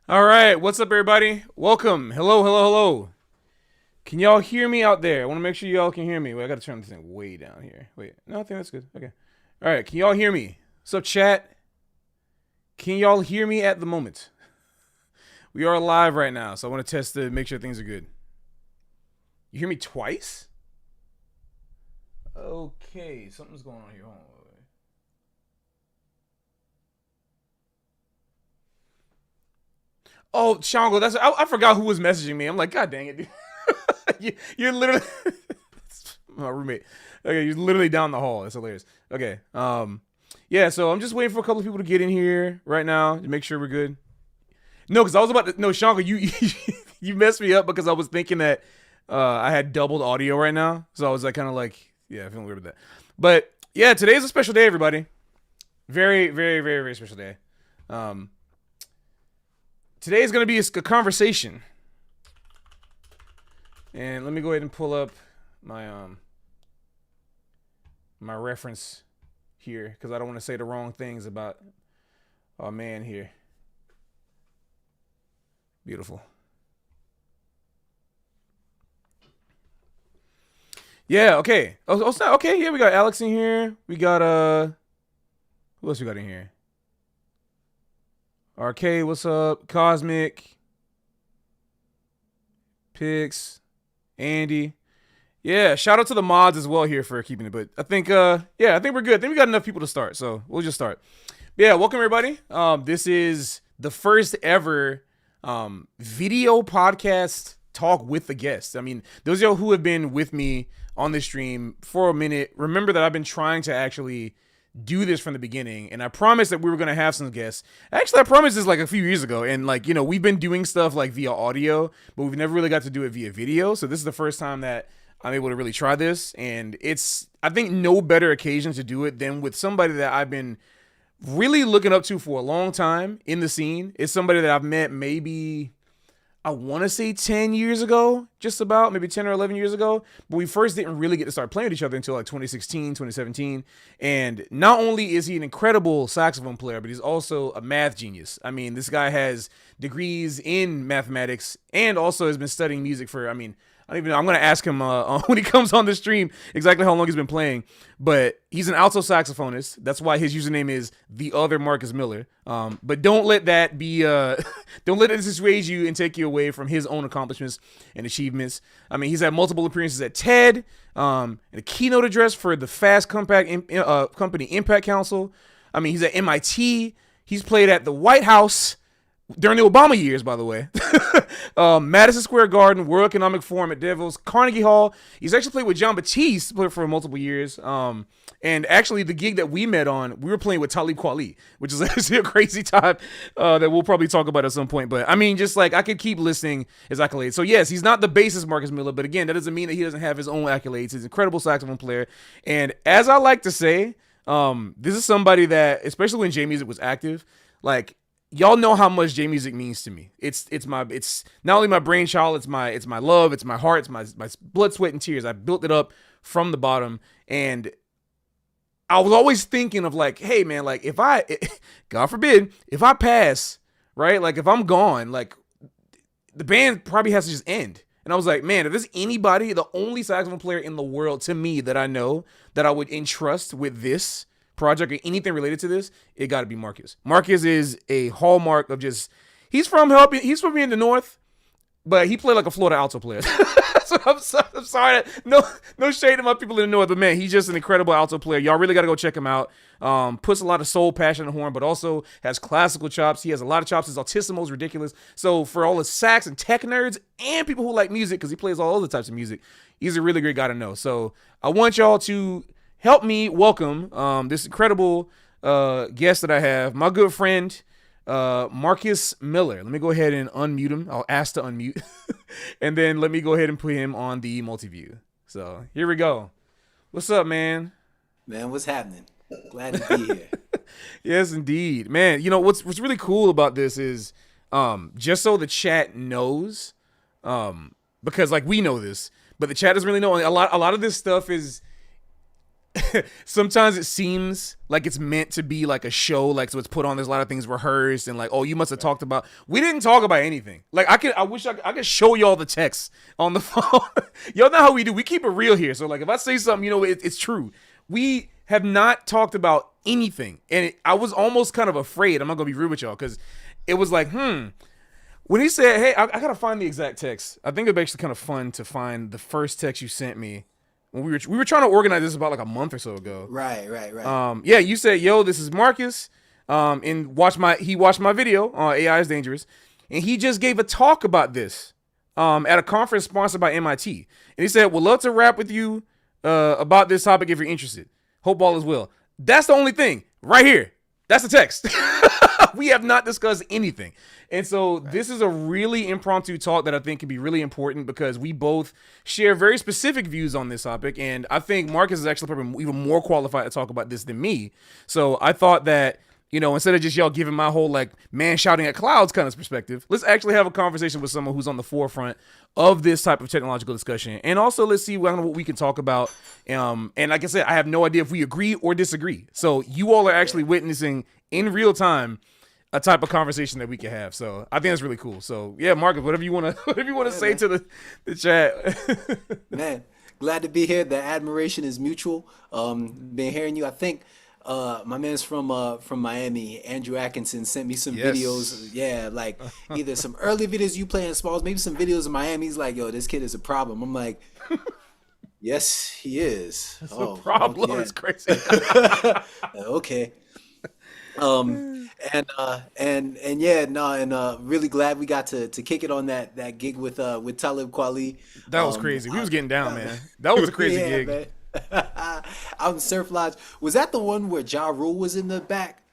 All right, what's up, everybody? Welcome. Hello, hello, hello. Can y'all hear me out there? I want to make sure y'all can hear me. Wait, I got to turn this thing way down here. Wait, no, I think that's good. Okay. All right, can y'all hear me? What's up, chat? Can y'all hear me at the moment? We are live right now, so I want to test to make sure things are good. You hear me twice? Okay, something's going on here. Hold on. Oh, Shango, I forgot who was messaging me. I'm like, God dang it, dude. You're literally my roommate. Okay, you're literally down the hall. That's hilarious. Okay. Yeah, so I'm just waiting for a couple of people to get in here right now to make sure we're good. No, because I was about to no, Shango, you you messed me up because I was thinking that I had doubled audio right now. So I was like kind of like, yeah, I feel weird with that. But yeah, today's a special day, everybody. Very, very, very, very special day. Um Today is gonna be a conversation. And let me go ahead and pull up my my reference here because I don't want to say the wrong things about our man here. Beautiful. Yeah. Okay. Okay. Yeah, we got Alex in here. We got who else we got in here? RK, what's up? Cosmic, Pix, Andy. Yeah, shout out to the mods as well here for keeping it. But I think I think we're good. I think we got enough people to start, so we'll just start. But yeah, welcome everybody. This is the first ever video podcast talk with the guests. I mean, those of y'all who have been with me on this stream for a minute, remember that I've been trying to actually do this from the beginning, and I promised that we were gonna have some guests. Actually, I promised this like a few years ago, and like we've been doing stuff like via audio, but we've never really got to do it via video. So this is the first time that I'm able to really try this, and it's I think no better occasion to do it than with somebody that I've been really looking up to for a long time in the scene. It's somebody that I've met maybe I want to say 10 years ago, just about, maybe 10 or 11 years ago. But we first didn't really get to start playing with each other until like 2016, 2017. And not only is he an incredible saxophone player, but he's also a math genius. I mean, this guy has degrees in mathematics and also has been studying music for, I mean, I don't even know. I'm going to ask him when he comes on the stream exactly how long he's been playing. But he's an alto saxophonist. That's why his username is the other Marcus Miller. But don't let that be, don't let it dissuade you and take you away from his own accomplishments and achievements. I mean, he's had multiple appearances at TED, and a keynote address for the Fast Compact Company Impact Council. I mean, he's at MIT. He's played at the White House during the Obama years, by the way. Madison Square Garden, World Economic Forum at Davos, Carnegie Hall. He's actually played with John Batiste for multiple years. And actually, the gig that we met on, we were playing with Talib Kweli, which is actually a crazy time that we'll probably talk about at some point. But I mean, just like I could keep listing his accolades. So yes, he's not the bassist Marcus Miller, but again, that doesn't mean that he doesn't have his own accolades. He's an incredible saxophone player. And as I like to say, this is somebody that, especially when J Music was active, like, y'all know how much J Music means to me. It's not only my brainchild, it's my love, it's my heart, it's my blood, sweat, and tears. I built it up from the bottom, and I was always thinking of like, hey man, like if I, God forbid, if I pass, right, like if I'm gone, like the band probably has to just end. And I was like, man, if there's anybody, the only saxophone player in the world to me that I know that I would entrust with this project or anything related to this, it got to be Marcus. Marcus is a hallmark of just he's from me in the north, but he played like a Florida alto player. So I'm sorry no shade to my people in the north, but man, he's just an incredible alto player. Y'all really got to go check him out. Puts a lot of soul, passion in the horn, but also has classical chops. He has a lot of chops. His altissimo is ridiculous. So for all the sax and tech nerds and people who like music, because he plays all other types of music, he's a really great guy to know. So I want y'all to help me welcome this incredible guest that I have, my good friend, Marcus Miller. Let me go ahead and unmute him. I'll ask to unmute. And then let me go ahead and put him on the multi-view. So here we go. What's up, man? Man, what's happening? Glad to be here. Yes, indeed. Man, you know, what's really cool about this is just so the chat knows, because like we know this, but the chat doesn't really know. A lot of this stuff is sometimes it seems like it's meant to be like a show, like so it's put on. There's a lot of things rehearsed and like, oh, you must have talked about. We didn't talk about anything. Like I wish I could show y'all the text on the phone. Y'all know how we do. We keep it real here. So like, if I say something, it's true. We have not talked about anything, and I was almost kind of afraid. I'm not gonna be rude with y'all because it was like, when he said, hey, I gotta find the exact text. I think it'd be actually kind of fun to find the first text you sent me. When we were trying to organize this about like a month or so ago. Right. Yeah, you said, yo, this is Marcus. And he watched my video on AI is Dangerous. And he just gave a talk about this at a conference sponsored by MIT. And he said, would love to rap with you about this topic if you're interested. Hope all is well. That's the only thing right here. That's the text. We have not discussed anything. And so this is a really impromptu talk that I think can be really important because we both share very specific views on this topic. And I think Marcus is actually probably even more qualified to talk about this than me. So I thought that, instead of just y'all giving my whole like man shouting at clouds kind of perspective, let's actually have a conversation with someone who's on the forefront of this type of technological discussion. And also let's see what we can talk about. And like I said, I have no idea if we agree or disagree. So you all are actually witnessing in real time a type of conversation that we can have. So I think that's really cool. So yeah, Marcus, whatever you want to say, man, to the chat. Man, glad to be here. The admiration is mutual. Been hearing you. I think my man's from Miami, Andrew Atkinson, sent me some videos. Yeah, like either some early videos you play in Smalls, maybe some videos in Miami. He's like, yo, this kid is a problem. I'm like, yes, he is. That's a problem. Yeah. It's crazy. Okay. Really glad we got to kick it on that gig with Talib Kweli. That was crazy. We was getting down, man. That was a crazy gig. Man. Out in Surf Lodge. Was that the one where Ja Rule was in the back?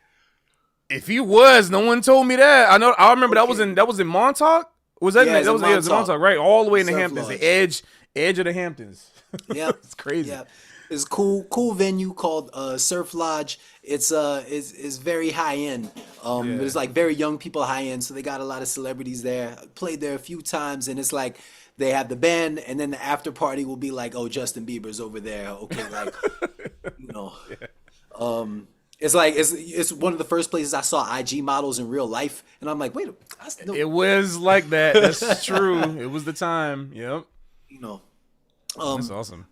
If he was, no one told me that. I remember that was in Montauk. Was that? Yeah, that was in Montauk, right? All the way in the Hamptons, Lodge. The edge of the Hamptons. Yeah, it's crazy. Yep. It's a cool venue called Surf Lodge. It's very high end. But it's like very young people high end, so they got a lot of celebrities there. Played there a few times, and it's like they have the band, and then the after party will be like, oh, Justin Bieber's over there. Okay, like it's like it's one of the first places I saw IG models in real life, and I'm like, wait, it was like that. That's true. It was the time. Yep. That's awesome.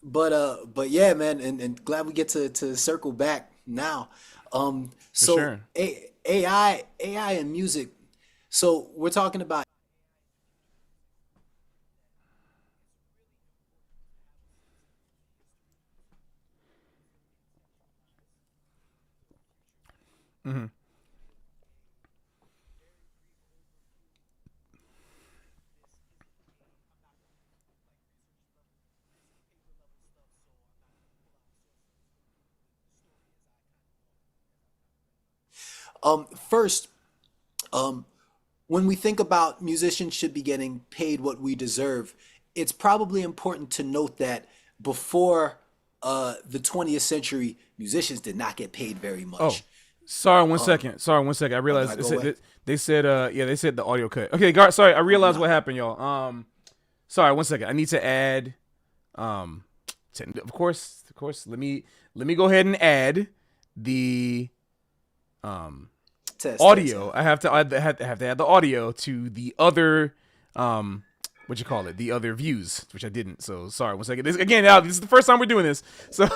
But yeah, man, and glad we get to circle back now. So sure. AI and music. So we're talking about. Mm-hmm. First, when we think about musicians should be getting paid what we deserve, it's probably important to note that before the 20th century, musicians did not get paid very much. Oh, sorry, one second. I realized they said the audio cut. Okay, sorry, I realized what happened, y'all. Sorry, one second. I need to add. Of course. Let me go ahead and add the audio. Test. I have to add the audio to the other the other views, which I didn't. So sorry, one second. This is the first time we're doing this. So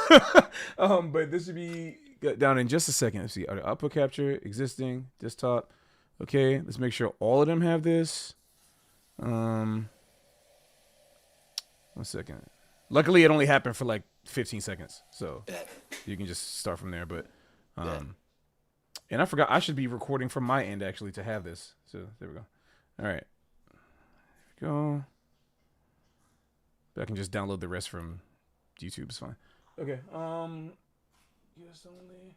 but this should be down in just a second. Let's see. Output capture, existing, desktop. Okay, let's make sure all of them have this. 1 second. Luckily it only happened for like 15 seconds. So you can just start from there. But and I forgot I should be recording from my end actually to have this. So there we go. All right. There we go. But I can just download the rest from YouTube. It's fine. Okay. Yes only.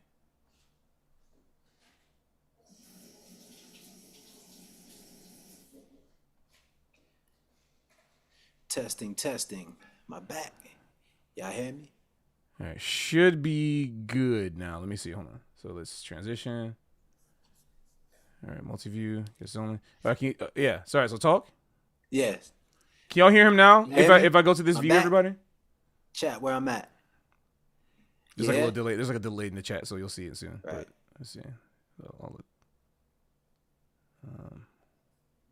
Testing. My back. Y'all hear me? All right. Should be good now. Let me see. Hold on. So let's transition. All right. Multi-view. Yes only. Yeah. Sorry. So talk. Yes. Can y'all hear him now? If I go to this view, back. everybody. Chat where I'm at. There's like a little Yeah, delay. There's like a delay in the chat, so you'll see it soon. right. But let's see.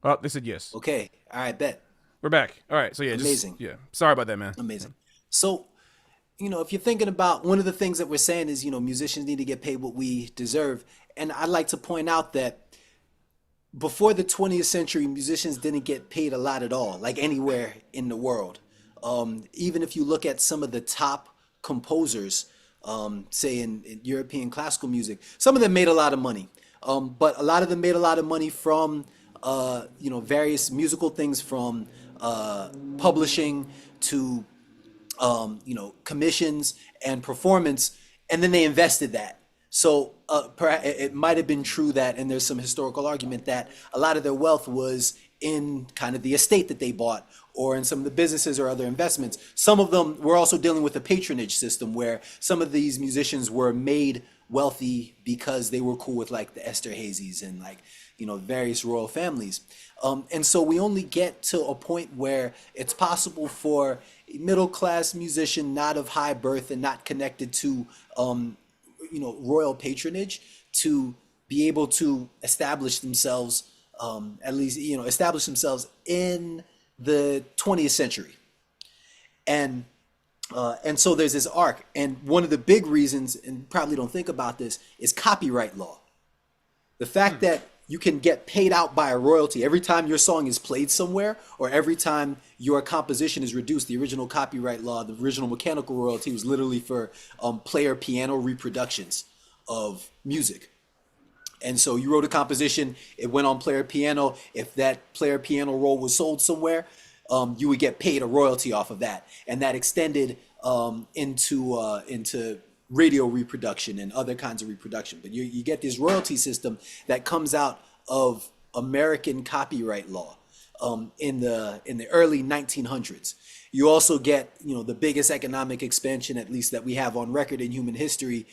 Oh, they said yes. Okay. All right, bet. We're back. All right. So yeah, just Amazing. yeah. Sorry about that, man. Yeah. Amazing. So, if you're thinking about one of the things that we're saying is, musicians need to get paid what we deserve. And I'd like to point out that before the 20th century, musicians didn't get paid a lot at all, like anywhere in the world. Even if you look at some of the top composers, say in European classical music, some of them made a lot of money. But a lot of them made a lot of money from, various musical things, from publishing to commissions and performance, and then they invested that. So it might have been true that, and there's some historical argument that a lot of their wealth was in kind of the estate that they bought, or in some of the businesses or other investments. Some of them were also dealing with a patronage system where some of these musicians were made wealthy because they were cool with like the Esterhazys and like, various royal families. And so we only get to a point where it's possible for a middle class musician not of high birth and not connected to, royal patronage to be able to establish themselves, at least, establish themselves in the 20th century. And so there's this arc. And one of the big reasons, and probably don't think about this, is copyright law. The fact that you can get paid out by a royalty every time your song is played somewhere, or every time your composition is reduced. The original copyright law, the original mechanical royalty, was literally for player piano reproductions of music. And so you wrote a composition, it went on player piano. If that player piano roll was sold somewhere, you would get paid a royalty off of that. And that extended into radio reproduction and other kinds of reproduction. But you get this royalty system that comes out of American copyright law in the early 1900s. You also get, the biggest economic expansion, at least that we have on record in human history,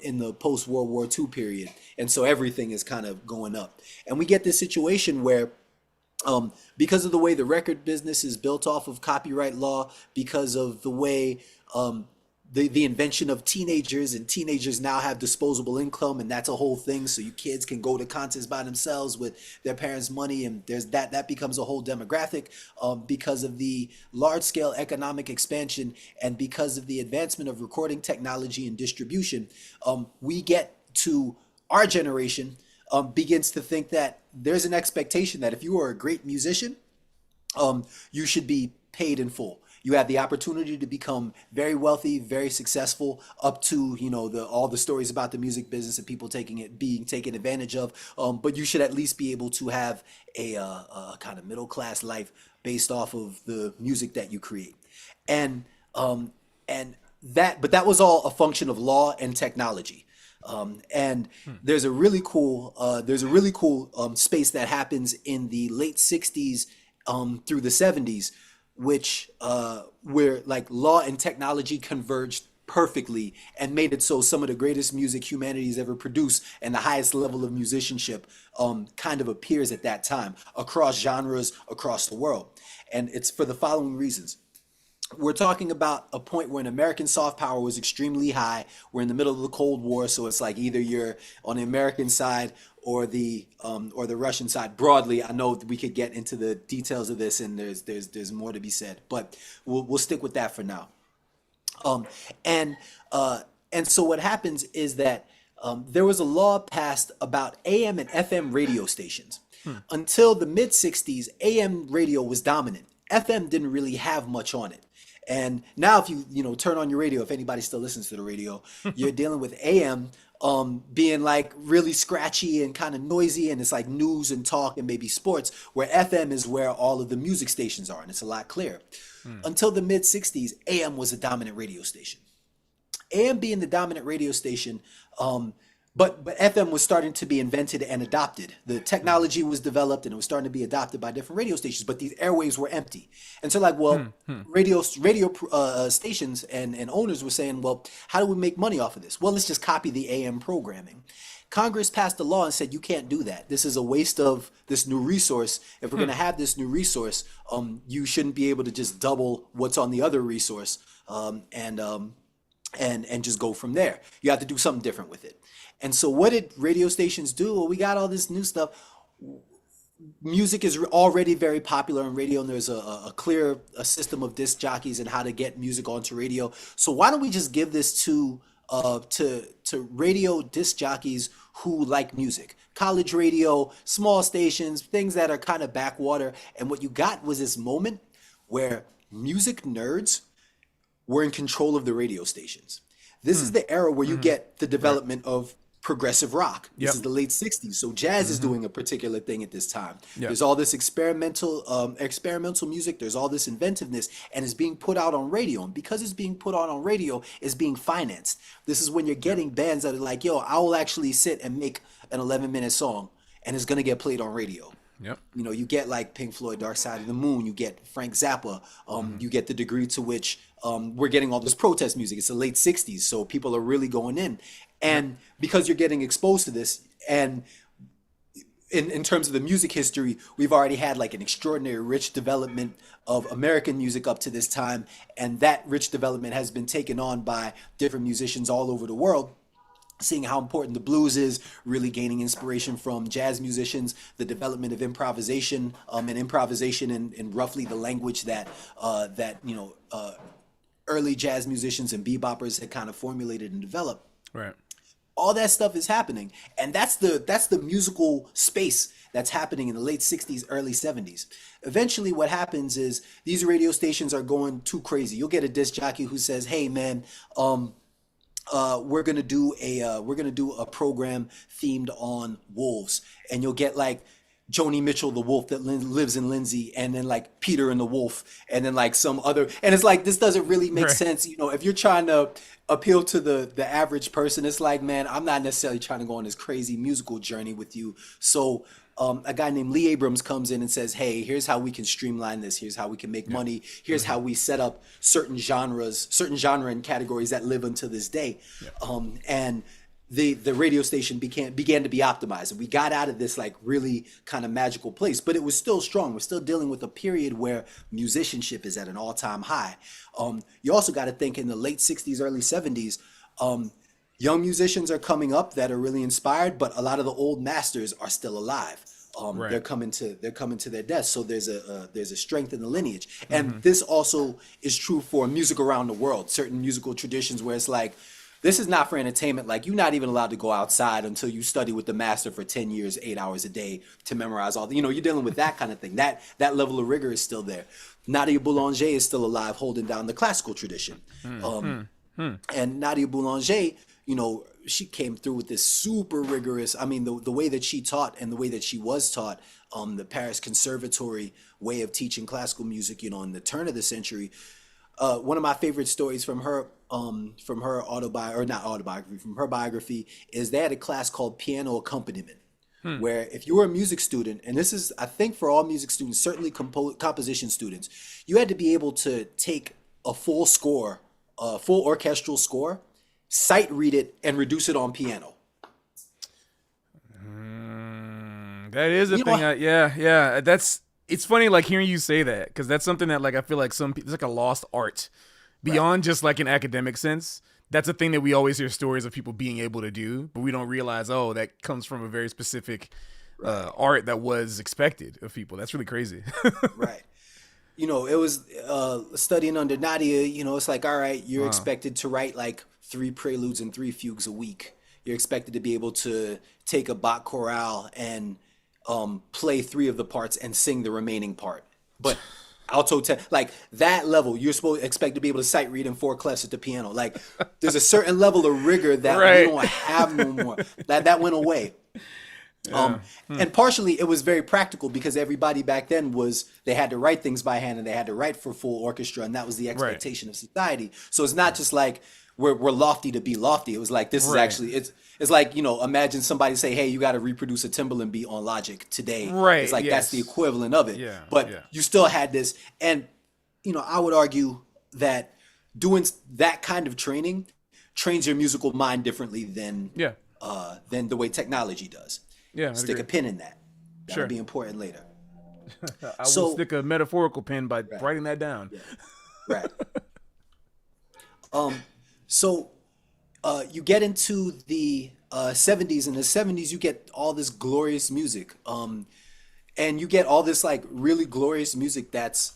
in the post-World War II period. And so everything is kind of going up. And we get this situation where, because of the way the record business is built off of copyright law, because of the way the invention of teenagers, and teenagers now have disposable income, and that's a whole thing. So you kids can go to concerts by themselves with their parents' money, and there's that becomes a whole demographic, because of the large scale economic expansion and because of the advancement of recording technology and distribution. We get to our generation begins to think that there's an expectation that if you are a great musician, you should be paid in full. You have the opportunity to become very wealthy, very successful, up to all the stories about the music business and people being taken advantage of. But you should at least be able to have a kind of middle class life based off of the music that you create, and that was all a function of law and technology. And there's a really cool space that happens in the late 60s through the 70s, which where like law and technology converged perfectly and made it so some of the greatest music humanity's ever produced and the highest level of musicianship kind of appears at that time across genres across the world. And it's for the following reasons. We're talking about a point where an American soft power was extremely high. We're in the middle of the Cold War, so it's like either you're on the American side or the Russian side. Broadly, I know we could get into the details of this, and there's more to be said, but we'll stick with that for now. And so what happens is that there was a law passed about AM and FM radio stations. Until the mid 60s, AM radio was dominant. FM didn't really have much on it. And now if you turn on your radio, if anybody still listens to the radio, you're dealing with AM being like really scratchy and kind of noisy, and it's like news and talk and maybe sports, where FM is where all of the music stations are, and it's a lot clearer. Until the mid 60s, AM was a dominant radio station. AM being the dominant radio station, but FM was starting to be invented and adopted. The technology was developed and it was starting to be adopted by different radio stations, but these airwaves were empty. And so like, radio stations and owners were saying, well, how do we make money off of this? Well, let's just copy the AM programming. Congress passed a law and said, you can't do that. This is a waste of this new resource. If we're going to have this new resource, you shouldn't be able to just double what's on the other resource. and just go from there. You have to do something different with it. And so what did radio stations do? Well, we got all this new stuff. Music is already very popular on radio, and there's a clear a system of disc jockeys and how to get music onto radio. So why don't we just give this to radio disc jockeys who like music, college radio, small stations, things that are kind of backwater. And what you got was this moment where music nerds were in control of the radio stations. This is the era where you get the development of progressive rock. This is the late 60s. So jazz is doing a particular thing at this time. There's all this experimental music, there's all this inventiveness, and it's being put out on radio. And because it's being put out on radio, it's being financed. This is when you're getting bands that are like, yo, I will actually sit and make an 11-minute song and it's gonna get played on radio. Yep. You know, you get like Pink Floyd, Dark Side of the Moon, you get Frank Zappa, you get the degree to which we're getting all this protest music. It's the late 60s, so people are really going in. And because you're getting exposed to this, and in terms of the music history, we've already had like an extraordinary rich development of American music up to this time, and that rich development has been taken on by different musicians all over the world. Seeing how important the blues is, really gaining inspiration from jazz musicians, the development of improvisation, and improvisation in roughly the language that early jazz musicians and beboppers had kind of formulated and developed. Right. All that stuff is happening, and that's the musical space that's happening in the late 60s, early 70s. Eventually what happens is these radio stations are going too crazy. You'll get a disc jockey who says, hey man, we're gonna do a program themed on wolves, and you'll get like Joni Mitchell, the wolf that lives in Lindsay, and then like Peter and the wolf, and then like some other, and it's like this doesn't really make sense. You know, if you're trying to appeal to the average person, it's like, man, I'm not necessarily trying to go on this crazy musical journey with you. So a guy named Lee Abrams comes in and says, hey, here's how we can streamline this. Here's how we can make money. Here's how we set up certain genre and categories that live until this day. And the radio station began to be optimized. And we got out of this like really kind of magical place, but it was still strong. We're still dealing with a period where musicianship is at an all-time high. You also got to think in the late 60s, early 70s, young musicians are coming up that are really inspired, but a lot of the old masters are still alive. They're coming to their deaths. So there's a strength in the lineage. And this also is true for music around the world, certain musical traditions where it's like, this is not for entertainment. Like, you're not even allowed to go outside until you study with the master for 10 years, 8 hours a day to memorize all the, you're dealing with that kind of thing. That level of rigor is still there. Nadia Boulanger is still alive, holding down the classical tradition. And Nadia Boulanger, she came through with this super rigorous, the way that she taught and the way that she was taught, the Paris Conservatory way of teaching classical music, in the turn of the century. One of my favorite stories from her biography is they had a class called piano accompaniment, where if you were a music student, and this is, I think, for all music students, certainly composition students, you had to be able to take a full score, a full orchestral score, sight read it, and reduce it on piano. That is a thing. It's funny, like, hearing you say that, because that's something that, like, I feel like it's like a lost art beyond just like an academic sense. That's a thing that we always hear stories of people being able to do, but we don't realize, that comes from a very specific art that was expected of people. That's really crazy. Right. It was studying under Nadia, it's like, all right, you're expected to write like 3 preludes and 3 fugues a week. You're expected to be able to take a Bach chorale and play 3 of the parts and sing the remaining part. But alto like that level, you're supposed to expect to be able to sight read in 4 clefs at the piano. Like, there's a certain level of rigor that we don't have no more. That went away. And partially it was very practical because everybody back then they had to write things by hand and they had to write for full orchestra, and that was the expectation of society. So it's not just like we're lofty to be lofty. It was like, this is actually, it's like, imagine somebody say, hey, you got to reproduce a Timbaland beat on Logic today. Right. It's like, that's the equivalent of it. You still had this. And, I would argue that doing that kind of training trains your musical mind differently than the way technology does. Yeah. Stick a pin in that. That'll be important later. I will stick a metaphorical pin by writing that down. Right. So you get into the 70s. In the 70s, you get all this glorious music. And you get all this like really glorious music that's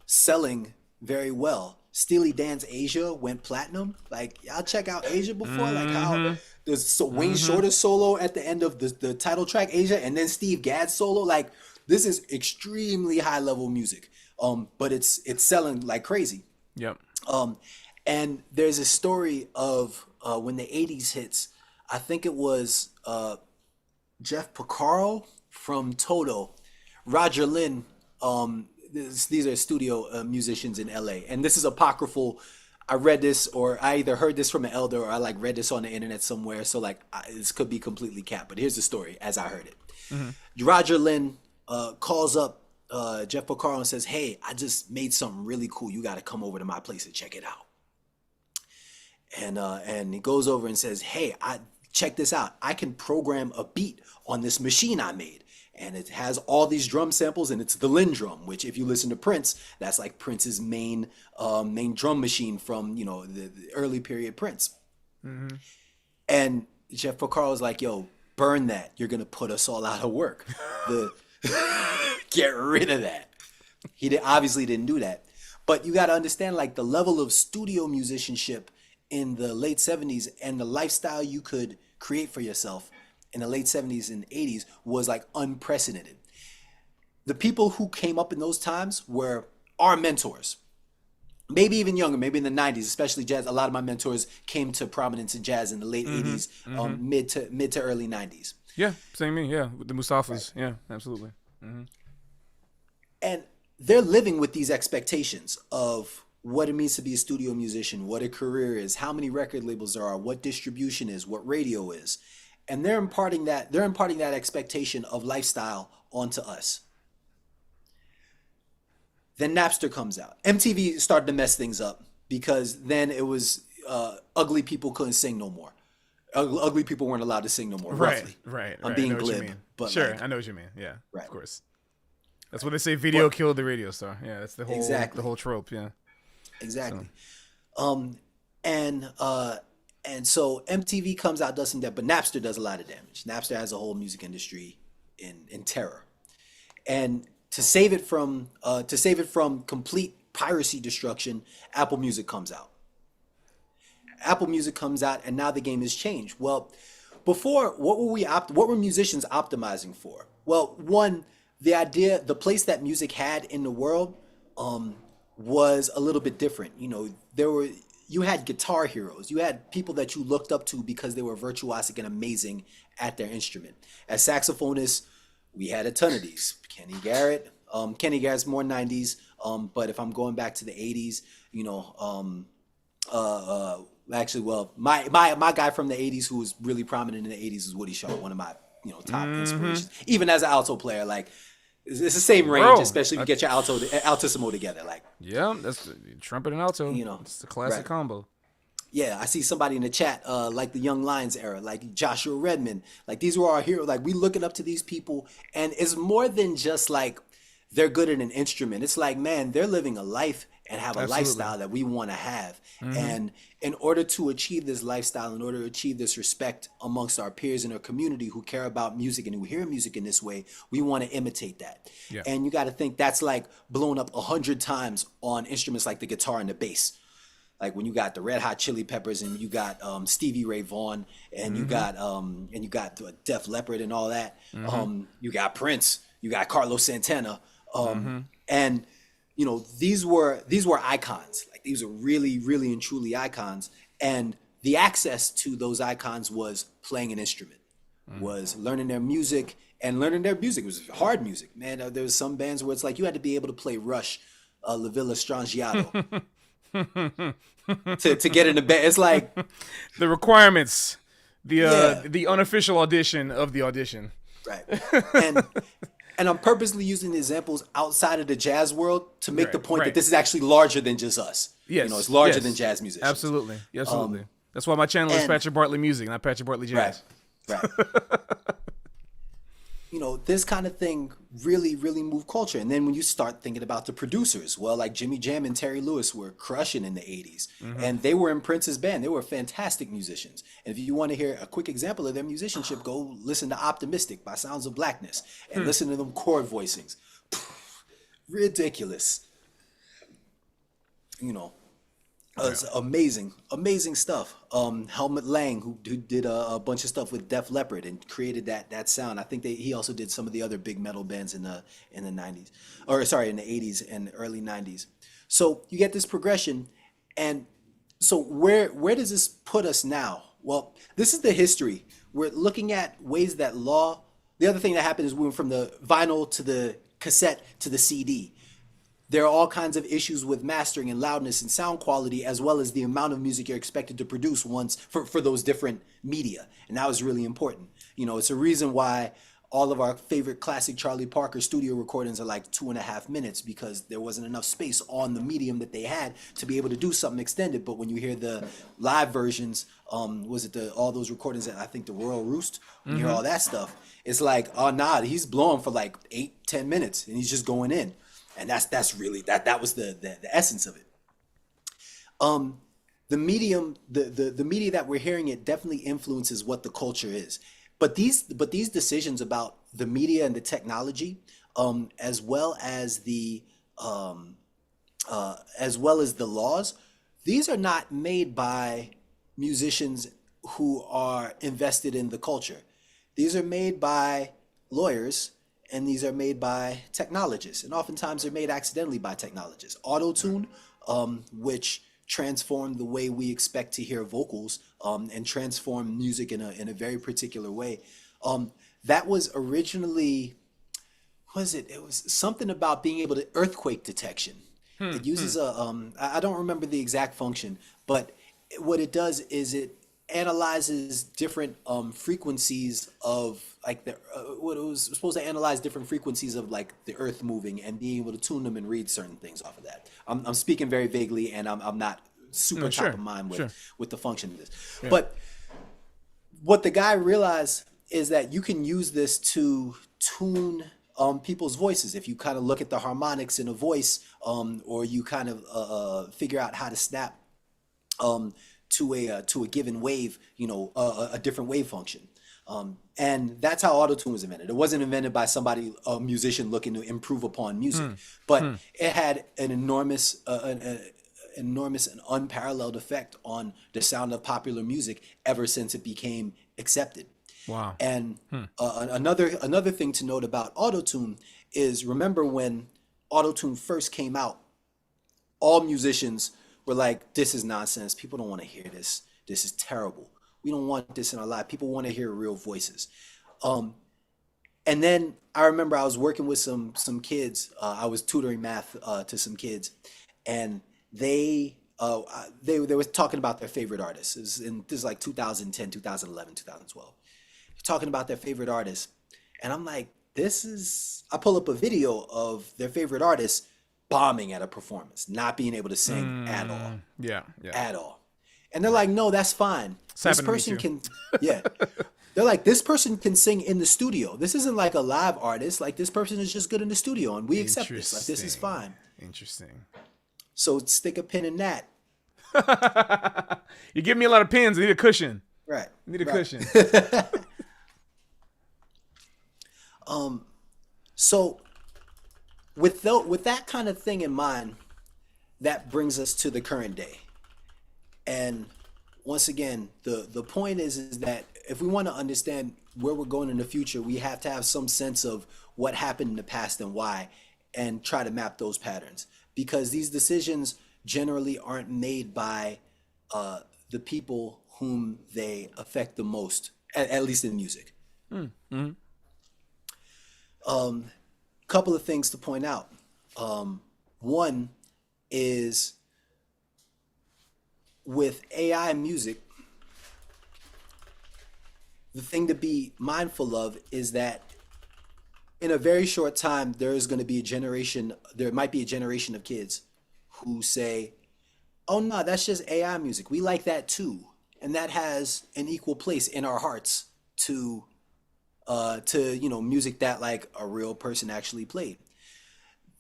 selling very well. Steely Dan's Asia went platinum. Like y'all check out Asia before, like how there's Wayne Shorter's solo at the end of the title track Asia, and then Steve Gadd's solo. Like this is extremely high level music. But it's selling like crazy. Yep. And there's a story of when the 80s hits. I think it was Jeff Porcaro from Toto, Roger Lynn. These are studio musicians in LA, and this is apocryphal. I read this, or I either heard this from an elder, or I like read this on the internet somewhere. So like this could be completely capped, but here's the story as I heard it. Roger Lynn calls up Jeff Porcaro and says, "Hey, I just made something really cool. You got to come over to my place and check it out." And he goes over and says, "Hey, check this out. I can program a beat on this machine I made. And it has all these drum samples, and it's the Linn drum, which if you listen to Prince, that's like Prince's main drum machine from, the early period Prince." And Jeff Porcaro was like, "Yo, burn that. You're going to put us all out of work. Get rid of that." He obviously didn't do that. But you got to understand like the level of studio musicianship in the late 70s and the lifestyle you could create for yourself in the late 70s and 80s was like unprecedented. The people who came up in those times were our mentors. Maybe even younger, maybe in the 90s, especially jazz. A lot of my mentors came to prominence in jazz in the late 80s, mid to early 90s. Yeah, same me. Yeah, with the Mustafas. Right. Yeah, absolutely. And they're living with these expectations of what it means to be a studio musician, what a career is, how many record labels there are, what distribution is, what radio is. And they're imparting that expectation of lifestyle onto us. Then Napster comes out. MTV started to mess things up because then it was ugly people couldn't sing no more. Ugly people weren't allowed to sing no more. Roughly. Right. I'm being glib, but sure, like, I know what you mean. Yeah, right. Of course. That's what they say. Video killed the radio star. Yeah, that's the whole the whole trope. Yeah, exactly. So. And so MTV comes out, does some that, but Napster does a lot of damage. Napster has a whole music industry in terror, and to save it from complete piracy destruction, Apple Music comes out. Apple Music comes out, and now the game has changed. Well, before, what were musicians optimizing for? Well, one, the place that music had in the world was a little bit different. You had guitar heroes. You had people that you looked up to because they were virtuosic and amazing at their instrument. As saxophonists, we had a ton of these. Kenny Garrett. Kenny Garrett's more 90s. But if I'm going back to the 80s, my guy from the 80s who was really prominent in the 80s is Woody Shaw, one of my top inspirations. Even as an alto player, like it's the same range, especially if you get your altissimo together. Like that's the trumpet and alto. It's the classic combo. Yeah, I see somebody in the chat, like the Young Lions era, like Joshua Redman. Like these were our heroes. Like we looking up to these people, and it's more than just like they're good at an instrument. It's like, man, they're living a life and have a lifestyle that we want to have. And in order to achieve this lifestyle, in order to achieve this respect amongst our peers in our community who care about music and who hear music in this way, we want to imitate that. Yeah. And you got to think that's like blown up 100 times on instruments like the guitar and the bass. Like when you got the Red Hot Chili Peppers and you got Stevie Ray Vaughan and you got Def Leppard and all that. You got Prince, you got Carlos Santana, and these were icons. Like these are really, really and truly icons. And the access to those icons was playing an instrument, was learning their music. And learning their music was hard music, man. There was some bands where it's like you had to be able to play Rush, La Villa Strangiato. to get in the band. It's like the requirements, the unofficial audition of the audition. Right. And I'm purposely using examples outside of the jazz world to make the point that this is actually larger than just us. Yes. It's larger than jazz musicians. Absolutely. That's why my channel is Patrick Bartley Music, not Patrick Bartley Jazz. Right. this kind of thing really, really moved culture. And then when you start thinking about the producers, well, like Jimmy Jam and Terry Lewis were crushing in the 80s. And they were in Prince's band. They were fantastic musicians. And if you want to hear a quick example of their musicianship, go listen to Optimistic by Sounds of Blackness and listen to them chord voicings. Ridiculous. You know, it's amazing, amazing stuff. Helmut Lang, who did a bunch of stuff with Def Leppard and created that sound. I think he also did some of the other big metal bands in the 90s, or sorry, in the 80s and early 90s. So you get this progression, and so where does this put us now? Well, this is the history. We're looking at ways that law. The other thing that happened is we went from the vinyl to the cassette to the CD. There are all kinds of issues with mastering and loudness and sound quality, as well as the amount of music you're expected to produce once for those different media. And that was really important. It's a reason why all of our favorite classic Charlie Parker studio recordings are like 2.5 minutes, because there wasn't enough space on the medium that they had to be able to do something extended. But when you hear the live versions, was it all those recordings at, I think, the Royal Roost, when you hear all that stuff, it's like, oh nah, he's blowing for like 8-10 minutes and he's just going in. And that's really that was the essence of it. The medium, the media that we're hearing it definitely influences what the culture is. But these decisions about the media and the technology, as well as the laws, these are not made by musicians who are invested in the culture. These are made by lawyers. And these are made by technologists, and oftentimes they're made accidentally by technologists. Auto-tune, which transformed the way we expect to hear vocals, and transform music in a very particular way. That was originally, it was something about being able to earthquake detection. It uses I don't remember the exact function, but what it does is it analyzes different frequencies of like what it was supposed to analyze different frequencies of like the earth moving and being able to tune them and read certain things off of that. I'm speaking very vaguely, and I'm not super top of mind with the function of this. Yeah. But what the guy realized is that you can use this to tune people's voices. If you kind of look at the harmonics in a voice, or you kind of figure out how to snap to a given wave, a different wave function. And that's how autotune was invented. It wasn't invented by a musician looking to improve upon music, but it had an enormous and unparalleled effect on the sound of popular music ever since it became accepted. Wow. And another thing to note about autotune is, remember when autotune first came out, all musicians were like, this is nonsense. People don't want to hear this. This is terrible. We don't want this in our life. People want to hear real voices. And then I remember I was working with some kids. I was tutoring math to some kids, and they were talking about their favorite artists. This is like 2010, 2011, 2012. Talking about their favorite artists, and I'm like, I pull up a video of their favorite artist bombing at a performance, not being able to sing at all. Yeah. At all. And they're like, no, that's fine. This person can, yeah. They're like, this person can sing in the studio. This isn't like a live artist. Like, this person is just good in the studio, and we accept this. Like, this is fine. Interesting. So stick a pin in that. You give me a lot of pins. I need a cushion. Right. I need a cushion. So with that kind of thing in mind, that brings us to the current day. And once again, the point is that if we want to understand where we're going in the future, we have to have some sense of what happened in the past and why, and try to map those patterns. Because these decisions generally aren't made by the people whom they affect the most, at least in music. Mm-hmm. Couple of things to point out. One is, with AI music, the thing to be mindful of is that in a very short time, there might be a generation of kids who say, oh no, that's just AI music. We like that too. And that has an equal place in our hearts to to music that like a real person actually played.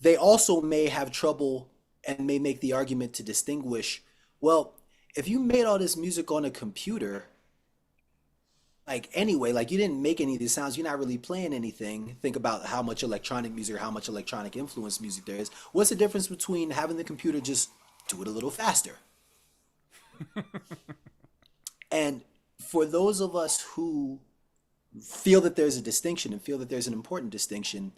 They also may have trouble and may make the argument to distinguish, well, if you made all this music on a computer, like anyway, like you didn't make any of these sounds, you're not really playing anything. Think about how much electronic music or how much electronic influence music there is. What's the difference between having the computer just do it a little faster? And for those of us who feel that there's a distinction and feel that there's an important distinction,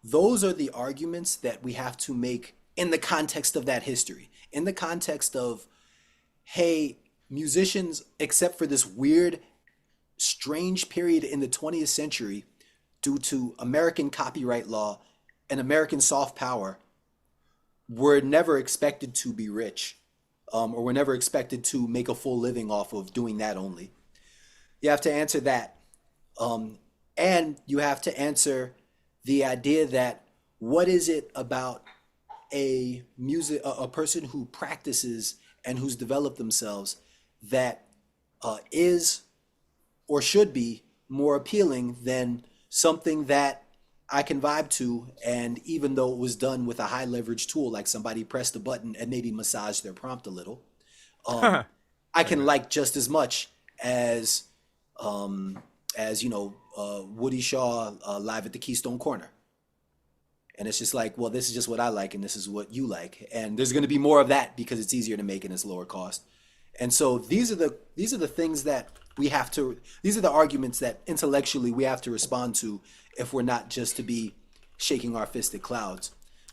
those are the arguments that we have to make in the context of that history, in the context of, hey, musicians, except for this weird, strange period in the 20th century due to American copyright law and American soft power, were never expected to be rich, or were never expected to make a full living off of doing that only. You have to answer that. And you have to answer the idea that what is it about a person who practices and who's developed themselves that is or should be more appealing than something that I can vibe to, and even though it was done with a high leverage tool, like somebody pressed a button and maybe massaged their prompt a little, I can like just as much as Woody Shaw live at the Keystone Corner. And it's just like, well, this is just what I like, and this is what you like, and there's going to be more of that because it's easier to make and it's lower cost. And so these are the things that we have to. These are the arguments that intellectually we have to respond to if we're not just to be shaking our fist at clouds.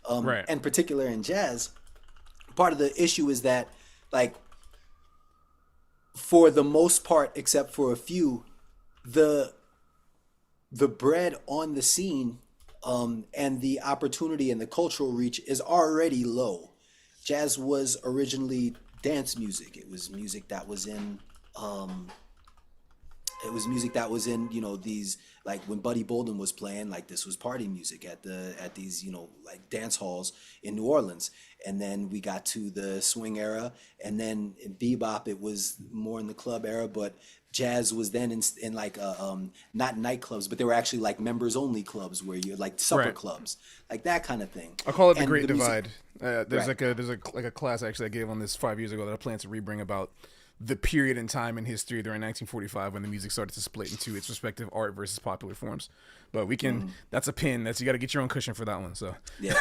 Right. And particular in jazz, part of the issue is that, like, for the most part, except for a few, the bread on the scene, and the opportunity and the cultural reach is already low. Jazz was originally dance music. It was music that was in these, like when Buddy Bolden was playing, like this was party music at these like dance halls in New Orleans. And then we got to the swing era, and then in bebop it was more in the club era, but jazz was then in like not nightclubs, but they were actually like members only clubs where you like supper clubs, like that kind of thing. I call it the Great Divide. Right. There's a class actually I gave on this 5 years ago that I plan to rebring about the period in time in history during 1945 when the music started to split into its respective art versus popular forms. But we can, that's a pin. You got to get your own cushion for that one. So Yeah.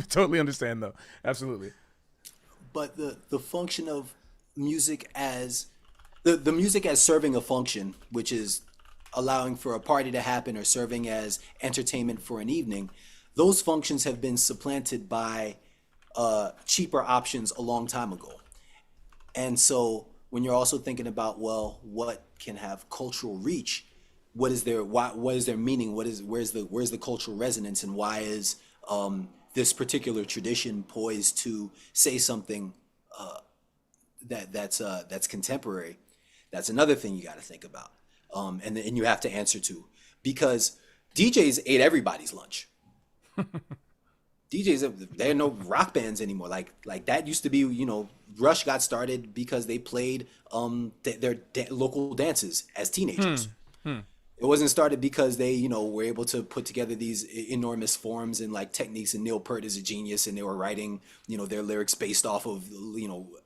totally understand though. Absolutely. But the function of music as the music as serving a function, which is allowing for a party to happen or serving as entertainment for an evening, those functions have been supplanted by cheaper options a long time ago. And so when you're also thinking about, well, what can have cultural reach, what is their meaning, where's the cultural resonance, and why is this particular tradition poised to say something that's contemporary? That's another thing you got to think about, and you have to answer to, because DJs ate everybody's lunch. DJs, there are no rock bands anymore. Like that used to be, Rush got started because they played their local dances as teenagers. It wasn't started because they, were able to put together these enormous forms and like techniques. And Neil Peart is a genius, and they were writing, their lyrics based off of,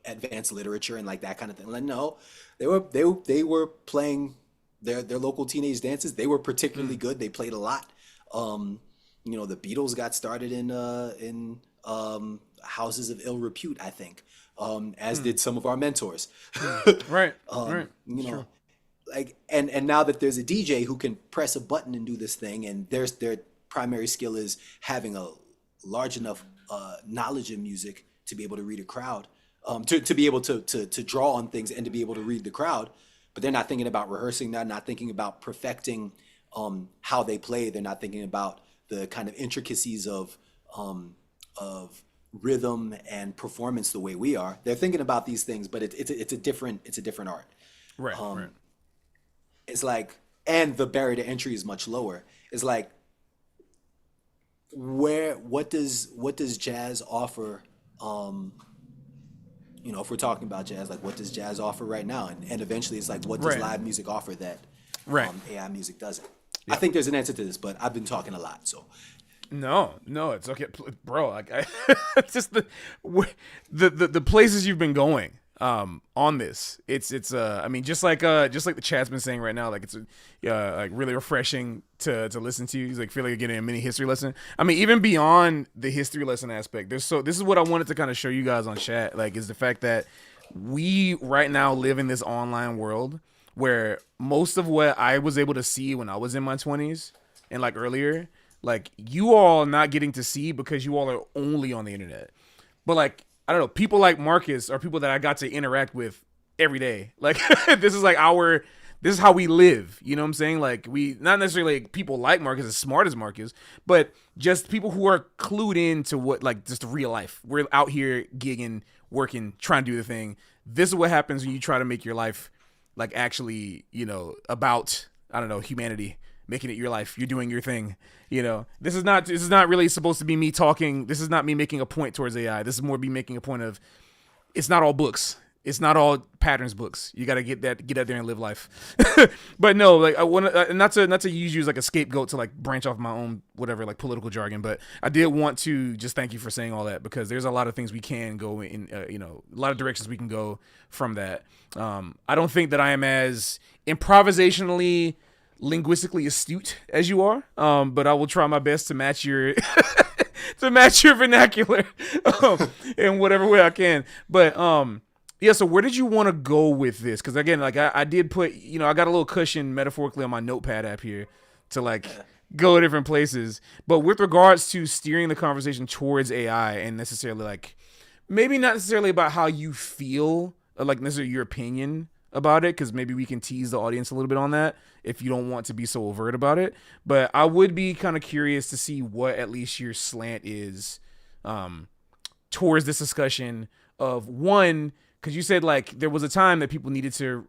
advanced literature and like that kind of thing. Like, no, they were playing their local teenage dances. They were particularly good. They played a lot. The Beatles got started in houses of ill repute, I think, as did some of our mentors. Right. True. Like, and now that there's a DJ who can press a button and do this thing, and their primary skill is having a large enough knowledge of music to be able to read a crowd, to be able to draw on things and to be able to read the crowd, but they're not thinking about rehearsing. They're not thinking about perfecting how they play. They're not thinking about the kind of intricacies of rhythm and performance the way we are. They're thinking about these things, but it's a different art. Right. Right. It's like, and the barrier to entry is much lower. It's like, what does jazz offer? If we're talking about jazz, like what does jazz offer right now? And eventually it's like, what does live music offer that Right. AI music doesn't. I Yeah. think there's an answer to this, but I've been talking a lot, so. No, it's okay, bro. Like, it's just the places you've been going on this. It's I mean, just like the chat's been saying right now, like it's like really refreshing to listen to. He's like feel like you're getting a mini history lesson. I mean, even beyond the history lesson aspect, this is what I wanted to kind of show you guys on chat, like, is the fact that we right now live in this online world where most of what I was able to see when I was in my 20s and like earlier, like, you all not getting to see because you all are only on the internet. But like, I don't know, people like Marcus are people that I got to interact with every day. Like, this is how we live. You know what I'm saying? Like, we not necessarily like people like Marcus as smart as Marcus, but just people who are clued in to what, like, just real life. We're out here gigging, working, trying to do the thing. This is what happens when you try to make your life like actually, about, I don't know, humanity, making it your life. You're doing your thing. This is not really supposed to be me talking. This is not me making a point towards AI. This is more me making a point of, it's not all books. It's not all patterns books. You got to get out there and live life. But no, like, I want to not to use you as like a scapegoat to like branch off my own whatever, like, political jargon. But I did want to just thank you for saying all that, because there's a lot of things we can go in, a lot of directions we can go from that. I don't think that I am as improvisationally linguistically astute as you are, but I will try my best to match your vernacular in whatever way I can. But yeah, so where did you want to go with this? Because again, like, I did put, I got a little cushion metaphorically on my notepad app here to like go different places. But with regards to steering the conversation towards AI, and necessarily like, maybe not necessarily about how you feel, or like necessarily your opinion about it, because maybe we can tease the audience a little bit on that if you don't want to be so overt about it. But I would be kind of curious to see what at least your slant is towards this discussion of, one, because you said like there was a time that people needed to,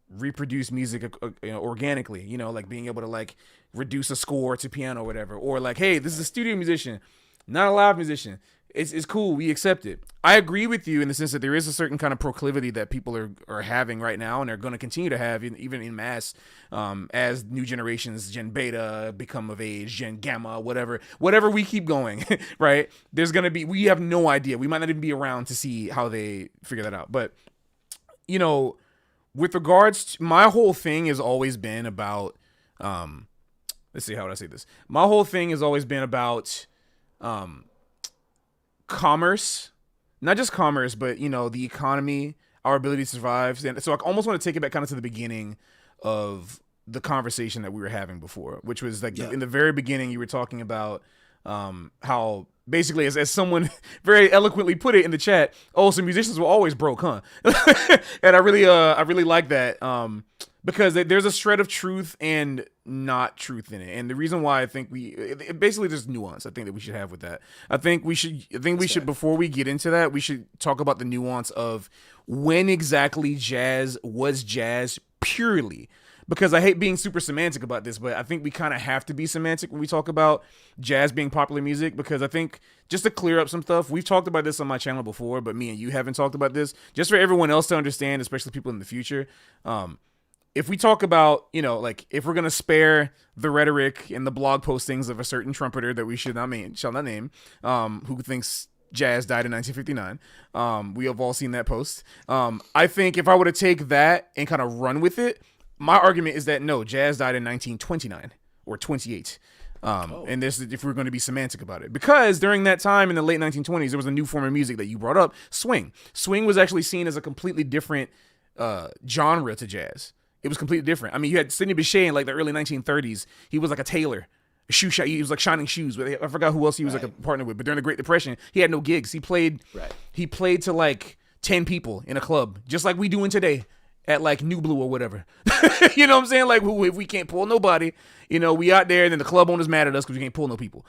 reproduce music organically, like being able to like reduce a score to piano or whatever, or like, hey, this is a studio musician, not a live musician. It's cool. We accept it. I agree with you in the sense that there is a certain kind of proclivity that people are having right now, and they're going to continue to have even in mass, as new generations, Gen Beta, become of age, Gen Gamma, whatever we keep going, right? There's going to be, we have no idea. We might not even be around to see how they figure that out. But, with regards to, my whole thing has always been about, let's see, how would I say this? My whole thing has always been about, commerce, not just commerce, but the economy, our ability to survive. And so I almost want to take it back kind of to the beginning of the conversation that we were having before, which was like, in the very beginning, you were talking about how basically, as someone very eloquently put it in the chat, oh, so musicians were always broke, huh? And I really like that, because there's a shred of truth and not truth in it. And the reason why I think basically there's nuance I think that we should have with that. I think we should, before we get into that, we should talk about the nuance of when exactly jazz was jazz purely. Because I hate being super semantic about this, but I think we kind of have to be semantic when we talk about jazz being popular music, because I think, just to clear up some stuff, we've talked about this on my channel before, but me and you haven't talked about this, just for everyone else to understand, especially people in the future. If we talk about, like, if we're going to spare the rhetoric and the blog postings of a certain trumpeter that we shall not name, who thinks jazz died in 1959, we have all seen that post. I think if I were to take that and kind of run with it, my argument is that no, jazz died in 1929 or 28. And this is if we're going to be semantic about it, because during that time in the late 1920s, there was a new form of music that you brought up, swing. Swing was actually seen as a completely different genre to jazz. It was completely different. I mean, you had Sidney Bechet in like the early 1930s. He was like a tailor, a shoe shop. He was like shining shoes. I forgot who else he was like a partner with. But during the Great Depression, he had no gigs. He played to like 10 people in a club, just like we doing today at like New Blue or whatever. You know what I'm saying? Like, if we can't pull nobody, we out there, and then the club owners mad at us because we can't pull no people.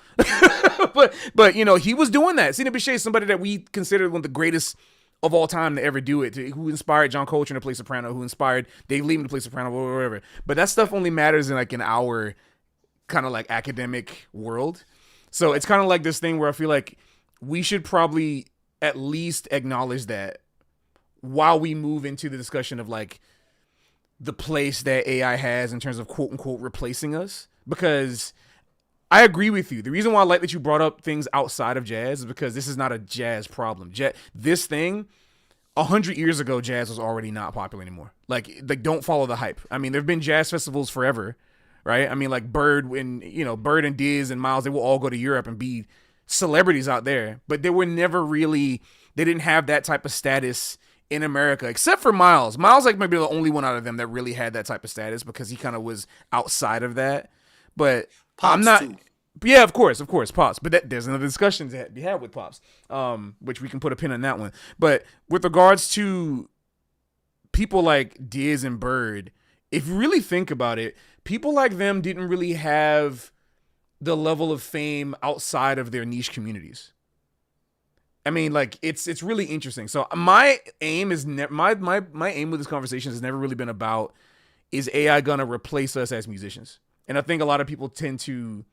but he was doing that. Sidney Bechet is somebody that we consider one of the greatest of all time to ever do it, who inspired John Coltrane to play soprano, who inspired Dave Lehman to play soprano, or whatever. But that stuff only matters in like in our kind of like academic world. So it's kind of like this thing where I feel like we should probably at least acknowledge that while we move into the discussion of like the place that AI has in terms of quote unquote replacing us, because I agree with you. The reason why I like that you brought up things outside of jazz is because this is not a jazz problem. This thing, 100 years ago, jazz was already not popular anymore. Like don't follow the hype. I mean, there've been jazz festivals forever, right? I mean, like Bird and Diz and Miles, they will all go to Europe and be celebrities out there, but they were never really. They didn't have that type of status in America, except for Miles. Miles, like, maybe the only one out of them that really had that type of status because he kind of was outside of that. But Pops I'm not. too. Yeah, of course, Pops. But there's another discussion to be had with Pops, which we can put a pin on that one. But with regards to people like Diz and Bird, if you really think about it, people like them didn't really have the level of fame outside of their niche communities. I mean, like it's really interesting. So my aim is my aim with this conversation has never really been about, is AI gonna replace us as musicians? And I think a lot of people tend to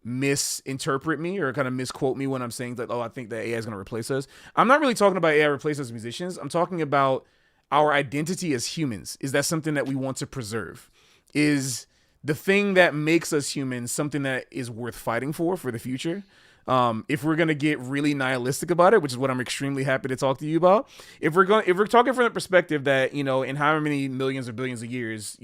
misinterpret me or kind of misquote me when I'm saying that, oh, I think that AI is gonna replace us. I'm not really talking about AI replace us as musicians. I'm talking about our identity as humans. Is that something that we want to preserve? Is the thing that makes us humans something that is worth fighting for the future? If we're gonna get really nihilistic about it, which is what I'm extremely happy to talk to you about, if we're talking from the perspective that, in how many millions or billions of years,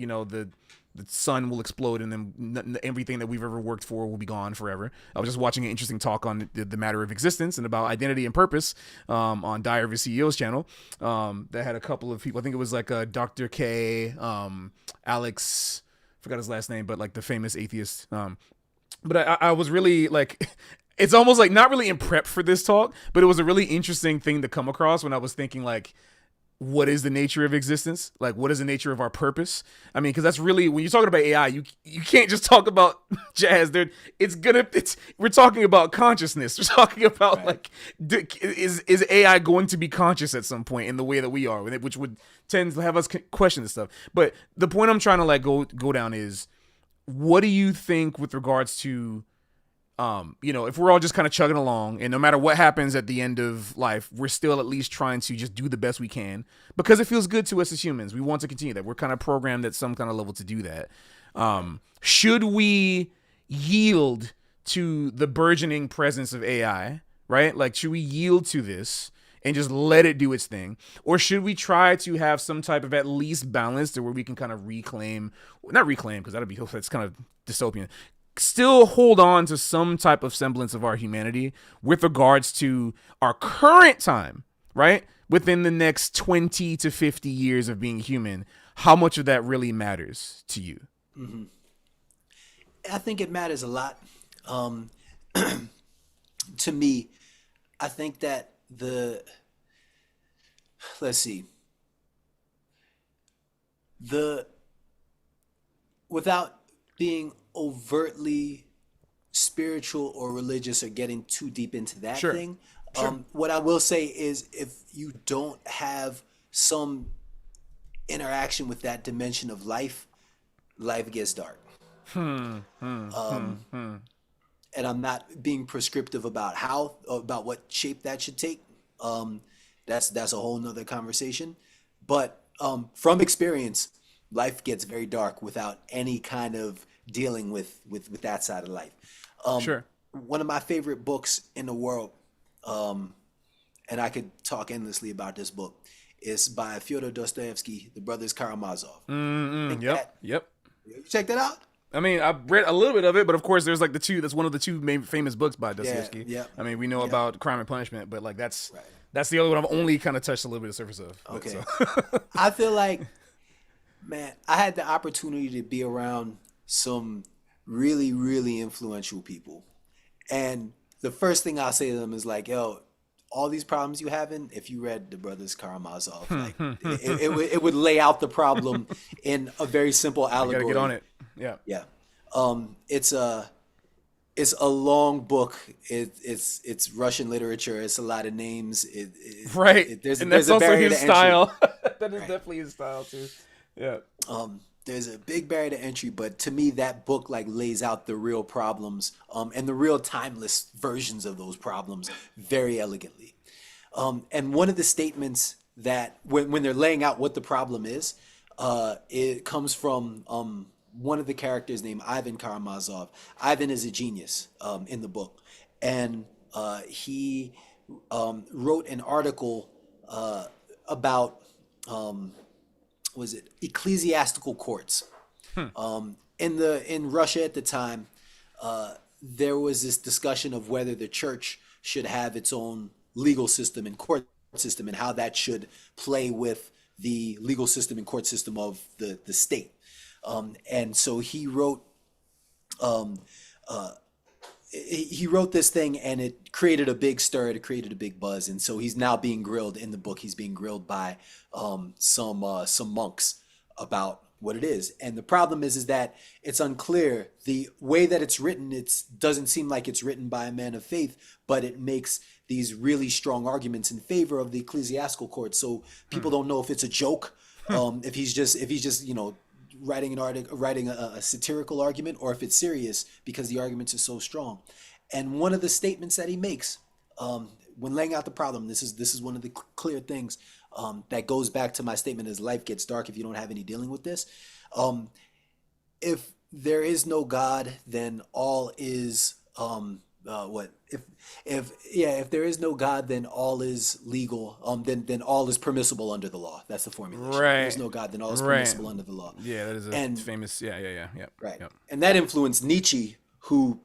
the sun will explode and then everything that we've ever worked for will be gone forever. I was just watching an interesting talk on the matter of existence and about identity and purpose on Diary of a CEO's channel that had a couple of people. I think it was like Dr. K, Alex, forgot his last name, but like the famous atheist. But I was really like, it's almost like not really in prep for this talk, but it was a really interesting thing to come across when I was thinking like, what is the nature of existence? Like, what is the nature of our purpose? I mean, because that's really, when you're talking about AI, you can't just talk about jazz. We're talking about consciousness. We're talking about like, is AI going to be conscious at some point in the way that we are, which would tend to have us question this stuff. But the point I'm trying to like go down is, what do you think with regards to, if we're all just kind of chugging along and no matter what happens at the end of life, we're still at least trying to just do the best we can because it feels good to us as humans. We want to continue that. We're kind of programmed at some kind of level to do that. Should we yield to the burgeoning presence of AI, right? Like, should we yield to this and just let it do its thing? Or should we try to have some type of at least balance to where we can kind of not reclaim, because that's kind of dystopian, still hold on to some type of semblance of our humanity with regards to our current time, right? Within the next 20 to 50 years of being human, how much of that really matters to you? Mm-hmm. I think it matters a lot. To me, I think that without being overtly spiritual or religious or getting too deep into that Sure. thing. Sure. What I will say is, if you don't have some interaction with that dimension of life, life gets dark. And I'm not being prescriptive about about what shape that should take. That's a whole nother conversation. But from experience, life gets very dark without any kind of dealing with that side of life. Sure. One of my favorite books in the world, and I could talk endlessly about this book, is by Fyodor Dostoevsky, The Brothers Karamazov. Yep. You check that out? I mean, I've read a little bit of it, but of course, there's like that's one of the two main famous books by Dostoevsky. Yeah. I mean, we know about Crime and Punishment, but like that's the other one I've only kind of touched a little bit of the surface of. Okay. So. I feel like, man, I had the opportunity to be around some really, really influential people. And the first thing I'll say to them is like, yo, all these problems you having, if you read The Brothers Karamazov, like it would lay out the problem in a very simple allegory. You gotta get on it. Yeah. Yeah. It's a long book. It's Russian literature. It's a lot of names. There's that's a also barrier his to entry. style. That is definitely his style too. Yeah. There's a big barrier to entry, but to me, that book like lays out the real problems and the real timeless versions of those problems very elegantly. And one of the statements that when they're laying out what the problem is, It comes from one of the characters named Ivan Karamazov. Ivan is a genius in the book, and he wrote an article about was it ecclesiastical courts. In Russia at the time, there was this discussion of whether the church should have its own legal system and court system, and how that should play with the legal system and court system of the state. And so he wrote this thing, and it created a big stir. It created a big buzz, and so he's now being grilled in the book. He's being grilled by some monks about what it is. And the problem is that it's unclear. The way that it's written, it doesn't seem like it's written by a man of faith, but it makes these really strong arguments in favor of the ecclesiastical court. So people don't know if it's a joke, if he's just writing an article, writing a satirical argument, or if it's serious because the arguments are so strong. And one of the statements that he makes when laying out the problem, this is one of the clear things that goes back to my statement: as life gets dark if you don't have any dealing with this. If there is no God, then all is what? If there is no God, then all is legal. Then all is permissible under the law. That's the formulation. Right. If there's no God, then all is permissible under the law. Yeah, that is a famous. Yeah. Right. Yep. And that influenced Nietzsche, who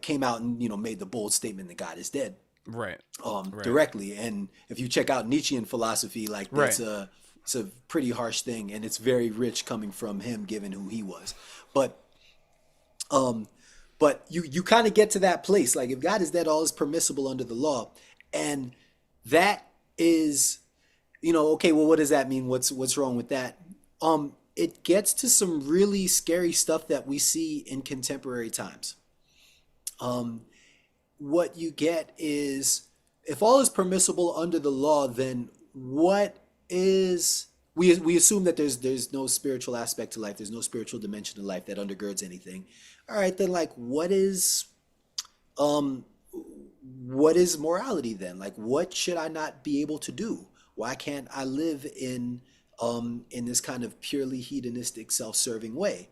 came out and made the bold statement that God is dead. Right. Directly. And if you check out Nietzschean philosophy, like that's it's a pretty harsh thing, and it's very rich coming from him, given who he was. But you kind of get to that place, like if God is dead, all is permissible under the law, and that is, okay. Well, what does that mean? What's wrong with that? It gets to some really scary stuff that we see in contemporary times. What you get is, if all is permissible under the law, then what is, we assume that there's no spiritual aspect to life, there's no spiritual dimension to life that undergirds anything. All right, then, like, what is morality then? Like, what should I not be able to do? Why can't I live in this kind of purely hedonistic, self-serving way?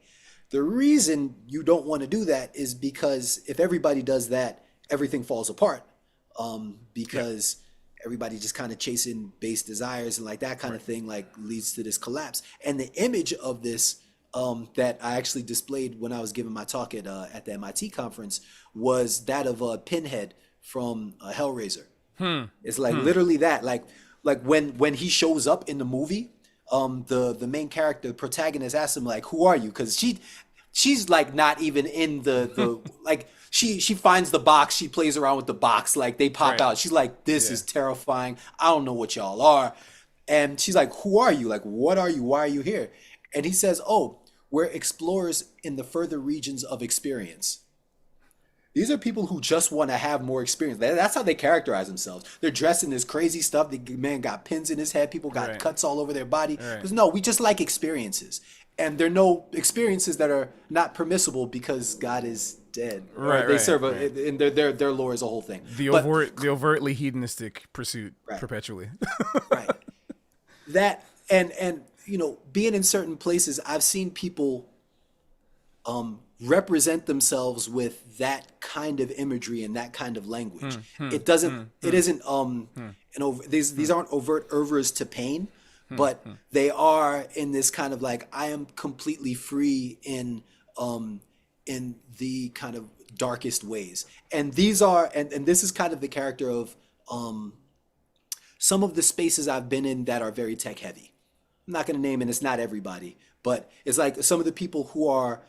The reason you don't want to do that is because if everybody does that, everything falls apart. Because everybody just kind of chasing base desires and like that kind of thing, like, leads to this collapse. And the image of this that I actually displayed when I was giving my talk at the MIT conference was that of Pinhead from Hellraiser. It's like literally that, like when he shows up in the movie, the main character, the protagonist, asks him, like, who are you? Because she's like not even in the like, she finds the box, she plays around with the box, like they pop out. She's like, this is terrifying. I don't know what y'all are. And she's like, who are you? Like, what are you? Why are you here? And he says, oh, we're explorers in the further regions of experience. These are people who just want to have more experience. That's how they characterize themselves. They're dressed in this crazy stuff. The man got pins in his head. People got cuts all over their body. Because no, we just like experiences. And there are no experiences that are not permissible because God is dead. They serve and their lore is a whole thing. The overtly hedonistic pursuit perpetually. That and being in certain places, I've seen people represent themselves with that kind of imagery and that kind of language. It isn't these aren't overt oeuvres to pain, but they are in this kind of like, I am completely free in the kind of darkest ways. And these are and this is kind of the character of some of the spaces I've been in that are very tech heavy. I'm not going to name, and it's not everybody, but it's like some of the people who are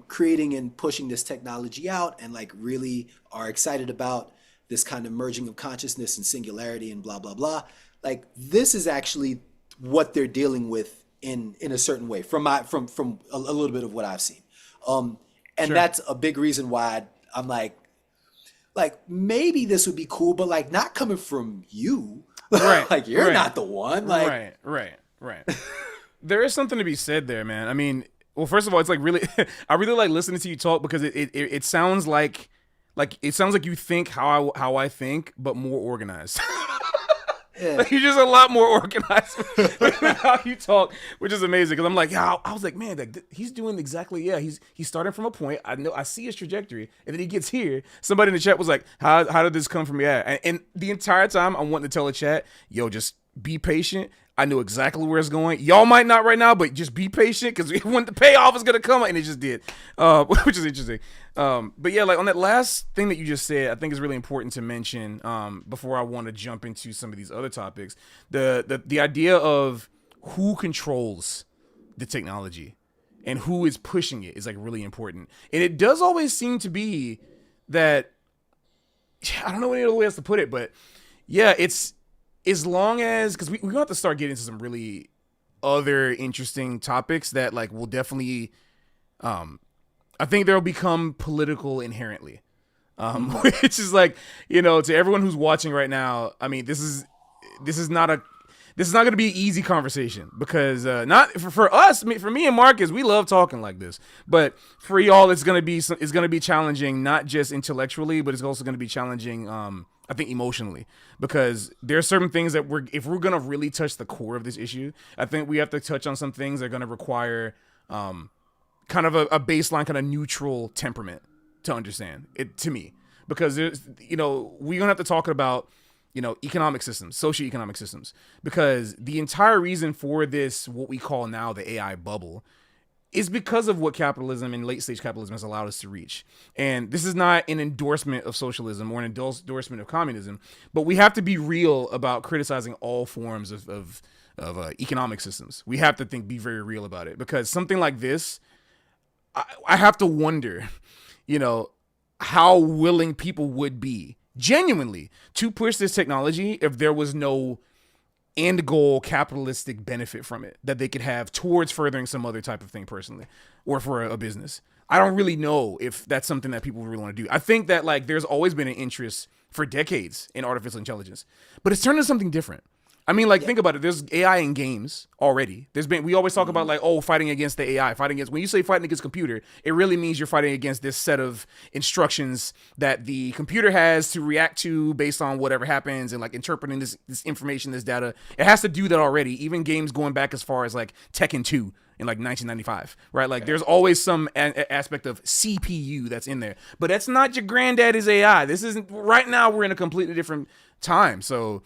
creating and pushing this technology out and like really are excited about this kind of merging of consciousness and singularity and blah, blah, blah. Like, this is actually what they're dealing with in a certain way from a little bit of what I've seen. And that's a big reason why I'm like maybe this would be cool, but like not coming from you. Like, you're not the one. Like, Right. There is something to be said there, man. I mean, well, first of all, it's like really, I really like listening to you talk because it sounds like you think how I think, but more organized. Yeah. Like, you're just a lot more organized with how you talk, which is amazing. Because I'm like, yeah, I was like, man, like, he's doing exactly, yeah. He's starting from a point. I know, I see his trajectory, and then he gets here. Somebody in the chat was like, how did this come from? Yeah, and the entire time I'm wanting to tell the chat, yo, just be patient. I know exactly where it's going. Y'all might not right now, but just be patient because when the payoff is gonna come, and it just did, which is interesting. But yeah, like on that last thing that you just said, I think is really important to mention before I want to jump into some of these other topics. The idea of who controls the technology and who is pushing it is like really important, and it does always seem to be that I don't know any other way else to put it, but yeah, it's as long as because we're gonna have to start getting into some really other interesting topics that like will definitely I think they'll become political inherently. Which is like, to everyone who's watching right now, I mean, this is not going to be an easy conversation because not for us, for me and Marcus, we love talking like this. But for y'all, it's going to be challenging, not just intellectually, but it's also going to be challenging, I think, emotionally, because there are certain things that if we're going to really touch the core of this issue, I think we have to touch on some things that are going to require kind of a baseline, kind of neutral temperament to understand it, to me, because there's, we're going to have to talk about, economic systems, socioeconomic systems, because the entire reason for this, what we call now the AI bubble, is because of what capitalism and late stage capitalism has allowed us to reach. And this is not an endorsement of socialism or an endorsement of communism, but we have to be real about criticizing all forms of economic systems. We have to be very real about it, because something like this, I have to wonder, how willing people would be genuinely to push this technology if there was no end goal capitalistic benefit from it that they could have towards furthering some other type of thing personally or for a business. I don't really know if that's something that people really want to do. I think that like there's always been an interest for decades in artificial intelligence, but it's turned into something different. I mean, like, think about it. There's AI in games already. We always talk about like, fighting against the AI, when you say fighting against computer, it really means you're fighting against this set of instructions that the computer has to react to based on whatever happens and like interpreting this information, this data. It has to do that already. Even games going back as far as like Tekken 2 in like 1995, right? Like there's always some aspect of CPU that's in there, but that's not your granddaddy's AI. This isn't right now. We're in a completely different time. So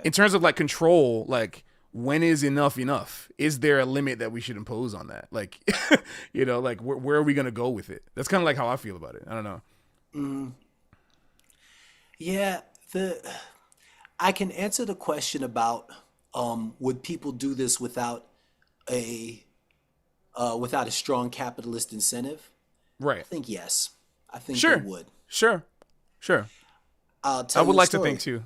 in terms of like control, like when is enough enough? Is there a limit that we should impose on that? Like, like where are we going to go with it? That's kind of like how I feel about it. I don't know. Yeah, I can answer the question about would people do this without a strong capitalist incentive? Right. I think yes. I think Sure. they would. Sure. I'll tell I would you a like to story. think too.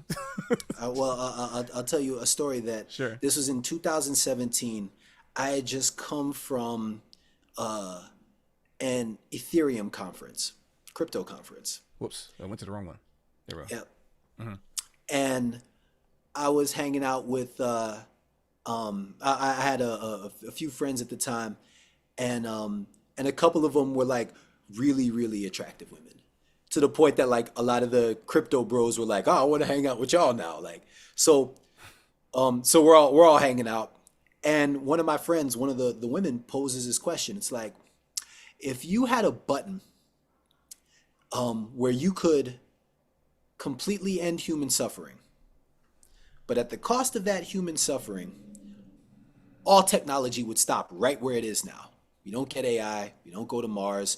I'll tell you a story that Sure. this was in 2017. I had just come from an Ethereum conference, crypto conference. Whoops, I went to the wrong one. There we go. Yep. And I was hanging out with I had a few friends at the time, and a couple of them were like really, really attractive women, to the point that like a lot of the crypto bros were like, "Oh, I want to hang out with y'all now." Like, so we're all hanging out, and one of my friends, one of the women, poses this question. It's like, if you had a button where you could completely end human suffering, but at the cost of that human suffering, all technology would stop right where it is now. We don't get AI. We don't go to Mars.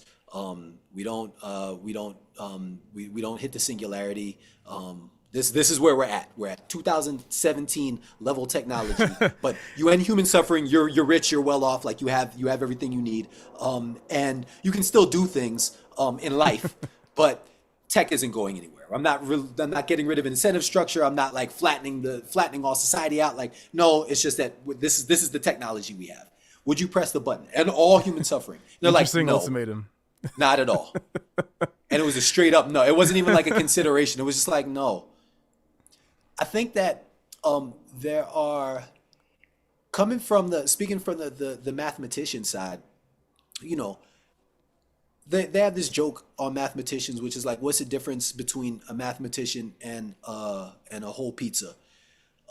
We don't hit the singularity. This is where we're at. We're at 2017 level technology. But you end human suffering. You're rich. You're well off. Like you have everything you need. And you can still do things in life, but tech isn't going anywhere. I'm not getting rid of incentive structure. I'm not like flattening all society out. Like, no, it's just that this is the technology we have. Would you press the button and all human suffering? They're like, no, ultimatum. not at all. And it was a straight up no. It wasn't even like a consideration. It was just like no. I think that there are, speaking from the mathematician side, they have this joke on mathematicians, which is like, what's the difference between a mathematician and a whole pizza?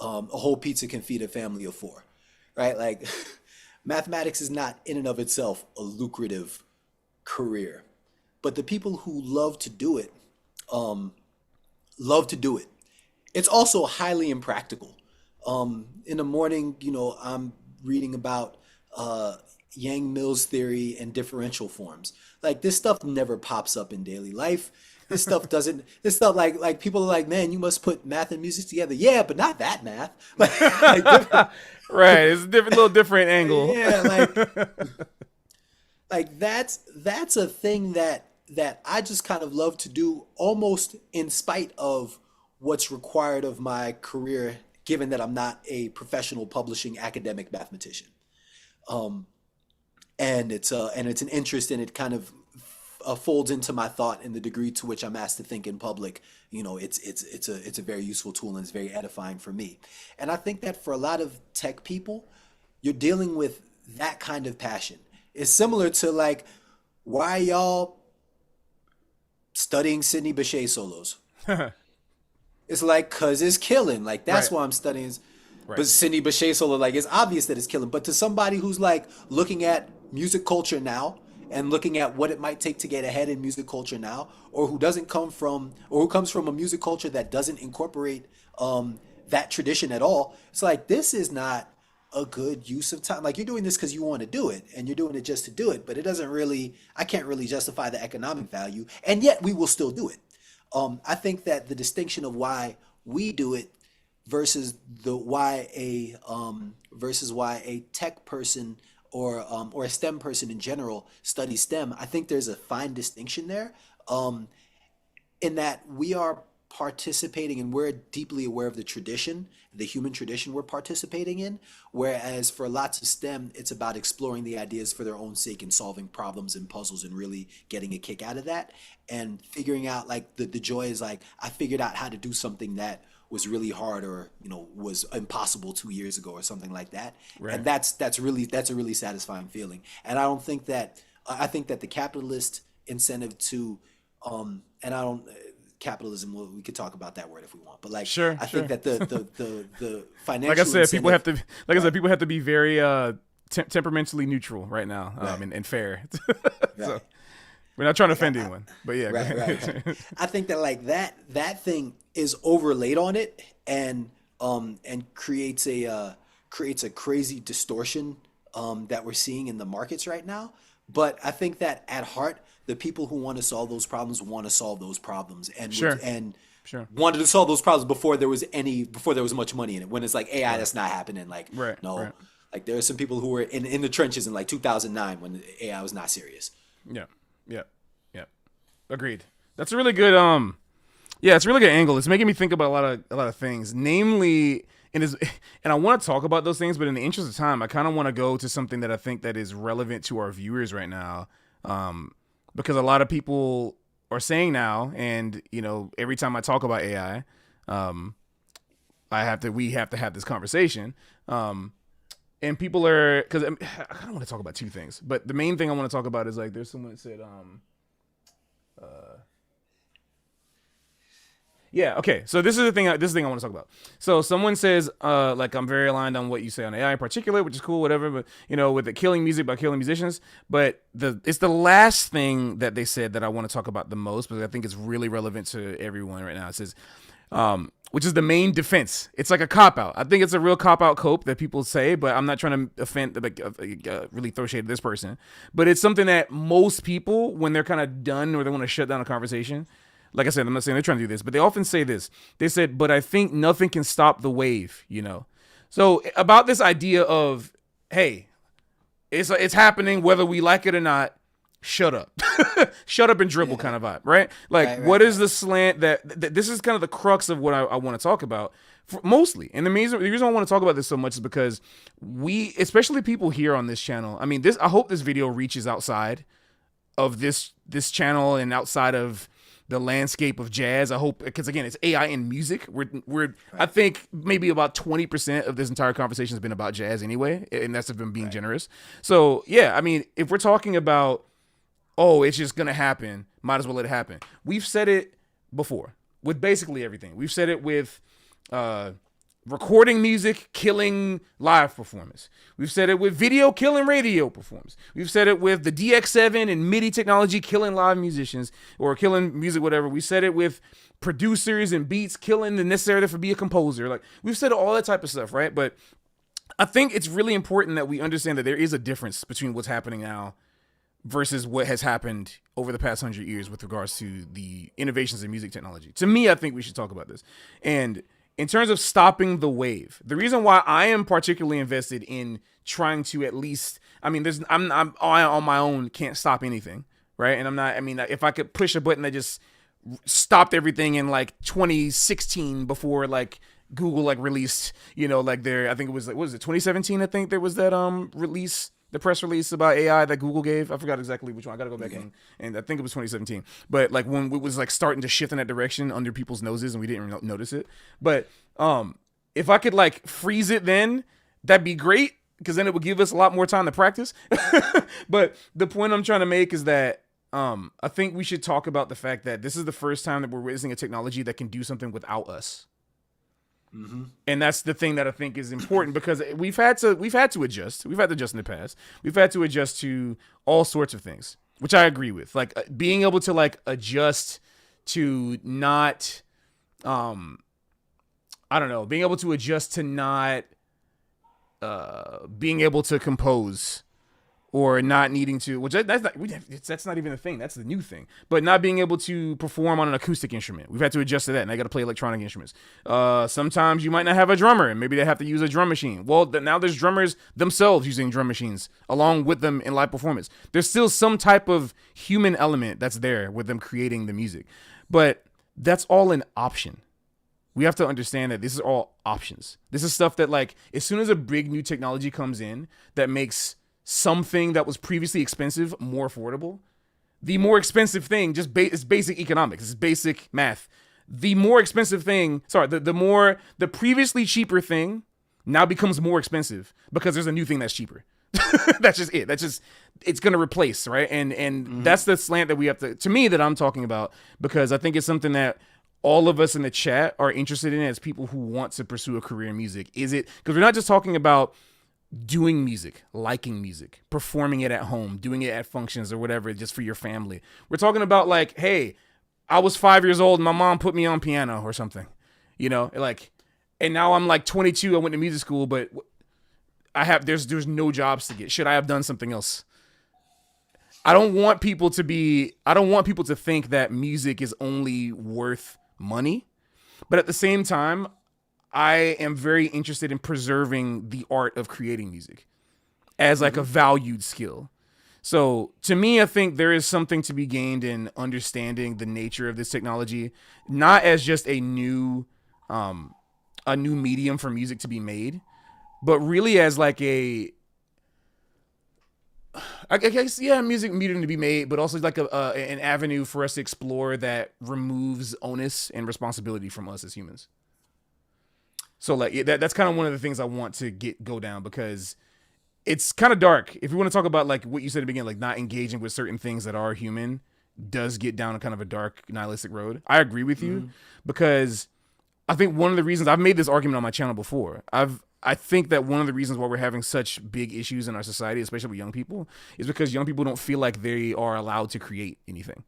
a whole pizza can feed a family of four, right? Like mathematics is not in and of itself a lucrative career, but the people who um, love to do it. It's also highly impractical. In the morning, I'm reading about Yang-Mills theory and differential forms. Like this stuff never pops up in daily life. This stuff doesn't. This stuff like people are like, man, you must put math and music together. Yeah, but not that math. Right. It's a little different angle. Yeah, like that's a thing that I just kind of love to do, almost in spite of what's required of my career, given that I'm not a professional publishing academic mathematician. Um, and it's an interest, and it kind of folds into my thought in the degree to which I'm asked to think in public. It's a very useful tool, and it's very edifying for me. And I think that for a lot of tech people, you're dealing with that kind of passion. It's similar to like, why y'all studying Sidney Bechet solos? It's like, cause it's killing. Like that's Right. why I'm studying. Right. But Sidney Bechet solo, like it's obvious that it's killing. But to somebody who's like looking at music culture now and looking at what it might take to get ahead in music culture now, or who doesn't come from, or who comes from a music culture that doesn't incorporate that tradition at all, it's like this is not a good use of time. Like you're doing this because you want to do it, and you're doing it just to do it. But it doesn't really, I can't really justify the economic value, and yet we will still do it. I think that the distinction of why we do it versus the why a tech person or a STEM person in general studies STEM. I think there's a fine distinction there, um, in that we are participating and we're deeply aware of the tradition, the human tradition we're participating in. Whereas for lots of STEM, it's about exploring the ideas for their own sake and solving problems and puzzles and really getting a kick out of that and figuring out like the joy is like, I figured out how to do something that was really hard or was impossible 2 years ago or something like that. Right. And that's a really satisfying feeling. And I don't think that I think that the capitalist incentive to and I don't capitalism, we could talk about that word if we want, but like Sure. I Sure. think that the Like I financial said, people incentive, have to. Like I said, people have to be very temperamentally neutral right now, right, and fair. So right, we're not trying to offend anyone, but yeah. Go right, right, right. ahead. I think that like that thing is overlaid on it, and creates a crazy distortion that we're seeing in the markets right now. But I think that at heart, the people who want to solve those problems want to solve those problems, Sure. and Sure. wanted to solve those problems before there was much money in it. When it's like AI, Right. that's not happening. Like Right. no, Right. like there are some people who were in the trenches in like 2009 when AI was not serious. Yeah. Yeah. Yeah. Agreed. That's a really good. Yeah, it's a really good angle. It's making me think about a lot of things, namely. And I want to talk about those things, but in the interest of time, I kind of want to go to something that I think that is relevant to our viewers right now, because a lot of people are saying now, and every time I talk about AI, we have to have this conversation, and people are because I kind of want to talk about two things, but the main thing I want to talk about is like there's someone that said, yeah. Okay. So this is the thing. This is the thing I want to talk about. So someone says, like I'm very aligned on what you say on AI in particular, which is cool, whatever. But with the killing music by killing musicians. But it's the last thing that they said that I want to talk about the most because I think it's really relevant to everyone right now. It says, which is the main defense. It's like a cop out. I think it's a real cop out cope that people say, but I'm not trying to offend, really throw shade at this person. But it's something that most people, when they're kind of done or they want to shut down a conversation. Like I said, I'm not saying they're trying to do this, but they often say this. They said, but I think nothing can stop the wave, So about this idea of, hey, it's happening whether we like it or not, shut up. Shut up and dribble kind of vibe, right? Like, Right, what right, is the slant that this is kind of the crux of what I want to talk about, mostly. And the reason I want to talk about this so much is because especially people here on this channel, I mean, I hope this video reaches outside of this channel and outside of the landscape of jazz. I hope, because again, it's AI and music. We're I think maybe about 20% of this entire conversation has been about jazz anyway, and that's been being generous. So yeah, I mean, if we're talking about, oh, it's just gonna happen, might as well let it happen. We've said it before with basically everything. We've said it with recording music killing live performance. We've said it with video killing radio performance. We've said it with the DX7 and MIDI technology killing live musicians or killing music, whatever. We said it with producers and beats killing the necessary for be a composer. Like, we've said all that type of stuff, right? But I think it's really important that we understand that there is a difference between what's happening now versus what has happened over the past 100 years with regards to the innovations in music technology. To me, I think we should talk about this. And in terms of stopping the wave, the reason why I am particularly invested in trying to at least, I mean, I'm on my own can't stop anything, right? And I'm not, I mean, if I could push a button that just stopped everything in like 2016 before like Google like released, you know, like I think it was like, what was it, 2017? I think there was that release, the press release about AI that Google gave. I forgot exactly which one. I gotta go back and I think it was 2017. But like when it was like starting to shift in that direction under people's noses and we didn't notice it. But if I could like freeze it then, that'd be great because then it would give us a lot more time to practice. But the point I'm trying to make is that I think we should talk about the fact that this is the first time that we're witnessing a technology that can do something without us. Mm-hmm. And that's the thing that I think is important because we've had to adjust. We've had to adjust in the past. We've had to adjust to all sorts of things, which I agree with. Like being able to like adjust to not, I don't know, being able to adjust to not, being able to compose. Or not needing to, which that's not even a thing. That's the new thing. But not being able to perform on an acoustic instrument. We've had to adjust to that, and I got to play electronic instruments. Sometimes you might not have a drummer, and maybe they have to use a drum machine. Well, now there's drummers themselves using drum machines along with them in live performance. There's still some type of human element that's there with them creating the music. But that's all an option. We have to understand that this is all options. This is stuff that, like, as soon as a big new technology comes in that makes something that was previously expensive more affordable, the more expensive thing just is basic economics. It's basic math. The more expensive thing, the previously cheaper thing now becomes more expensive because there's a new thing that's cheaper. That's just it. It's going to replace, right? And that's the slant that we have to me, that I'm talking about, because I think it's something that all of us in the chat are interested in as people who want to pursue a career in music. Is it, because we're not just talking about doing music, liking music, performing it at home, doing it at functions or whatever, just for your family. We're talking about like, hey, I was 5 years old and my mom put me on piano or something, you know, like, and now I'm like 22. I went to music school, but there's no jobs to get. Should I have done something else? I don't want people to think that music is only worth money, but at the same time, I am very interested in preserving the art of creating music as like a valued skill. So to me, I think there is something to be gained in understanding the nature of this technology, not as just a new medium for music to be made, but really as like I guess, music medium to be made, but also like an avenue for us to explore that removes onus and responsibility from us as humans. So like that's kind of one of the things I want to go down, because it's kind of dark. If you want to talk about like what you said at the beginning, like not engaging with certain things that are human does get down a kind of a dark nihilistic road. I agree with you, because I think one of the reasons I've made this argument on my channel before, I think that one of the reasons why we're having such big issues in our society, especially with young people, is because young people don't feel like they are allowed to create anything.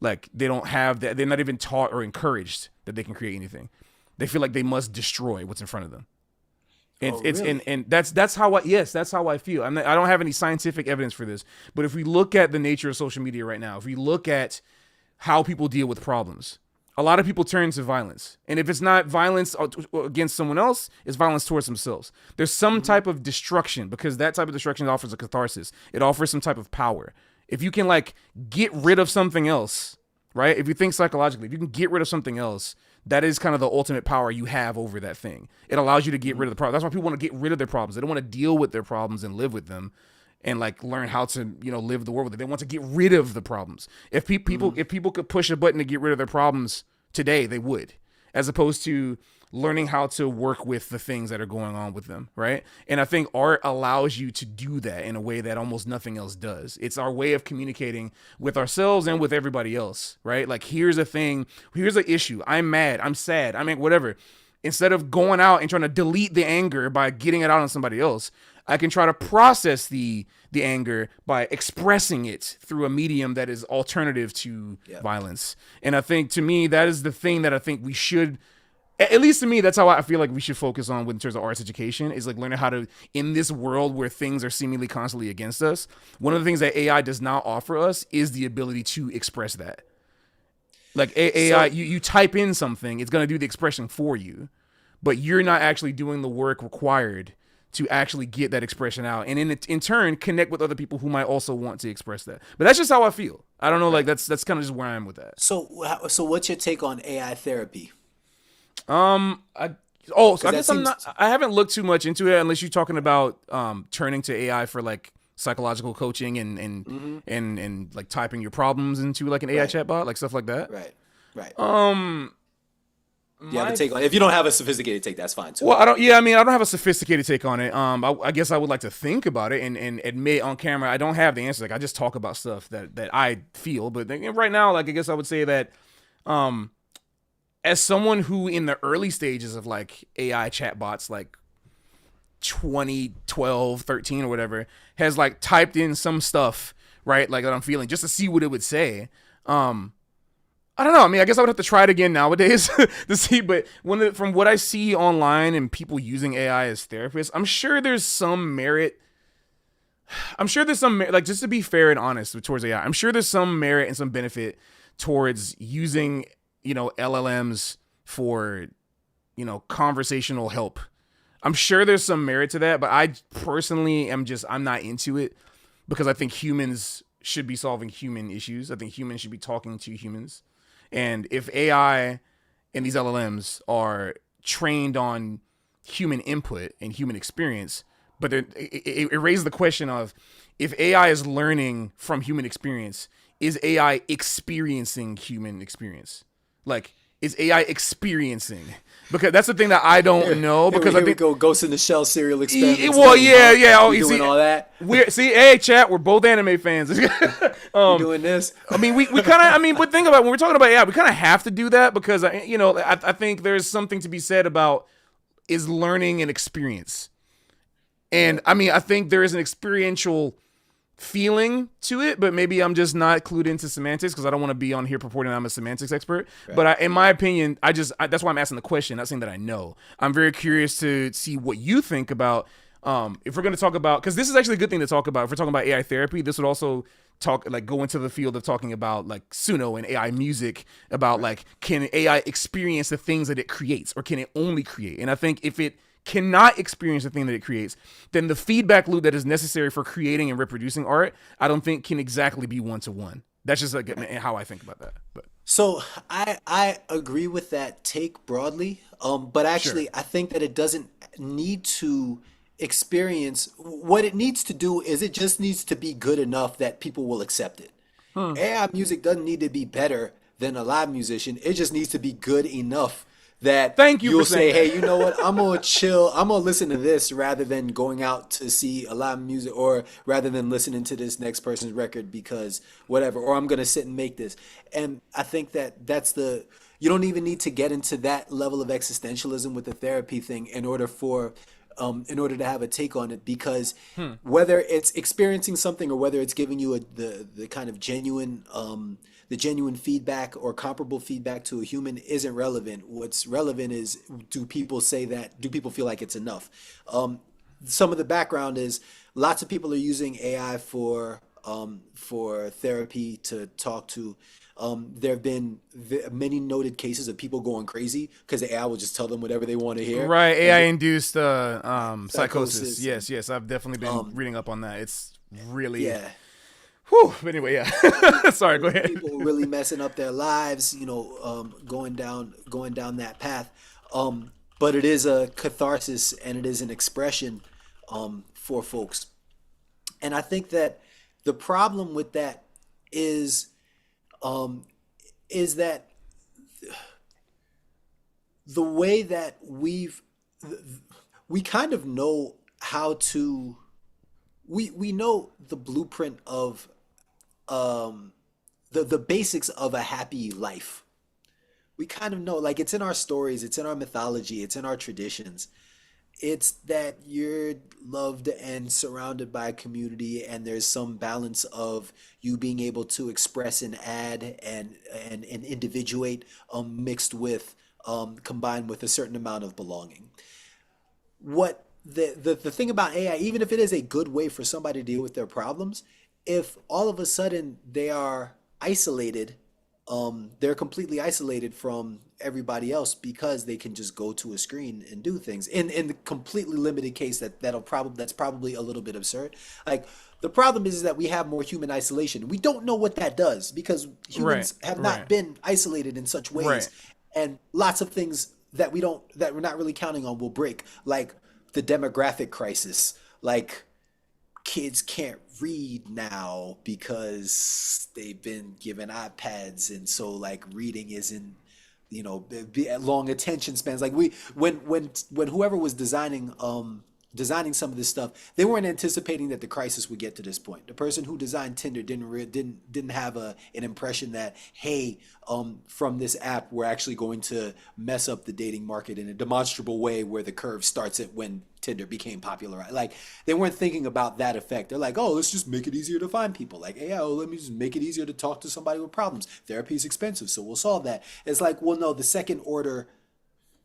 Like they don't have that. They're not even taught or encouraged that they can create anything. They feel like they must destroy what's in front of them. And and that's how I feel. I don't have any scientific evidence for this, but if we look at the nature of social media right now, if we look at how people deal with problems, a lot of people turn to violence. And if it's not violence against someone else, it's violence towards themselves. There's some type of destruction, because that type of destruction offers a catharsis. It offers some type of power. If you can like get rid of something else, right? If you think psychologically, if you can get rid of something else, that is kind of the ultimate power you have over that thing. It allows you to get rid of the problem. That's why people want to get rid of their problems. They don't want to deal with their problems and live with them and like learn how to, you know, live the world with it. They want to get rid of the problems. If people could push a button to get rid of their problems today, they would, as opposed to learning how to work with the things that are going on with them, right? And I think art allows you to do that in a way that almost nothing else does. It's our way of communicating with ourselves and with everybody else, right? Like, here's a thing, here's an issue, I'm mad, I'm sad, I mean, whatever. instead of going out and trying to delete the anger by getting it out on somebody else, I can try to process the anger by expressing it through a medium that is alternative to Yep. violence. And I think, to me, that is the thing that I think we should, at least to me, that's how I feel like we should focus on in terms of arts education, is like learning how to, in this world where things are seemingly constantly against us, one of the things that AI does not offer us is the ability to express that. Like AI, So you type in something, it's going to do the expression for you, but you're not actually doing the work required to actually get that expression out, and in turn connect with other people who might also want to express that. But that's just how I feel. I don't know, like right. that's kind of just where I am with that. So what's your take on AI therapy? I oh, so I Because that guess I'm seems not. I haven't looked too much into it unless you're talking about turning to AI for like psychological coaching and like typing your problems into like an AI right, chatbot, like stuff like that. right, right. Um, Do you have a my take on it? If you don't have a sophisticated take, that's fine too. Well, I don't. Yeah, I mean, I don't have a sophisticated take on it. I guess I would like to think about it and admit on camera I don't have the answer. Like, I just talk about stuff that I feel. But right now, like, I guess I would say that, um, as someone who in the early stages of like AI chatbots, like 2012, 13 or whatever, has like typed in some stuff, right? Like that I'm feeling just to see what it would say. Um, I don't know. I mean, I guess I would have to try it again nowadays to see. But from what I see online and people using AI as therapists, I'm sure there's some merit. I'm sure there's some like, just to be fair and honest towards AI. I'm sure there's some merit and some benefit towards using LLMs for conversational help. I'm sure there's some merit to that, but I personally I'm not into it because I think humans should be solving human issues. I think humans should be talking to humans. And if AI and these LLMs are trained on human input and human experience, but it raises the question of, if AI is learning from human experience, is AI experiencing human experience? Like, is AI experiencing? Because that's the thing that I don't know. Because I Here we think, go, Ghost in the Shell serial experiments. well, Nothing, yeah, huh? yeah. Oh, We you doing see, all that? hey, chat, we're both anime fans. We doing this? I mean, we kind of, I mean, but think about when we're talking about AI, we kind of have to do that because, I think there's something to be said about, is learning an experience. And I mean, I think there is an experiential feeling to it, but maybe I'm just not clued into semantics because I don't want to be on here purporting I'm a semantics expert. Right. But in my opinion, that's why I'm asking the question, not saying that I know. I'm very curious to see what you think about, if we're going to talk about, because this is actually a good thing to talk about. If we're talking about AI therapy, this would also go into the field of talking about like Suno and AI music, about like, can AI experience the things that it creates, or can it only create? And I think if it cannot experience the thing that it creates, then the feedback loop that is necessary for creating and reproducing art, I don't think can exactly be one to one. That's just like how I think about that. But So I agree with that take broadly, but sure. actually I think that it doesn't need to experience. What it needs to do is it just needs to be good enough that people will accept it. Hmm. AI music doesn't need to be better than a live musician. It just needs to be good enough that Thank you for you'll saying say, that. hey, you know what? I'm gonna chill. I'm gonna listen to this rather than going out to see a live music, or rather than listening to this next person's record because whatever, or I'm gonna sit and make this. And I think that you don't even need to get into that level of existentialism with the therapy thing in order to have a take on it, because Hmm. whether it's experiencing something or whether it's giving you the kind of the genuine feedback or comparable feedback to a human isn't relevant. What's relevant is, do people feel like it's enough? Some of the background is, lots of people are using AI for therapy to talk to. There have been many noted cases of people going crazy because the AI will just tell them whatever they want to hear, Right, and AI induced psychosis. psychosis and Yes, yes, I've definitely been um, reading up on that. It's really, yeah, whew. But anyway, yeah. Sorry, go ahead. people really messing up their lives, going down that path. But it is a catharsis and it is an expression for folks. And I think that the problem with that is um, is that the way that we kind of know how to we know the blueprint of um, the basics of a happy life. we kind of know, like it's in our stories, it's in our mythology, it's in our traditions. It's that you're loved and surrounded by a community, and there's some balance of you being able to express and add and individuate, mixed with combined with a certain amount of belonging. What the thing about AI, even if it is a good way for somebody to deal with their problems, if all of a sudden they are isolated, they're completely isolated from everybody else because they can just go to a screen and do things. In the completely limited case that's probably a little bit absurd. Like the problem is that we have more human isolation. We don't know what that does because Right, humans have not right, been isolated in such right. ways, and lots of things that we're not really counting on will break, like the demographic crisis, like kids can't read now because they've been given iPads, and so like reading isn't, long attention spans. Like when whoever was designing some of this stuff, they weren't anticipating that the crisis would get to this point. The person who designed Tinder didn't have an impression that, hey, from this app we're actually going to mess up the dating market in a demonstrable way where the curve starts at when Tinder became popular. Like they weren't thinking about that effect. They're like, oh, let's just make it easier to find people. Like, hey, oh, let me just make it easier to talk to somebody with problems. Therapy is expensive, so we'll solve that. It's like, well, no, the second order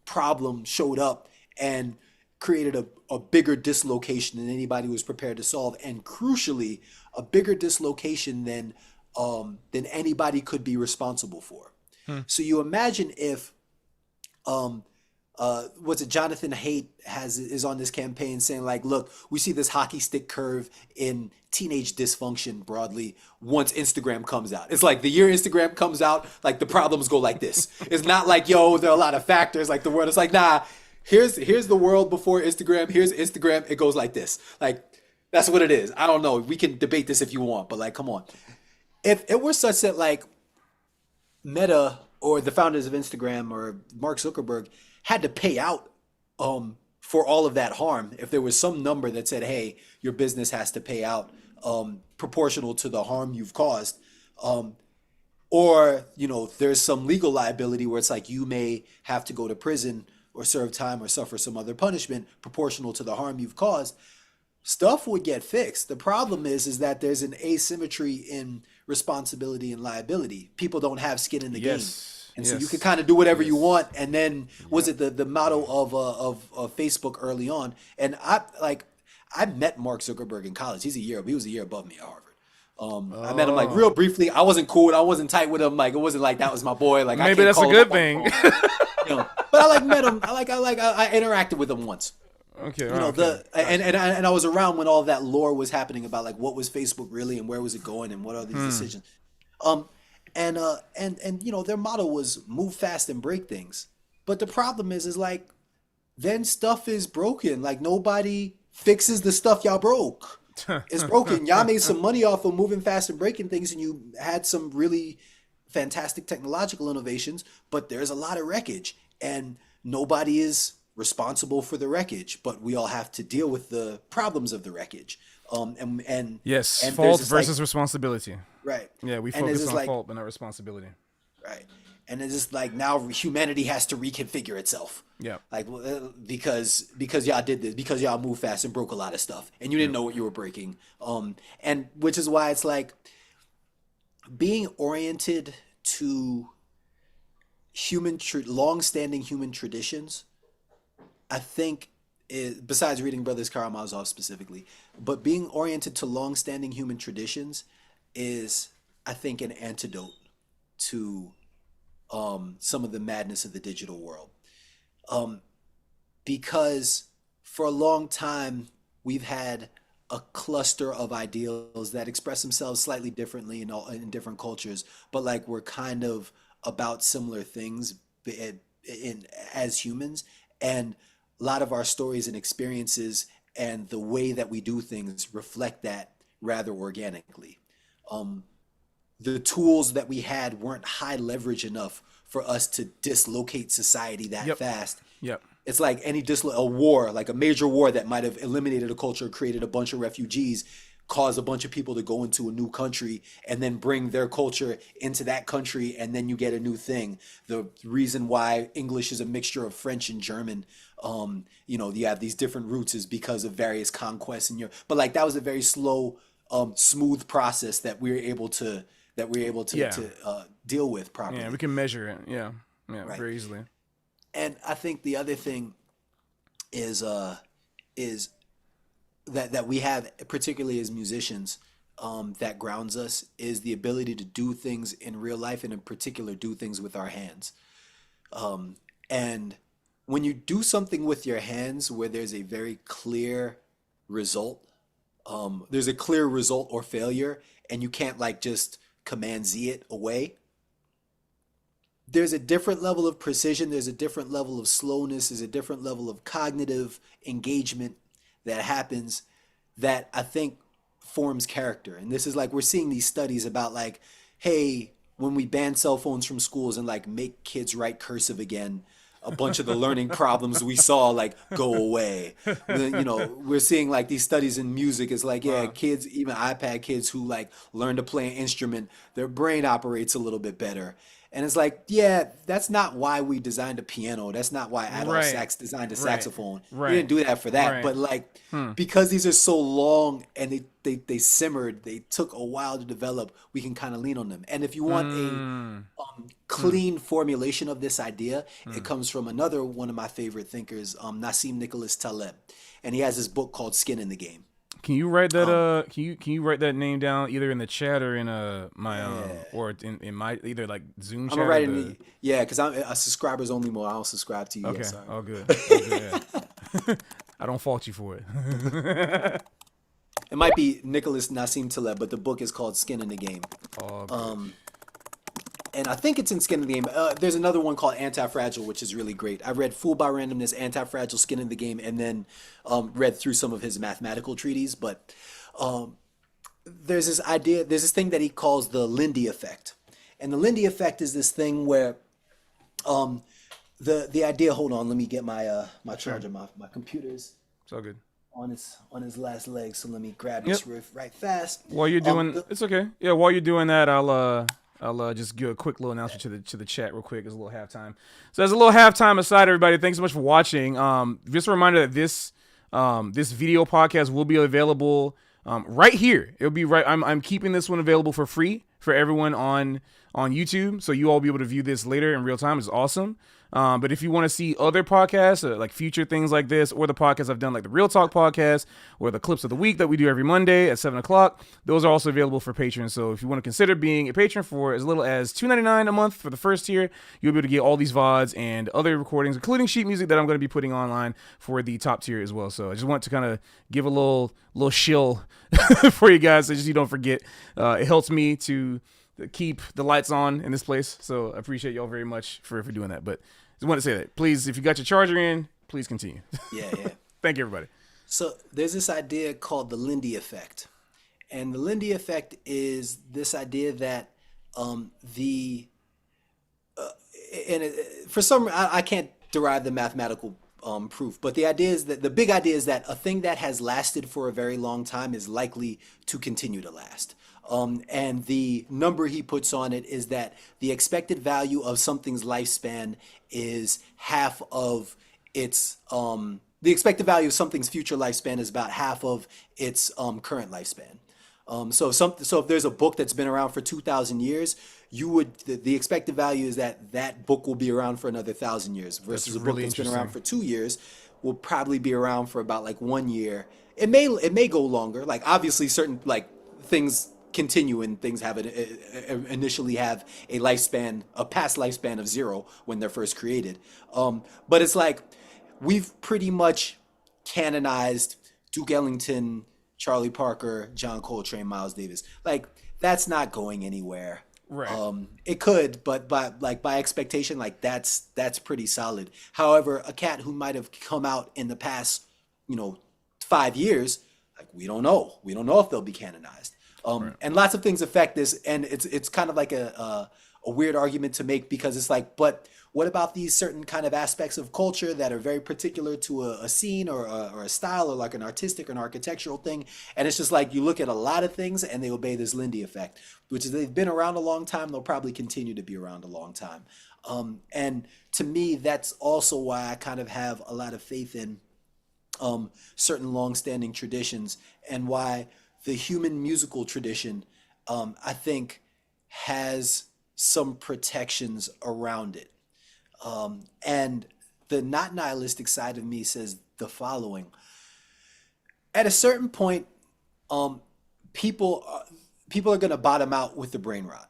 problem showed up and created a bigger dislocation than anybody was prepared to solve, and crucially, a bigger dislocation than anybody could be responsible for. Hmm. So you imagine if um, what's it? Jonathan Haidt is on this campaign saying like, look, we see this hockey stick curve in teenage dysfunction broadly once Instagram comes out. It's like the year Instagram comes out, like the problems go like this. It's not like, yo, there are a lot of factors like the world. It's like, nah, here's the world before Instagram. Here's Instagram. It goes like this. Like that's what it is. I don't know. We can debate this if you want, but like, come on. If it were such that like Meta or the founders of Instagram or Mark Zuckerberg had to pay out for all of that harm, if there was some number that said, hey, your business has to pay out proportional to the harm you've caused, um, or there's some legal liability where it's like you may have to go to prison or serve time or suffer some other punishment proportional to the harm you've caused, stuff would get fixed. The problem is that there's an asymmetry in responsibility and liability. People don't have skin in the game. Yes, And so you can yes, kind of do whatever you yes. want. And then was Yep. it the motto of Facebook early on? And I met Mark Zuckerberg in college. He was a year above me at Harvard. I met him like real Oh, briefly. I wasn't cool. I wasn't tight with him. Like it wasn't like that was my boy. Like I maybe can't that's a call him good up on the thing. phone. But I like met him. I interacted with him once. Okay, You know okay, the gotcha. and I was around when all that lore was happening about like what was Facebook really and where was it going and what are these Hmm. decisions. And their motto was move fast and break things. But the problem is like then stuff is broken. Like nobody fixes the stuff y'all broke. It's broken. Y'all made some money off of moving fast and breaking things, and you had some really fantastic technological innovations, but there's a lot of wreckage, and nobody is responsible for the wreckage, but we all have to deal with the problems of the wreckage. Um, and Yes, and there's fault this like versus responsibility. right, Yeah, we and there's focus this on like fault but not responsibility. right, and it's just like now humanity has to reconfigure itself. Yep, Like because y'all did this because y'all moved fast and broke a lot of stuff and you didn't yep, know what you were breaking. And which is why it's like being oriented to long-standing human traditions. I think besides reading Brothers Karamazov specifically, but being oriented to long-standing human traditions is, I think, an antidote to some of the madness of the digital world. Um, because for a long time we've had a cluster of ideals that express themselves slightly differently in different cultures, but like we're kind of about similar things as humans, and a lot of our stories and experiences and the way that we do things reflect that rather organically. Um, the tools that we had weren't high leverage enough for us to dislocate society that yep, fast. yep. It's like a war, like a major war that might have eliminated a culture, created a bunch of refugees. cause a bunch of people to go into a new country and then bring their culture into that country, and then you get a new thing. The reason why English is a mixture of French and German, you have these different roots, is because of various conquests in Europe. But like that was a very slow, smooth process that we were able to Yeah. deal with Yeah, properly. we can measure it. Yeah. Yeah, Right. very easily. And I think the other thing is is that we have, particularly as musicians, that grounds us, is the ability to do things in real life, and in particular do things with our hands. And when you do something with your hands where there's a very clear result, there's a clear result or failure, and you can't like just command Z it away. There's a different level of precision, there's a different level of slowness, there's a different level of cognitive engagement that happens, that I think forms character. And this is like, we're seeing these studies about like, hey, when we ban cell phones from schools and like make kids write cursive again, a bunch of the learning problems we saw like go away. We're seeing like these studies in music. It's like, yeah, Wow. kids, even iPad kids who like learn to play an instrument, their brain operates a little bit better. And it's like, yeah, that's not why we designed a piano. That's not why Adolf Right. Sax designed a Right. saxophone. We Right. didn't do that for that. Right. But like, Hmm. because these are so long and they simmered, they took a while to develop, we can kind of lean on them. And if you want a Mm. Hmm. clean formulation of this idea, it Hmm. comes from another one of my favorite thinkers, Nassim Nicholas Taleb. And he has this book called Skin in the Game. Can you write that Um, can you write that name down either in the chat or in my yeah. or in my either like Zoom I'm gonna chat or write the it. Yeah, because I'm a subscribers only mode. I don't subscribe to you yet. Okay, Sorry. all good. All good, yeah. I don't fault you for it. It might be Nicholas Nassim Taleb, but the book is called Skin in the Game. All good. And I think it's in Skin in the Game. There's another one called Anti-Fragile, which is really great. I read Fooled by Randomness, Anti-Fragile, Skin in the Game, and then read through some of his mathematical treaties. But there's this thing that he calls the Lindy effect. And the Lindy effect is this thing where um, the idea, hold on, let me get my Sure. charger. My computer's It's all good. on his last leg, so let me grab Yep. this right fast. While you're doing, The, it's okay. Yeah, while you're doing that, I'll just give a quick little announcement to the chat real quick as a little halftime. So as a little halftime aside, everybody, thanks so much for watching. Just a reminder that this video podcast will be available right here. It'll be right. I'm keeping this one available for free for everyone on YouTube, so you all will be able to view this later in real time. It's awesome. But if you want to see other podcasts, like future things like this, or the podcasts I've done, like the Real Talk podcast, or the clips of the week that we do every Monday at 7 o'clock, those are also available for patrons. So if you want to consider being a patron for as little as $2.99 a month for the first tier, you'll be able to get all these VODs and other recordings, including sheet music that I'm going to be putting online for the top tier as well. So I just want to kind of give a little shill for you guys, so just you don't forget. It helps me to keep the lights on in this place. So I appreciate y'all very much for doing that. But just want to say that, please, if you got your charger in, please continue. yeah, yeah. Thank you, everybody. So there's this idea called the Lindy effect. And the Lindy effect is this idea that the and for some I can't derive the mathematical proof, but the idea is that the big idea is that a thing that has lasted for a very long time is likely to continue to last. And the number he puts on it is that the expected value of something's lifespan is half of its the expected value of something's future lifespan is about half of its current lifespan. So if there's a book that's been around for 2,000 years, the expected value is that that book will be around for another 1,000 years That's versus a book really that's been around interesting. for 2 years will probably be around for about like 1 year. It may go longer. Like obviously certain like things continue and things initially have a lifespan, a past lifespan of 0 when they're first created. But it's like we've pretty much canonized Duke Ellington, Charlie Parker, John Coltrane, Miles Davis. Like that's not going anywhere. Right. It could, but by expectation, like that's pretty solid. However, a cat who might have come out in the past, you know, 5 years, like we don't know. We don't know if they'll be canonized. Right. And lots of things affect this, and it's kind of like a weird argument to make because it's like, but what about these certain kind of aspects of culture that are very particular to a scene or a style or like an artistic or an architectural thing? And it's just like you look at a lot of things and they obey this Lindy effect, which is they've been around a long time. They'll probably continue to be around a long time. And to me, that's also why I kind of have a lot of faith in certain long-standing traditions and why the human musical tradition, I think, has some protections around it. And the not nihilistic side of me says the following. At a certain point, um, people people are going to bottom out with the brain rot.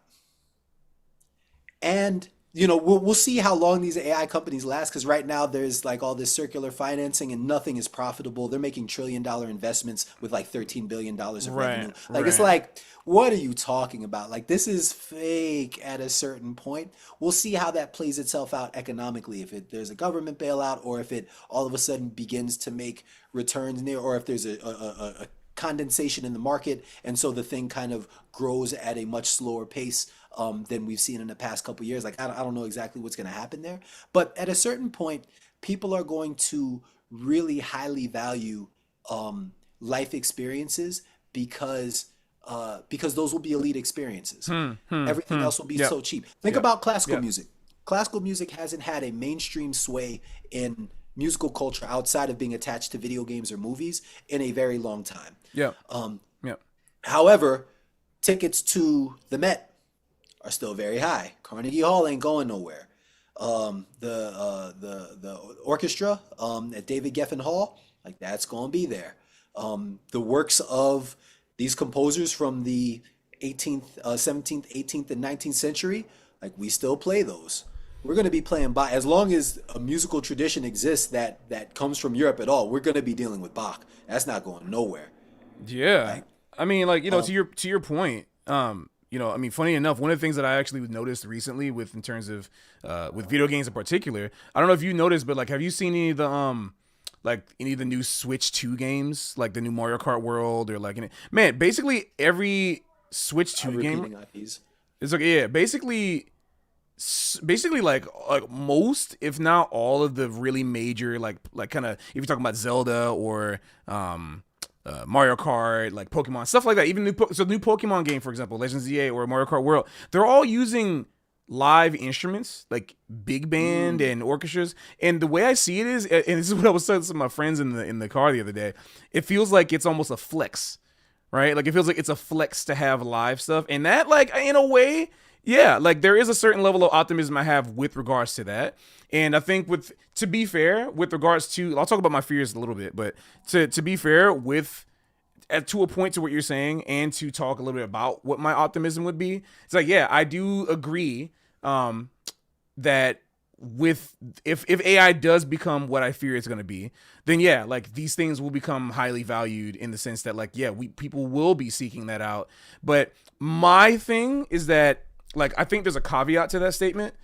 And we'll see how long these AI companies last because right now there's like all this circular financing and nothing is profitable. They're making $1 trillion investments with like $13 billion of revenue. Right, Like it's right. like, what are you talking about? Like this is fake at a certain point. We'll see how that plays itself out economically. If there's a government bailout or if it all of a sudden begins to make returns near, or if there's a condensation in the market, and so the thing kind of grows at a much slower pace than we've seen in the past couple years. Like I don't know exactly what's going to happen there, but at a certain point, people are going to really highly value life experiences because those will be elite experiences. Everything else will be Yep. so cheap. Think Yep. about classical Yep. music. Classical music hasn't had a mainstream sway in musical culture outside of being attached to video games or movies in a very long time. Yep. Um, Yep. However, tickets to the Met are still very high. Carnegie Hall ain't going nowhere. The orchestra at David Geffen Hall, like that's going to be there. The works of these composers from the 18th, 17th, 18th, and 19th century, like we still play those. We're going to be playing Bach as long as a musical tradition exists that comes from Europe at all. We're going to be dealing with Bach. That's not going nowhere. Yeah. Like, I mean, like, um, to your point, I mean, funny enough, one of the things that I actually noticed recently with in terms of with video games in particular, I don't know if you noticed, but like have you seen any of the like any of the new Switch 2 games, like the new Mario Kart World or like man, basically every Switch 2 game repeating IPs. is like yeah, basically like most if not all of the really major like kind of if you're talking about Zelda or Mario Kart, like Pokemon, stuff like that. Even so, the new Pokemon game, for example, Legends of EA or Mario Kart World, they're all using live instruments like big band Mm, and orchestras. And the way I see it is, and this is what I was saying to my friends in the car the other day. It feels like it's almost a flex, right? Like it feels like it's a flex to have live stuff, and that like in a way, yeah, like there is a certain level of optimism I have with regards to that. And I think with to be fair, with regards to I'll talk about my fears a little bit, but to be fair with to a point to what you're saying and to talk a little bit about what my optimism would be. It's like, yeah, I do agree um, that with if AI does become what I fear it's going to be, then yeah, like these things will become highly valued in the sense that like yeah, we people will be seeking that out. But my thing is that like I think there's a caveat to that statement.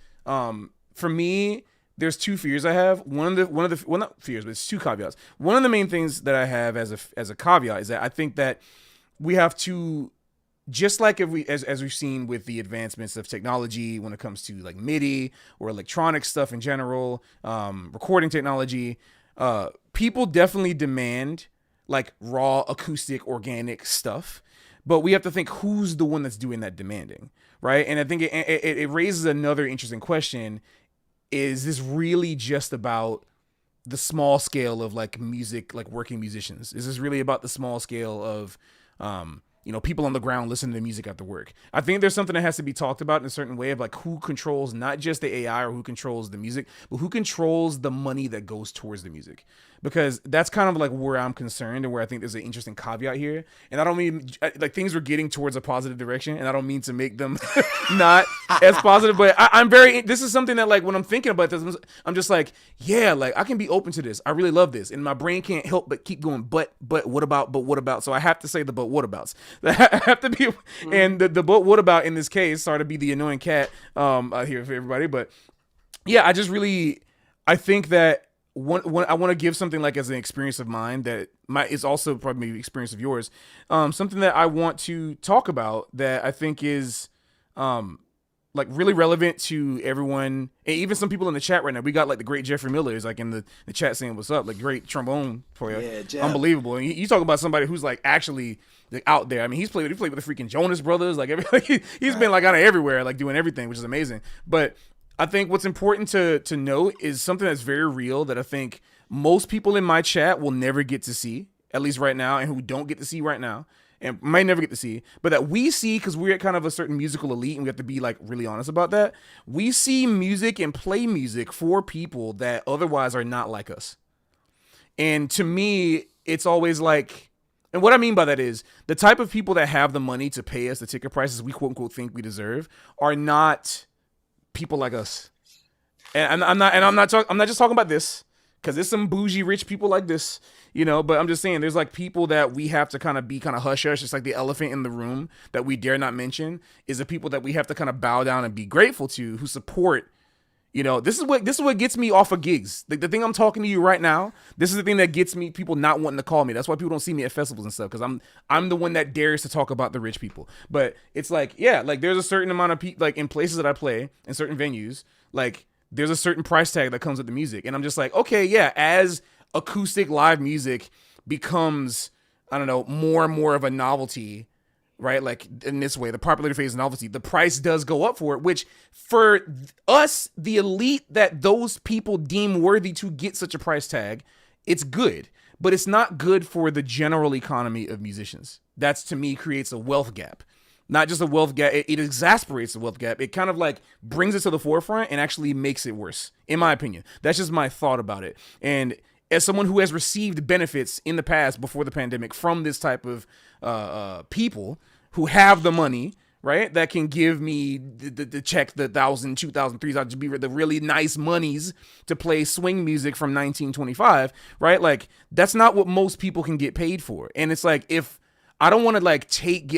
For me, there's two fears I have. One of the well not fears, but it's two caveats. One of the main things that I have as a caveat is that I think that we have to just like if we as we've seen with the advancements of technology when it comes to like MIDI or electronic stuff in general, recording technology, people definitely demand like raw acoustic organic stuff, but we have to think who's the one that's doing that demanding, right? And I think it raises another interesting question: is this really just about the small scale of like music, like working musicians? Is this really about the small scale of people on the ground listening to music after work? I think there's something that has to be talked about in a certain way of like who controls not just the AI or who controls the music, but who controls the money that goes towards the music. Because that's kind of like where I'm concerned and where I think there's an interesting caveat here. And I don't mean like things are getting towards a positive direction, and I don't mean to make them not as positive. But I'm very. This is something that like when I'm thinking about this, I'm just like, yeah, like I can be open to this. I really love this, and my brain can't help but keep going. But what about? But what about? So I have to say the but what abouts. I have to be, and the but what about in this case. Sorry to be the annoying cat out here for everybody, but yeah, I think that one I want to give something like as an experience of mine that is also probably maybe experience of yours, something that I want to talk about that I think is like really relevant to everyone, and even some people in the chat right now. We got like the great Jeffrey Miller is like in the chat saying what's up, like great trombone player, Yeah, Jeff. unbelievable. And you talk about somebody who's like actually like, out there. I mean, he played with the freaking Jonas Brothers, like he's been like out of everywhere, like doing everything, which is amazing. But I think what's important to note is something that's very real that I think most people in my chat will never get to see, at least right now, and who don't get to see right now, and might never get to see, but that we see because we're at kind of a certain musical elite, and we have to be like really honest about that. We see music and play music for people that otherwise are not like us. And to me, it's always like, and what I mean by that is the type of people that have the money to pay us the ticket prices we quote unquote think we deserve are not people like us. And I'm not just talking about this because there's some bougie rich people like this, but I'm just saying there's like people that we have to kind of be kind of hush hush. It's like the elephant in the room that we dare not mention is the people that we have to kind of bow down and be grateful to, who support. This is what gets me off of gigs. The thing I'm talking to you right now, this is the thing that gets me people not wanting to call me. That's why people don't see me at festivals and stuff, because I'm the one that dares to talk about the rich people. But it's like, yeah, like there's a certain amount of people, like in places that I play in certain venues, like there's a certain price tag that comes with the music. And I'm just like, okay, yeah, as acoustic live music becomes, I don't know, more and more of a novelty, right? Like in this way, the popularity phase of novelty, the price does go up for it, which for us, the elite that those people deem worthy to get such a price tag, it's good, but it's not good for the general economy of musicians. That's, to me, creates a wealth gap. Not just a wealth gap, it exasperates the wealth gap. It kind of like brings it to the forefront and actually makes it worse, in my opinion. That's just my thought about it. And as someone who has received benefits in the past before the pandemic from this type of people who have the money, right, that can give me the check, the $1,000, $2,000, $3,000 to be the really nice monies to play swing music from 1925, right? Like that's not what most people can get paid for. And it's like, if I don't want to like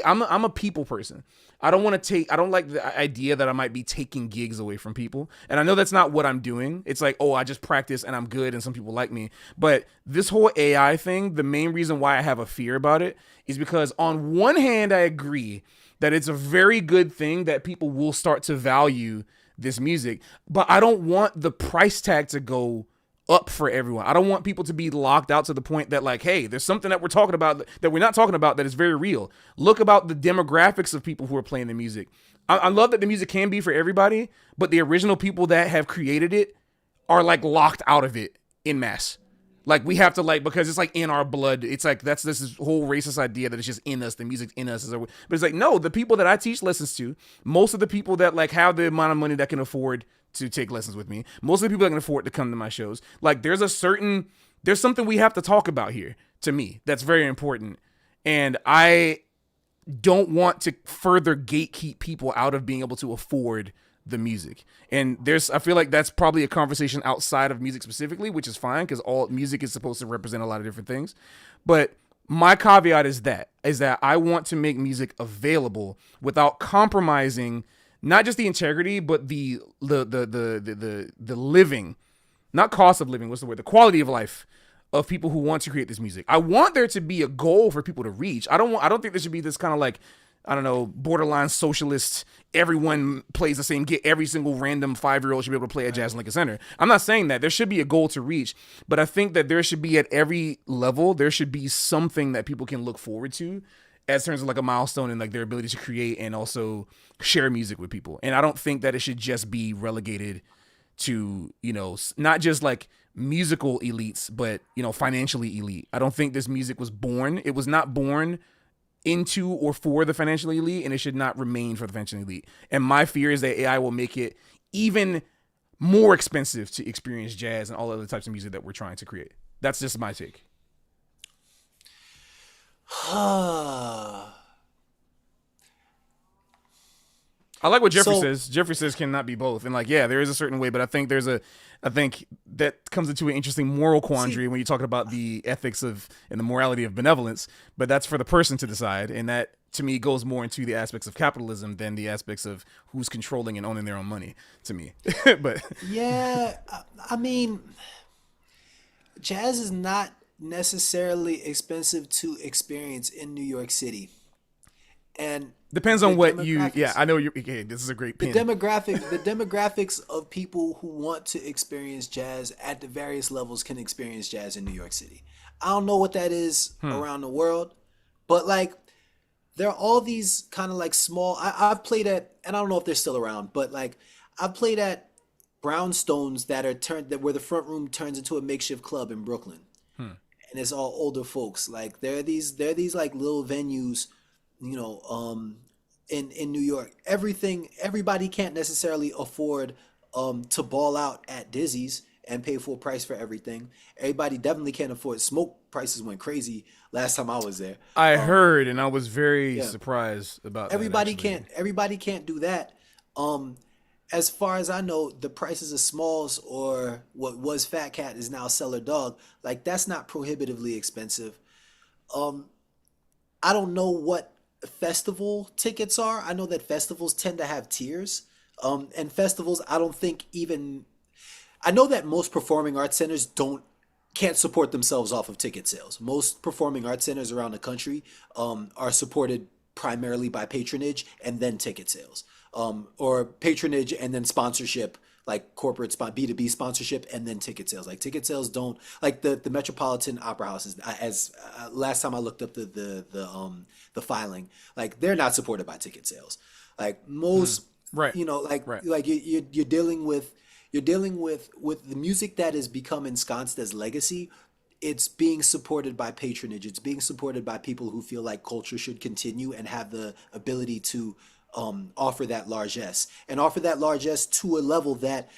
I'm a people person. I don't like the idea that I might be taking gigs away from people. And I know that's not what I'm doing. It's like, oh, I just practice and I'm good and some people like me. But this whole AI thing, the main reason why I have a fear about it is because on one hand, I agree that it's a very good thing that people will start to value this music, but I don't want the price tag to go up for everyone. I don't want people to be locked out to the point that like, hey, there's something that we're talking about that we're not talking about that is very real. Look about the demographics of people who are playing the music. I love that the music can be for everybody, but the original people that have created it are like locked out of it in mass. Like we have to like, because it's like in our blood. It's like, that's this whole racist idea that it's just in us. The music's in us. But it's like, no, the people that I teach lessons to, most of the people that like have the amount of money that can afford to take lessons with me, most of the people that can afford to come to my shows, like there's something we have to talk about here, to me, that's very important. And I don't want to further gatekeep people out of being able to afford the music. And I feel like that's probably a conversation outside of music specifically, which is fine because all music is supposed to represent a lot of different things. But my caveat is that I want to make music available without compromising not just the integrity, but the living, not cost of living, what's the word? The quality of life of people who want to create this music. I want there to be a goal for people to reach. I don't think there should be this kind of like, I don't know, borderline socialist, everyone plays the same gig. Every single random 5-year-old should be able to play at Jazz Lincoln Center. I'm not saying that. There should be a goal to reach, but I think that there should be at every level, there should be something that people can look forward to as terms of like a milestone in like their ability to create and also share music with people. And I don't think that it should just be relegated to, not just like musical elites, but, financially elite. I don't think this music was born. It was not born into or for the financially elite, and it should not remain for the financially elite. And my fear is that AI will make it even more expensive to experience jazz and all other types of music that we're trying to create. That's just my take. I like what Jeffrey says. Jeffrey says cannot be both. And like, yeah, there is a certain way, but I think that comes into an interesting moral quandary when you're talking about the ethics of and the morality of benevolence, but that's for the person to decide. And that to me goes more into the aspects of capitalism than the aspects of who's controlling and owning their own money to me. But yeah, I mean, jazz is not necessarily expensive to experience in New York City. and Depends the on what you. Yeah, demographics I know you. Okay, this is a great pin. the demographics of people who want to experience jazz at the various levels can experience jazz in New York City. I don't know what that is around the world, but like there are all these kind of like small. I've played at, and I don't know if they're still around, but like I've played at brownstones that are turned that where the front room turns into a makeshift club in Brooklyn, and it's all older folks. Like there are these like little venues, you know, in New York. Everybody can't necessarily afford to ball out at Dizzy's and pay full price for everything. Everybody definitely can't afford. Smoke prices went crazy last time I was there. I heard, and I was very Yeah, surprised about that. everybody Actually, can't everybody can't do that. Um, as far as I know, the prices of Smalls or what was Fat Cat is now Cellar Dog. Like that's not prohibitively expensive. Um, I don't know what festival tickets are. I know that festivals tend to have tiers. And festivals, I don't think even I know that most performing arts centers don't can't support themselves off of ticket sales. Most performing arts centers around the country are supported primarily by patronage and then ticket sales, or patronage and then sponsorship, like corporate B2B sponsorship and then ticket sales. Like ticket sales don't like the Metropolitan Opera House is as last time I looked up the filing, like they're not supported by ticket sales. Like most, right, you know, right. like you're dealing with the music that has become ensconced as legacy. It's being supported by patronage. It's being supported by people who feel like culture should continue and have the ability to offer that largesse and offer that largesse to a level that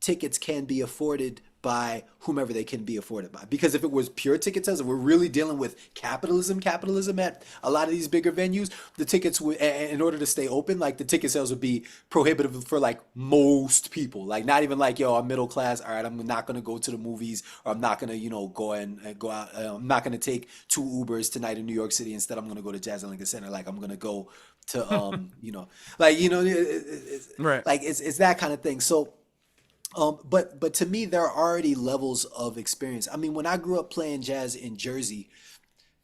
tickets can be afforded by whomever they can be afforded by. Because if it was pure ticket sales, if we're really dealing with capitalism at a lot of these bigger venues, the tickets would, in order to stay open, like the ticket sales would be prohibitive for like most people. Like not even like, yo, I'm middle class. All right, I'm not gonna go to the movies, or I'm not gonna, go out. I'm not gonna take 2 Ubers tonight in New York City. Instead, I'm gonna go to Jazz at Lincoln Center. Like I'm gonna go to, like Right. it's that kind of thing. So but to me, there are already levels of experience. I mean, when I grew up playing jazz in Jersey,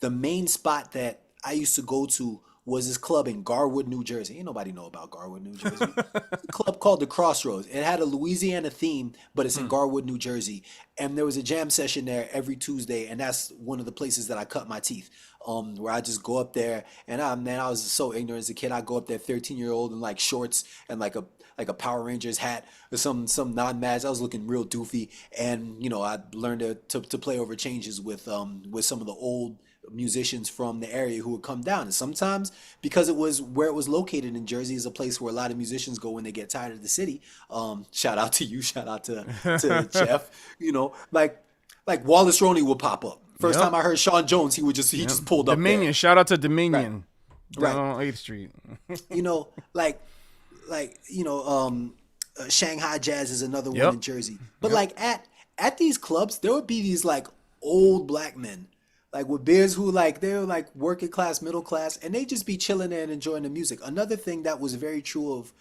the main spot that I used to go to was this club in Garwood, New Jersey. Ain't nobody know about Garwood, New Jersey. It's a club called the Crossroads. It had a Louisiana theme, but it's in Garwood, New Jersey. And there was a jam session there every Tuesday, and that's one of the places that I cut my teeth. Where I just go up there, and I was so ignorant as a kid. I go up there, 13-year-old, in like shorts and like a Power Rangers hat or some non-mads. I was looking real doofy, and I learned to play over changes with some of the old musicians from the area who would come down. And sometimes, because it was where it was located in Jersey, is a place where a lot of musicians go when they get tired of the city. Shout out to you, shout out to Jeff. Like Wallace Roney would pop up. First Yep. time I heard Sean Jones, he just pulled up Dominion. there. Shout out to Right, Dominion down right. on 8th Street. You know, like Shanghai Jazz is another one Yep. in Jersey. But Yep. like at these clubs, there would be these like old black men, like with beards, who like they were like working class, middle class, and they just be chilling there and enjoying the music. Another thing that was very true of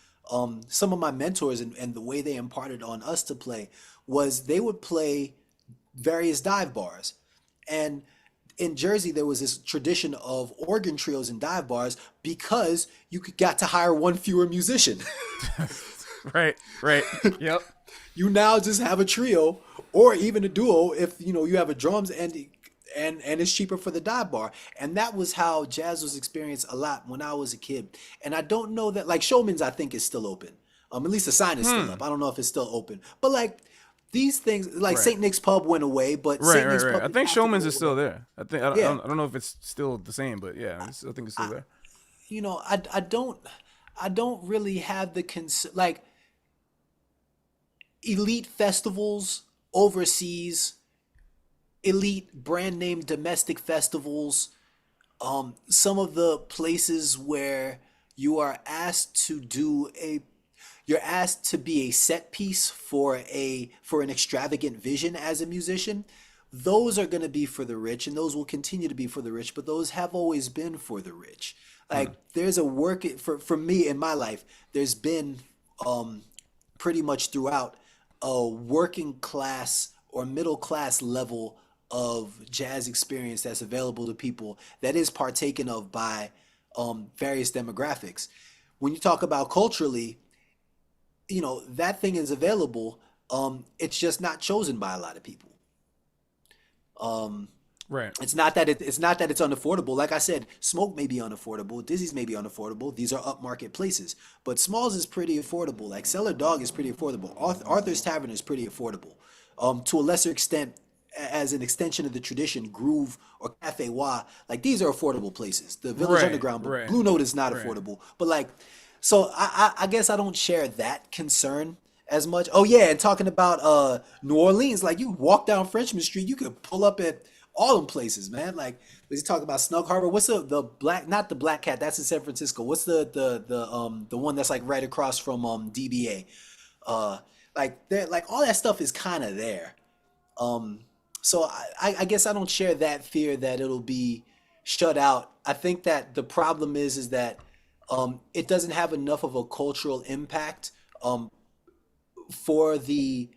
some of my mentors, and the way they imparted on us to play, was they would play various dive bars. And in Jersey, there was this tradition of organ trios and dive bars because got to hire one fewer musician. Right. Right. Yep. You now just have a trio or even a duo if you have a drums and it's cheaper for the dive bar. And that was how jazz was experienced a lot when I was a kid. And I don't know that, like, Showman's, I think, is still open. At least the sign is still up. I don't know if it's still open, but like these things, like Right. St. Nick's Pub went away, but Right. St. Right. Nick's Right. Pub I didn't think have to Showman's go is still away. there. I Yeah, don't know if it's still the same, but yeah, I think it's still there. I don't really have the like elite festivals overseas, elite brand name domestic festivals, some of the places where you are asked to do a you're asked to be a set piece for an extravagant vision as a musician. Those are going to be for the rich, and those will continue to be for the rich, but those have always been for the rich. Like there's a work for me in my life, there's been pretty much throughout a working class or middle class level of jazz experience that's available to people that is partaken of by various demographics. When you talk about culturally, that thing is available. It's just not chosen by a lot of people. Um, Right. it's not that it's unaffordable. Like I said, Smoke may be unaffordable, Dizzy's may be unaffordable. These are upmarket places, but Smalls is pretty affordable. Like Cellar Dog is pretty affordable. Arthur's Tavern is pretty affordable. To a lesser extent, as an extension of the tradition, Groove or Cafe Wa, like these are affordable places. The Village Right. Underground, but Right. Blue Note is not Right. affordable. But like, so I guess I don't share that concern as much. Oh yeah, and talking about New Orleans, like you walk down Frenchman Street, you could pull up at all them places, man. Like we talk about Snug Harbor. What's the black? Not the Black Cat. That's in San Francisco. What's the one that's like right across from DBA? Uh, like there, like all that stuff is kind of there. Um, so I guess I don't share that fear that it'll be shut out. I think that the problem is that it doesn't have enough of a cultural impact um, for the.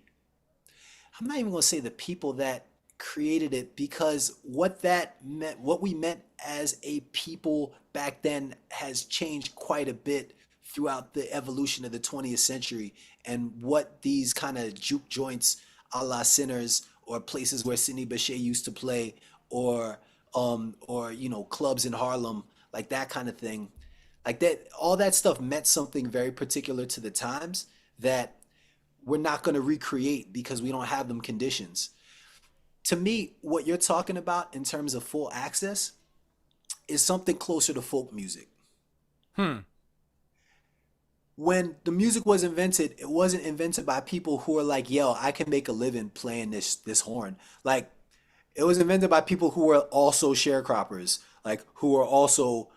I'm not even going to say the people that created it, because what that meant, what we meant as a people back then, has changed quite a bit throughout the evolution of the 20th century. And what these kind of juke joints a la Sinners, or places where Sidney Bechet used to play, or clubs in Harlem, like that kind of thing, like that, all that stuff meant something very particular to the times that we're not going to recreate because we don't have them conditions. To me, what you're talking about in terms of full access is something closer to folk music. Hmm. When the music was invented, it wasn't invented by people who are like, yo, I can make a living playing this horn. Like, it was invented by people who were also sharecroppers, like who were also,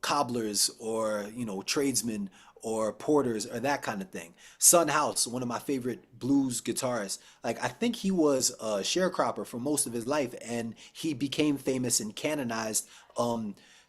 cobblers, or, tradesmen, or porters, or that kind of thing. Son House, one of my favorite blues guitarists, like I think he was a sharecropper for most of his life, and he became famous and canonized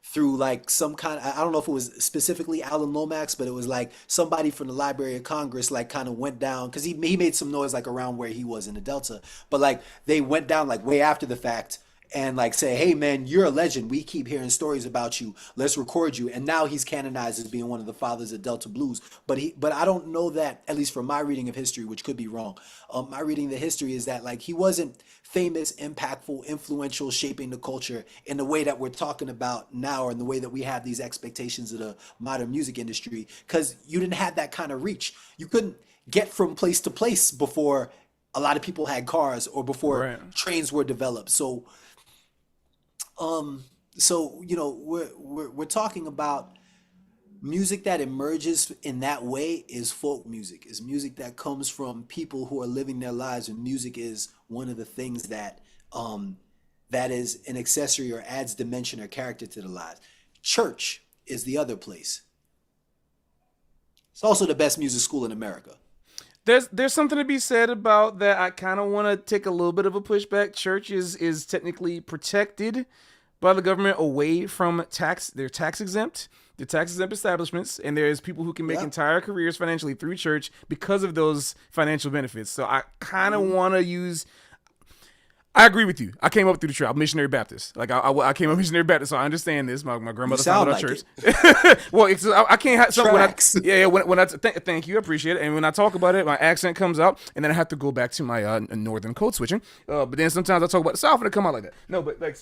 through like some kind of, I don't know if it was specifically Alan Lomax, but it was like somebody from the Library of Congress like kind of went down, because he made some noise like around where he was in the Delta, but like they went down like way after the fact and like say, hey man, you're a legend. We keep hearing stories about you. Let's record you. And now he's canonized as being one of the fathers of Delta blues. But I don't know that, at least from my reading of history, which could be wrong. My reading of the history is that like he wasn't famous, impactful, influential, shaping the culture in the way that we're talking about now, or in the way that we have these expectations of the modern music industry, because you didn't have that kind of reach. You couldn't get from place to place before a lot of people had cars, or before Right. trains were developed. Um, we're talking about music that emerges in that way is folk music. Is music that comes from people who are living their lives, and music is one of the things that that is an accessory or adds dimension or character to the lives. Church is the other place. It's also the best music school in America. There's something to be said about that. I kind of want to take a little bit of a pushback. Church is technically protected by the government away from tax. They're tax exempt. They're tax exempt establishments, and there's people who can make Yep. entire careers financially through church because of those financial benefits. So I kind of Hmm. want to use. I agree with you. I came up through the church. I'm missionary Baptist. Like I came up missionary Baptist, so I understand this. My You grandmother founded sound our like church. it. Well, I can't have some when I Tracks. yeah yeah when I thank you, I appreciate it. And when I talk about it, my accent comes out, and then I have to go back to my northern code switching. But then sometimes I talk about the South and it come out like that. No, but like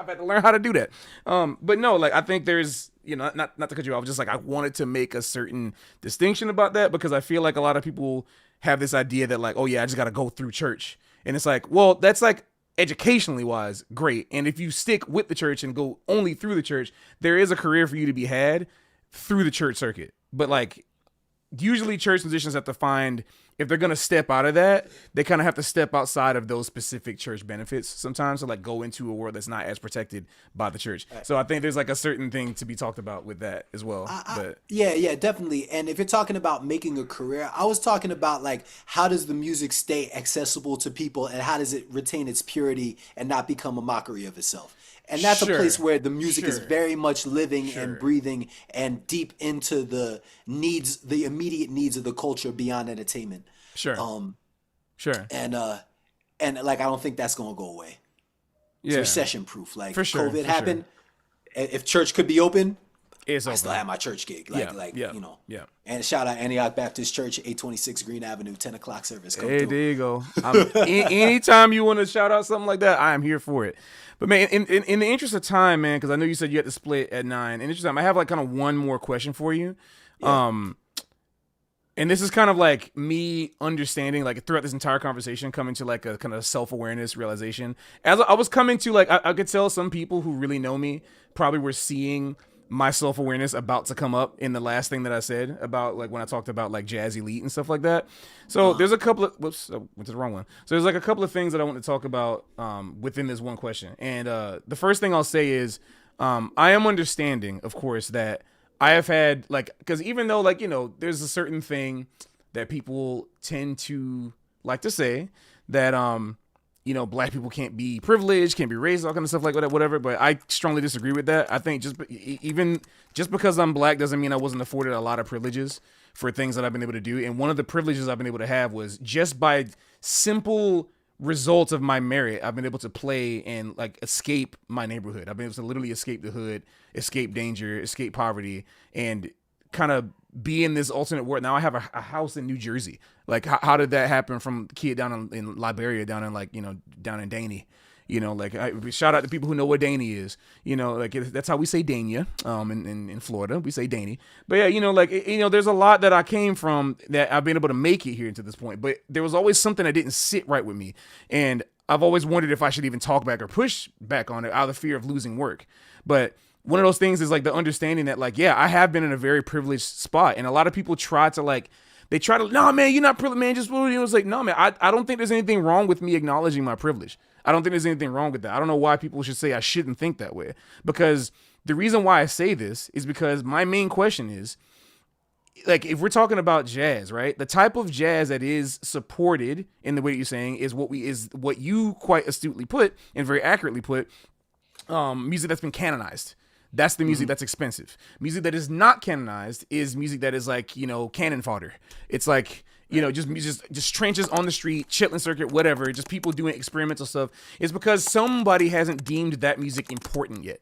I've had to learn how to do that. But no, like I think there's not to cut you off, just like I wanted to make a certain distinction about that, because I feel like a lot of people have this idea that like, oh yeah, I just got to go through church, and it's like, well, that's like educationally wise, great. And if you stick with the church and go only through the church, there is a career for you to be had through the church circuit. But like usually church musicians have to find, if they're gonna step out of that, they kind of have to step outside of those specific church benefits sometimes to like go into a world that's not as protected by the church. So I think there's like a certain thing to be talked about with that as well. But Yeah, yeah, definitely. And if you're talking about making a career, I was talking about like how does the music stay accessible to people, and how does it retain its purity and not become a mockery of itself? And that's a place sure, where the music is sure, very much living and sure, breathing and deep into the needs, the immediate needs of the culture beyond entertainment. sure, Um, sure. and like I don't think that's gonna go away. It's Yeah, recession proof. Like for sure, COVID for sure. happened, if church could be open, It's I still open. have my church gig. Yeah, yeah, You know. yeah. And shout out Antioch Baptist Church, 826 Green Avenue, 10 o'clock service. Come Hey, through. there you go. Anytime you want to shout out something like that, I am here for it. But man, in the interest of time, man, because I know you said you had to split at 9. In the interest of time, I have like kind of one more question for you. Yeah. And this is kind of like me understanding, like throughout this entire conversation, coming to like a kind of self-awareness realization. As I was coming to like, I could tell some people who really know me probably were seeing my self-awareness about to come up in the last thing that I said about like when I talked about like jazz elite and stuff like that. So there's a couple of, whoops, I went to the wrong one. So there's like a couple of things that I want to talk about within this one question. And the first thing I'll say is I am understanding, of course, that I have had like, because even though like, you know, there's a certain thing that people tend to like to say that, you know, black people can't be privileged, can't be raised, all kind of stuff like that, whatever. But I strongly disagree with that. I think even because I'm black doesn't mean I wasn't afforded a lot of privileges for things that I've been able to do. And one of the privileges I've been able to have was just by simple results of my merit, I've been able to play and like escape my neighborhood. I've been able to literally escape the hood, escape danger, escape poverty, and kind of be in this alternate world. Now I have a house in New Jersey. Like how did that happen from kid down in Liberia, down in like, you know, down in Daney? You know, like shout out to people who know what Daney is. You know, like that's how we say Dania. In Florida, we say Daney. But yeah, you know, like you know, there's a lot that I came from that I've been able to make it here to this point. But there was always something that didn't sit right with me, and I've always wondered if I should even talk back or push back on it out of the fear of losing work. But one of those things is like the understanding that like, yeah, I have been in a very privileged spot, and a lot of people try to like. They try to, no, man, you're not privileged, man. Just, you know, it's like, no, man, I don't think there's anything wrong with me acknowledging my privilege. I don't think there's anything wrong with that. I don't know why people should say I shouldn't think that way. Because the reason why I say this is because my main question is, like, if we're talking about jazz, right? The type of jazz that is supported in the way that you're saying is what you quite astutely put and very accurately put, music that's been canonized. That's the music that's expensive. Music that is not canonized is music that is like, you know, cannon fodder. It's like, you know, just trenches on the street, Chitlin circuit, whatever, just people doing experimental stuff. It's because somebody hasn't deemed that music important yet.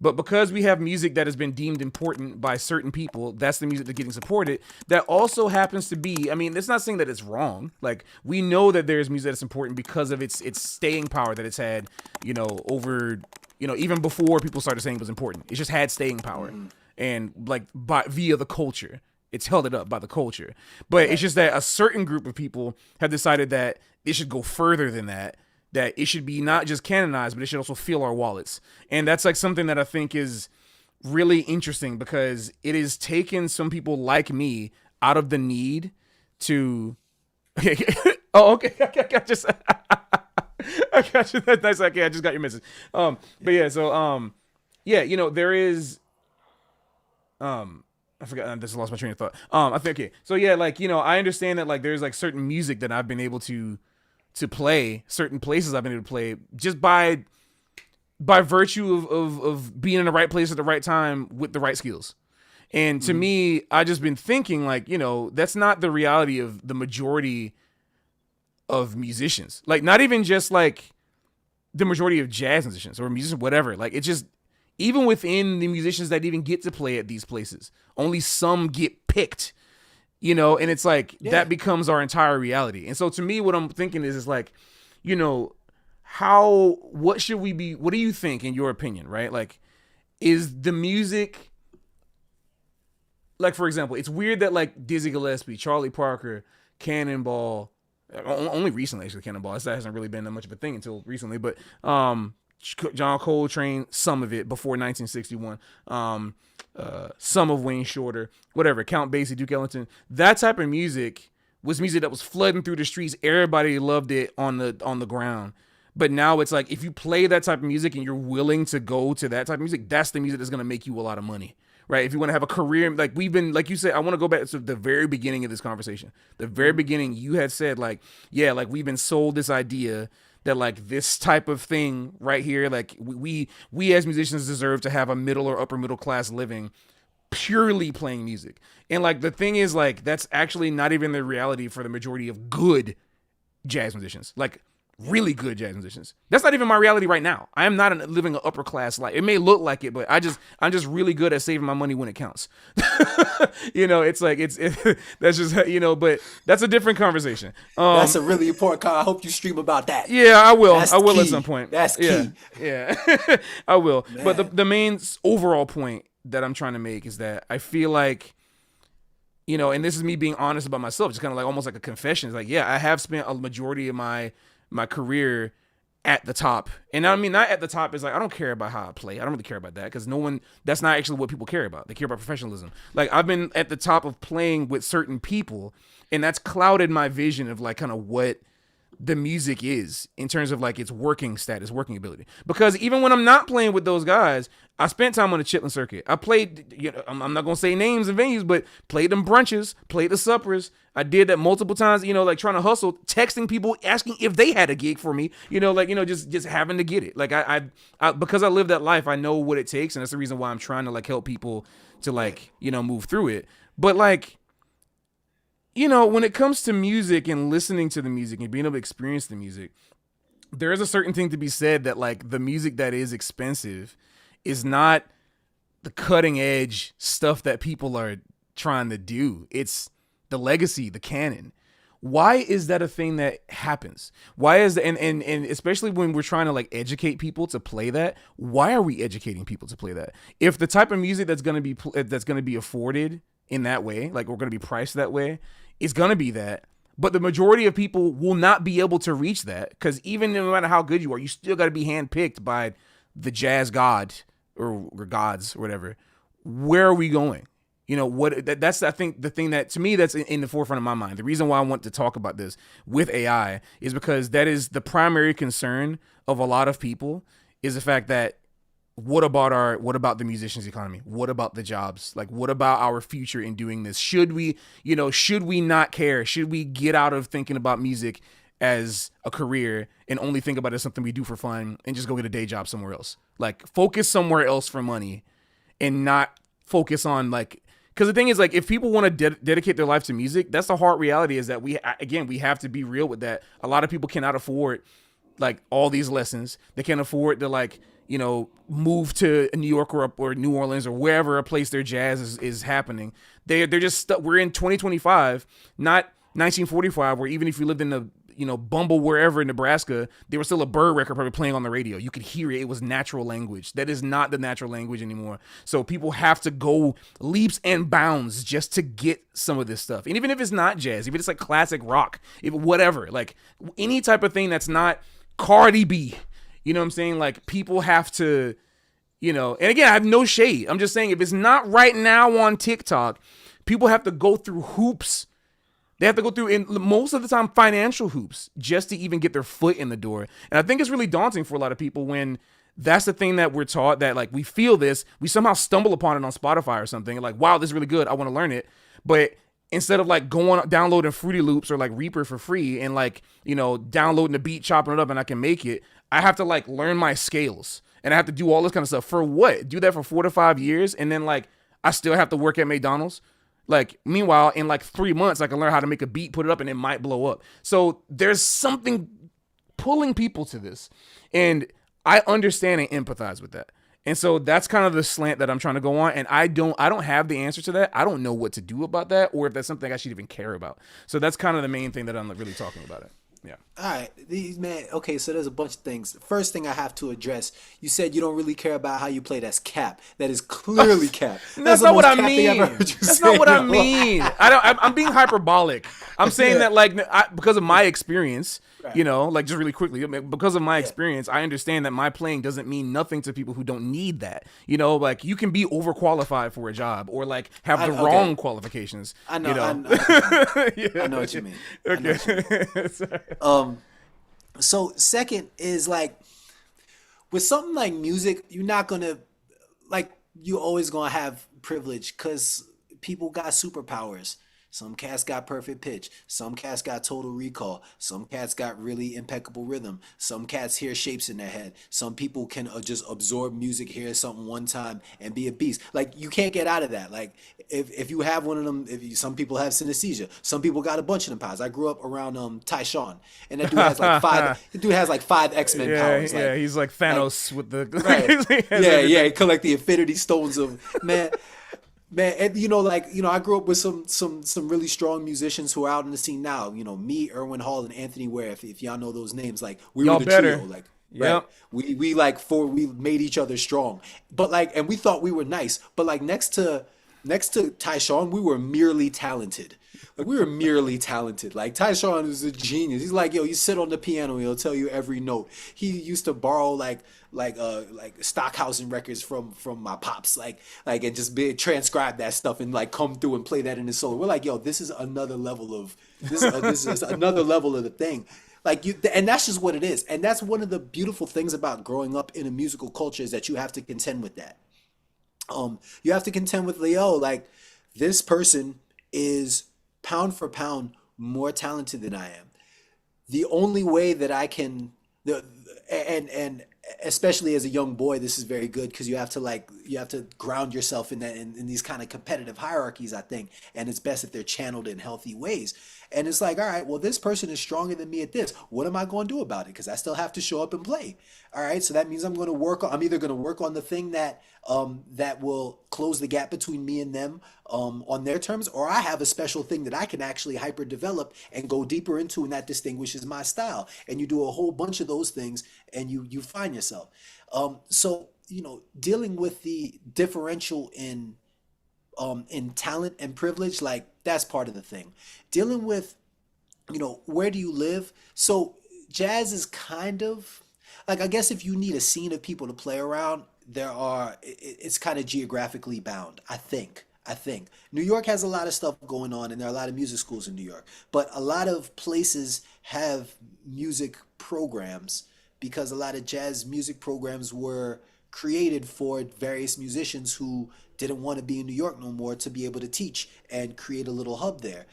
But because we have music that has been deemed important by certain people, that's the music that's getting supported. That also happens to be, I mean, it's not saying that it's wrong. Like, we know that there's music that's important because of its staying power that it's had, you know, over, you know, even before people started saying it was important. It just had staying power. And like via the culture. It's held it up by the culture. But it's just that a certain group of people have decided that it should go further than that. That it should be not just canonized, but it should also fill our wallets. And that's like something that I think is really interesting because it has taken some people like me out of the need to. Oh, okay. I just. I got you. That's nice. Okay, I just got your message. But yeah, so yeah, you know, there is. I forgot. I just lost my train of thought. I think okay. So yeah, like you know, I understand that like there's like certain music that I've been able to play, certain places I've been able to play just by virtue of being in the right place at the right time with the right skills. And to me, I just been thinking like, you know, that's not the reality of the majority of musicians. Like not even just like the majority of jazz musicians or musicians, whatever. Like it's just even within the musicians that even get to play at these places, only some get picked. You know, and it's like that becomes our entire reality. And so to me, what I'm thinking is like, you know, what should we be? What do you think, in your opinion, right? Like, is the music, like, for example, it's weird that like Dizzy Gillespie, Charlie Parker, Cannonball, only recently actually Cannonball, that hasn't really been that much of a thing until recently, but John Coltrane, some of it before 1961, some of Wayne Shorter, whatever, Count Basie, Duke Ellington, that type of music was music that was flooding through the streets. Everybody loved it on the ground. But now it's like if you play that type of music and you're willing to go to that type of music, that's the music that's gonna make you a lot of money. Right? If you want to have a career, like we've been, like you said, I want to go back to the very beginning of this conversation. The very beginning, you had said like, yeah, like we've been sold this idea that like this type of thing right here, like we as musicians deserve to have a middle or upper middle class living purely playing music. And like the thing is like that's actually not even the reality for the majority of good jazz musicians. Like really good jazz musicians. That's not even my reality right now. I am not living an upper class life. It may look like it, but I'm just really good at saving my money when it counts. It's like that's just but that's a different conversation. That's a really important call. I hope you stream about that. Yeah, I will. That's I will key. at some point. That's key. Yeah. I will. Man. But the main overall point that I'm trying to make is that I feel like, and this is me being honest about myself, just kind of like almost like a confession. It's like, yeah, I have spent a majority of my career at the top. And I mean, not at the top is like, I don't care about how I play. I don't really care about that because that's not actually what people care about. They care about professionalism. Like, I've been at the top of playing with certain people, and that's clouded my vision of like kind of what the music is in terms of like its working status, working ability. Because even when I'm not playing with those guys, I spent time on the Chitlin circuit. I played, I'm not going to say names and venues, but played them brunches, played the suppers. I did that multiple times, like trying to hustle, texting people, asking if they had a gig for me, just having to get it. Like I because I live that life, I know what it takes. And that's the reason why I'm trying to like help people to like, move through it. But like, when it comes to music and listening to the music and being able to experience the music, there is a certain thing to be said that like the music that is expensive is not the cutting edge stuff that people are trying to do. It's the legacy, the canon. Why is that a thing that happens? Why is and especially when we're trying to like educate people to play that? Why are we educating people to play that? If the type of music that's going to be afforded in that way, like we're going to be priced that way, it's going to be that. But the majority of people will not be able to reach that because even no matter how good you are, you still got to be handpicked by the jazz god or gods or whatever. Where are we going? That's I think the thing that to me that's in the forefront of my mind. The reason why I want to talk about this with AI is because that is the primary concern of a lot of people is the fact that what about the musicians economy? What about the jobs? Like, what about our future in doing this? Should we not care? Should we get out of thinking about music as a career and only think about it as something we do for fun and just go get a day job somewhere else? Like, focus somewhere else for money and not focus on like, because the thing is like, if people want to dedicate their life to music, that's the hard reality is that we have to be real with that. A lot of people cannot afford like all these lessons. They can't afford to like, move to New York or New Orleans or wherever a place their jazz is happening. They're just stuck. We're in 2025, not 1945, where even if you lived in the, Bumble wherever in Nebraska, there was still a bird record probably playing on the radio. You could hear it. It was natural language. That is not the natural language anymore. So people have to go leaps and bounds just to get some of this stuff. And even if it's not jazz, even if it's like classic rock, if whatever, like any type of thing that's not Cardi B, you know what I'm saying? Like people have to, and again, I have no shade. I'm just saying if it's not right now on TikTok, people have to go through hoops. They have to go through, in most of the time, financial hoops just to even get their foot in the door. And I think it's really daunting for a lot of people when that's the thing that we're taught, that like we feel this, we somehow stumble upon it on Spotify or something. Like, wow, this is really good. I want to learn it. But instead of like downloading Fruity Loops or like Reaper for free and like, downloading the beat, chopping it up and I can make it, I have to like learn my scales and I have to do all this kind of stuff. For what? Do that for 4 to 5 years and then like I still have to work at McDonald's? Like, meanwhile, in like 3 months, I can learn how to make a beat, put it up, and it might blow up. So there's something pulling people to this. And I understand and empathize with that. And so that's kind of the slant that I'm trying to go on. And I don't have the answer to that. I don't know what to do about that or if that's something I should even care about. So that's kind of the main thing that I'm really talking about it. Yeah. All right, man. Okay, so there's a bunch of things. The first thing I have to address, you said you don't really care about how you play. That's cap. That is clearly cap. That's not what I mean. That's not what I mean. I'm being hyperbolic. I'm saying that like because of my experience, right. Like just really quickly, because of my experience, I understand that my playing doesn't mean nothing to people who don't need that. Like you can be overqualified for a job or like have the wrong qualifications. I know. I know what you mean. Okay. So second is like with something like music, you're not gonna like you're always gonna have privilege because people got superpowers. Some cats got perfect pitch. Some cats got total recall. Some cats got really impeccable rhythm. Some cats hear shapes in their head. Some people can just absorb music, hear something one time, and be a beast. Like you can't get out of that. Like if you have one of them, some people have synesthesia. Some people got a bunch of them powers. I grew up around Tyshawn, and that dude has like five. The dude has like five X-Men Yeah, powers. yeah, Like he's like like Thanos with the right. he has Yeah, yeah. everything. He collect the Infinity Stones of man. Man, and I grew up with some really strong musicians who are out in the scene now. Me, Erwin Hall, and Anthony Ware. If y'all know those names, like we were Y'all the trio, better. like right. Yep. We made each other strong, but like, and we thought we were nice, but like next to Tyshawn, we were merely talented. Like we were merely talented. Like Tyshawn is a genius. He's like, yo, you sit on the piano, and he'll tell you every note. He used to borrow like Stockhausen records from my pops, and just be transcribe that stuff and like come through and play that in his solo. We're like, yo, this is another level of this is another level of the thing. Like and that's just what it is. And that's one of the beautiful things about growing up in a musical culture is that you have to contend with that. You have to contend with Leo. Like this person is pound for pound more talented than I am. The only way that I can the and especially as a young boy, this is very good because you have to ground yourself in that in these kind of competitive hierarchies, I think, and it's best if they're channeled in healthy ways. And it's like, all right, well, this person is stronger than me at this. What am I going to do about it? Because I still have to show up and play. All right, so that means I'm either going to work on the thing that will close the gap between me and them on their terms, or I have a special thing that I can actually hyper develop and go deeper into, and that distinguishes my style. And you do a whole bunch of those things, and you find yourself. So dealing with the differential in talent and privilege, like that's part of the thing. Dealing with, where do you live? So jazz is kind of like, I guess if you need a scene of people to play around, it's kind of geographically bound, I think. New York has a lot of stuff going on, and there are a lot of music schools in New York, but a lot of places have music programs because a lot of jazz music programs were created for various musicians who didn't want to be in New York no more to be able to teach and create a little hub there.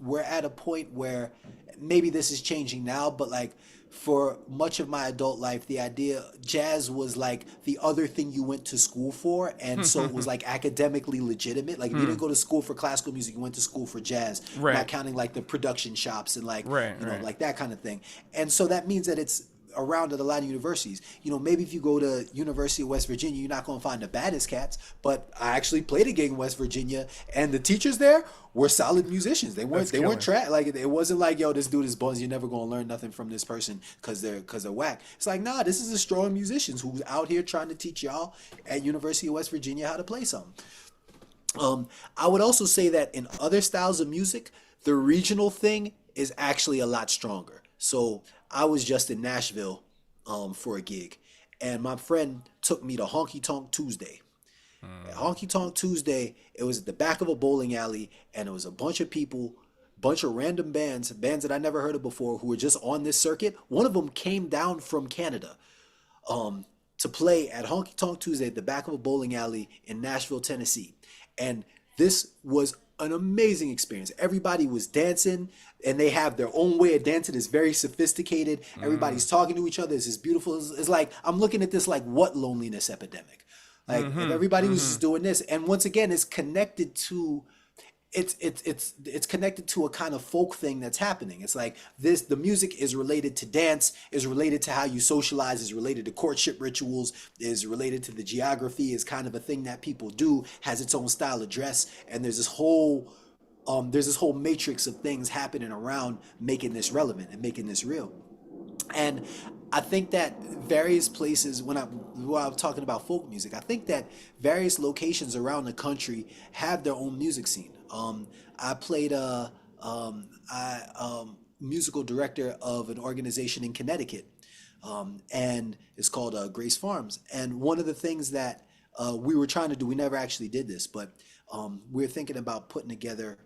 We're at a point where maybe this is changing now, but like for much of my adult life, the idea jazz was like the other thing you went to school for, and so it was like academically legitimate. Like if you didn't go to school for classical music, you went to school for jazz, not Right. counting like the production shops and like Right. Right. like that kind of thing. And so that means that it's around at a lot of universities. Maybe if you go to University of West Virginia, you're not going to find the baddest cats, but I actually played a gig in West Virginia, and the teachers there were solid musicians. They weren't That's they weren't killer. trash. Like it wasn't like, yo, this dude is buns. You're never going to learn nothing from this person because they're whack. It's like, nah, this is a strong musicians who's out here trying to teach y'all at University of West Virginia how to play something. I would also say that in other styles of music, the regional thing is actually a lot stronger. So I was just in Nashville for a gig, and my friend took me to Honky Tonk Tuesday. At Honky Tonk Tuesday, it was at the back of a bowling alley, and it was a bunch of people, bunch of random bands that I never heard of before, who were just on this circuit. One of them came down from Canada to play at Honky Tonk Tuesday at the back of a bowling alley in Nashville, Tennessee. And this was an amazing experience. Everybody was dancing, and they have their own way of dancing. It's very sophisticated. Everybody's talking to each other. It's beautiful. It's like I'm looking at this like, what loneliness epidemic? Like if everybody was just doing this, and once again, it's connected to it's connected to a kind of folk thing that's happening. It's like this, the music is related to dance, is related to how you socialize, is related to courtship rituals, is related to the geography, is kind of a thing that people do, has its own style of dress, and there's this whole matrix of things happening around making this relevant and making this real. And I think that various places, while I'm talking about folk music, I think that various locations around the country have their own music scene. I played musical director of an organization in Connecticut, and it's called Grace Farms. And one of the things that we were trying to do, we never actually did this, but we were thinking about putting together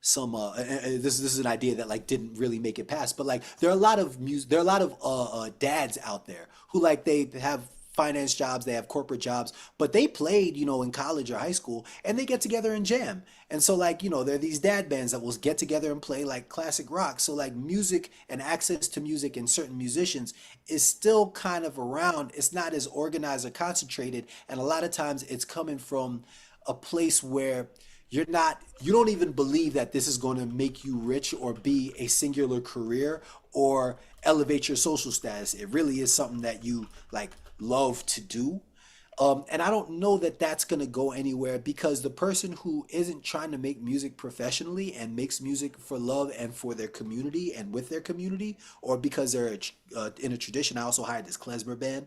some this is an idea that like didn't really make it past, but like there are a lot of dads out there who like they have finance jobs, they have corporate jobs, but they played, in college or high school, and they get together and jam. And so, like, there are these dad bands that will get together and play like classic rock. So, like, music and access to music and certain musicians is still kind of around. It's not as organized or concentrated. And a lot of times it's coming from a place where you don't even believe that this is going to make you rich or be a singular career or elevate your social status. It really is something that you like love to do. And I don't know that that's going to go anywhere, because the person who isn't trying to make music professionally and makes music for love and for their community and with their community, or because they're in a tradition. I also hired this klezmer band.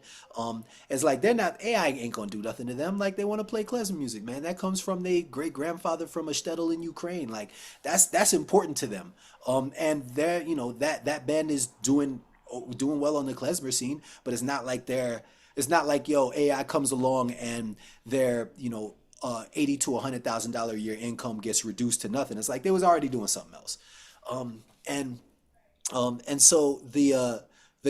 It's like they're not, AI ain't going to do nothing to them. Like, they want to play klezmer music, man. That comes from their great grandfather from a shtetl in Ukraine. Like, that's important to them. And they're, that band is doing well on the klezmer scene, but it's not like, yo, AI comes along and their, $80 to $100,000 a year income gets reduced to nothing. It's like they was already doing something else. And so the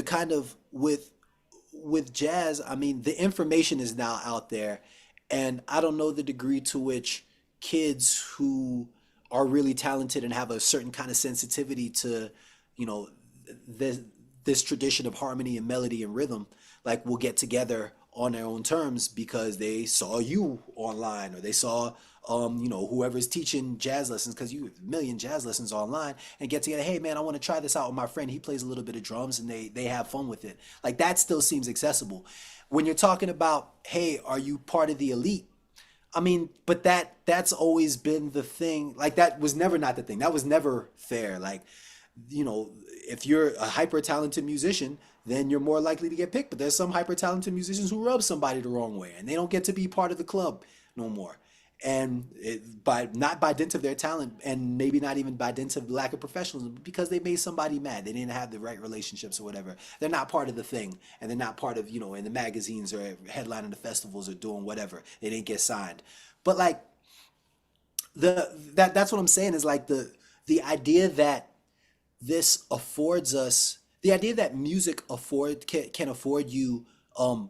kind of with jazz, I mean, the information is now out there, and I don't know the degree to which kids who are really talented and have a certain kind of sensitivity to, you know, this tradition of harmony and melody and rhythm, like, will get together on their own terms because they saw you online, or they saw whoever's teaching jazz lessons, because you have a million jazz lessons online, and get together. Hey man, I want to try this out with my friend. He plays a little bit of drums, and they have fun with it. Like, that still seems accessible. When you're talking about, hey, are you part of the elite? I mean, but that's always been the thing. Like, that was never not the thing. That was never fair. Like, if you're a hyper talented musician, then you're more likely to get picked. But there's some hyper talented musicians who rub somebody the wrong way, and they don't get to be part of the club no more. And not by dint of their talent, and maybe not even by dint of lack of professionalism, because they made somebody mad. They didn't have the right relationships or whatever. They're not part of the thing, and they're not part of, in the magazines or headlining the festivals or doing whatever. They didn't get signed. But like, that's what I'm saying, is like the idea that the idea that music can afford you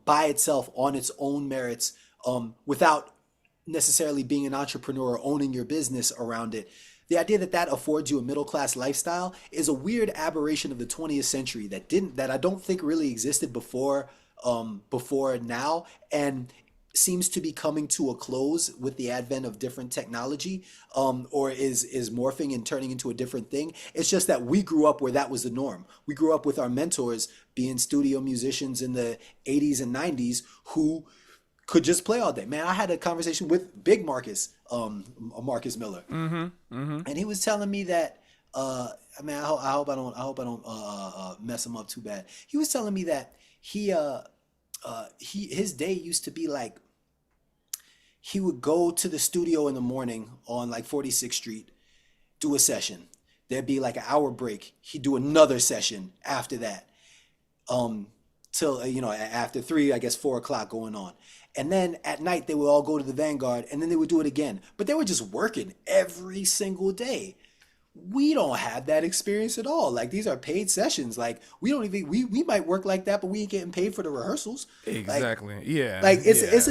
by itself on its own merits, without necessarily being an entrepreneur or owning your business around it. The idea that affords you a middle class lifestyle is a weird aberration of the 20th century that I don't think really existed before now, and seems to be coming to a close with the advent of different technology, or is morphing and turning into a different thing. It's just that we grew up where that was the norm. We grew up with our mentors being studio musicians in the 80s and 90s who could just play all day. Man, I had a conversation with Big Marcus, Marcus Miller, and he was telling me that. I hope I don't mess him up too bad. He was telling me that his day used to be like, he would go to the studio in the morning on like 46th Street, do a session. There'd be like an hour break. He'd do another session after that, till after 3, I guess 4 o'clock going on. And then at night they would all go to the Vanguard, and then they would do it again. But they were just working every single day. We don't have that experience at all. Like, these are paid sessions. Like, we might work like that, but we ain't getting paid for the rehearsals. Exactly. Yeah. Like, it's a It's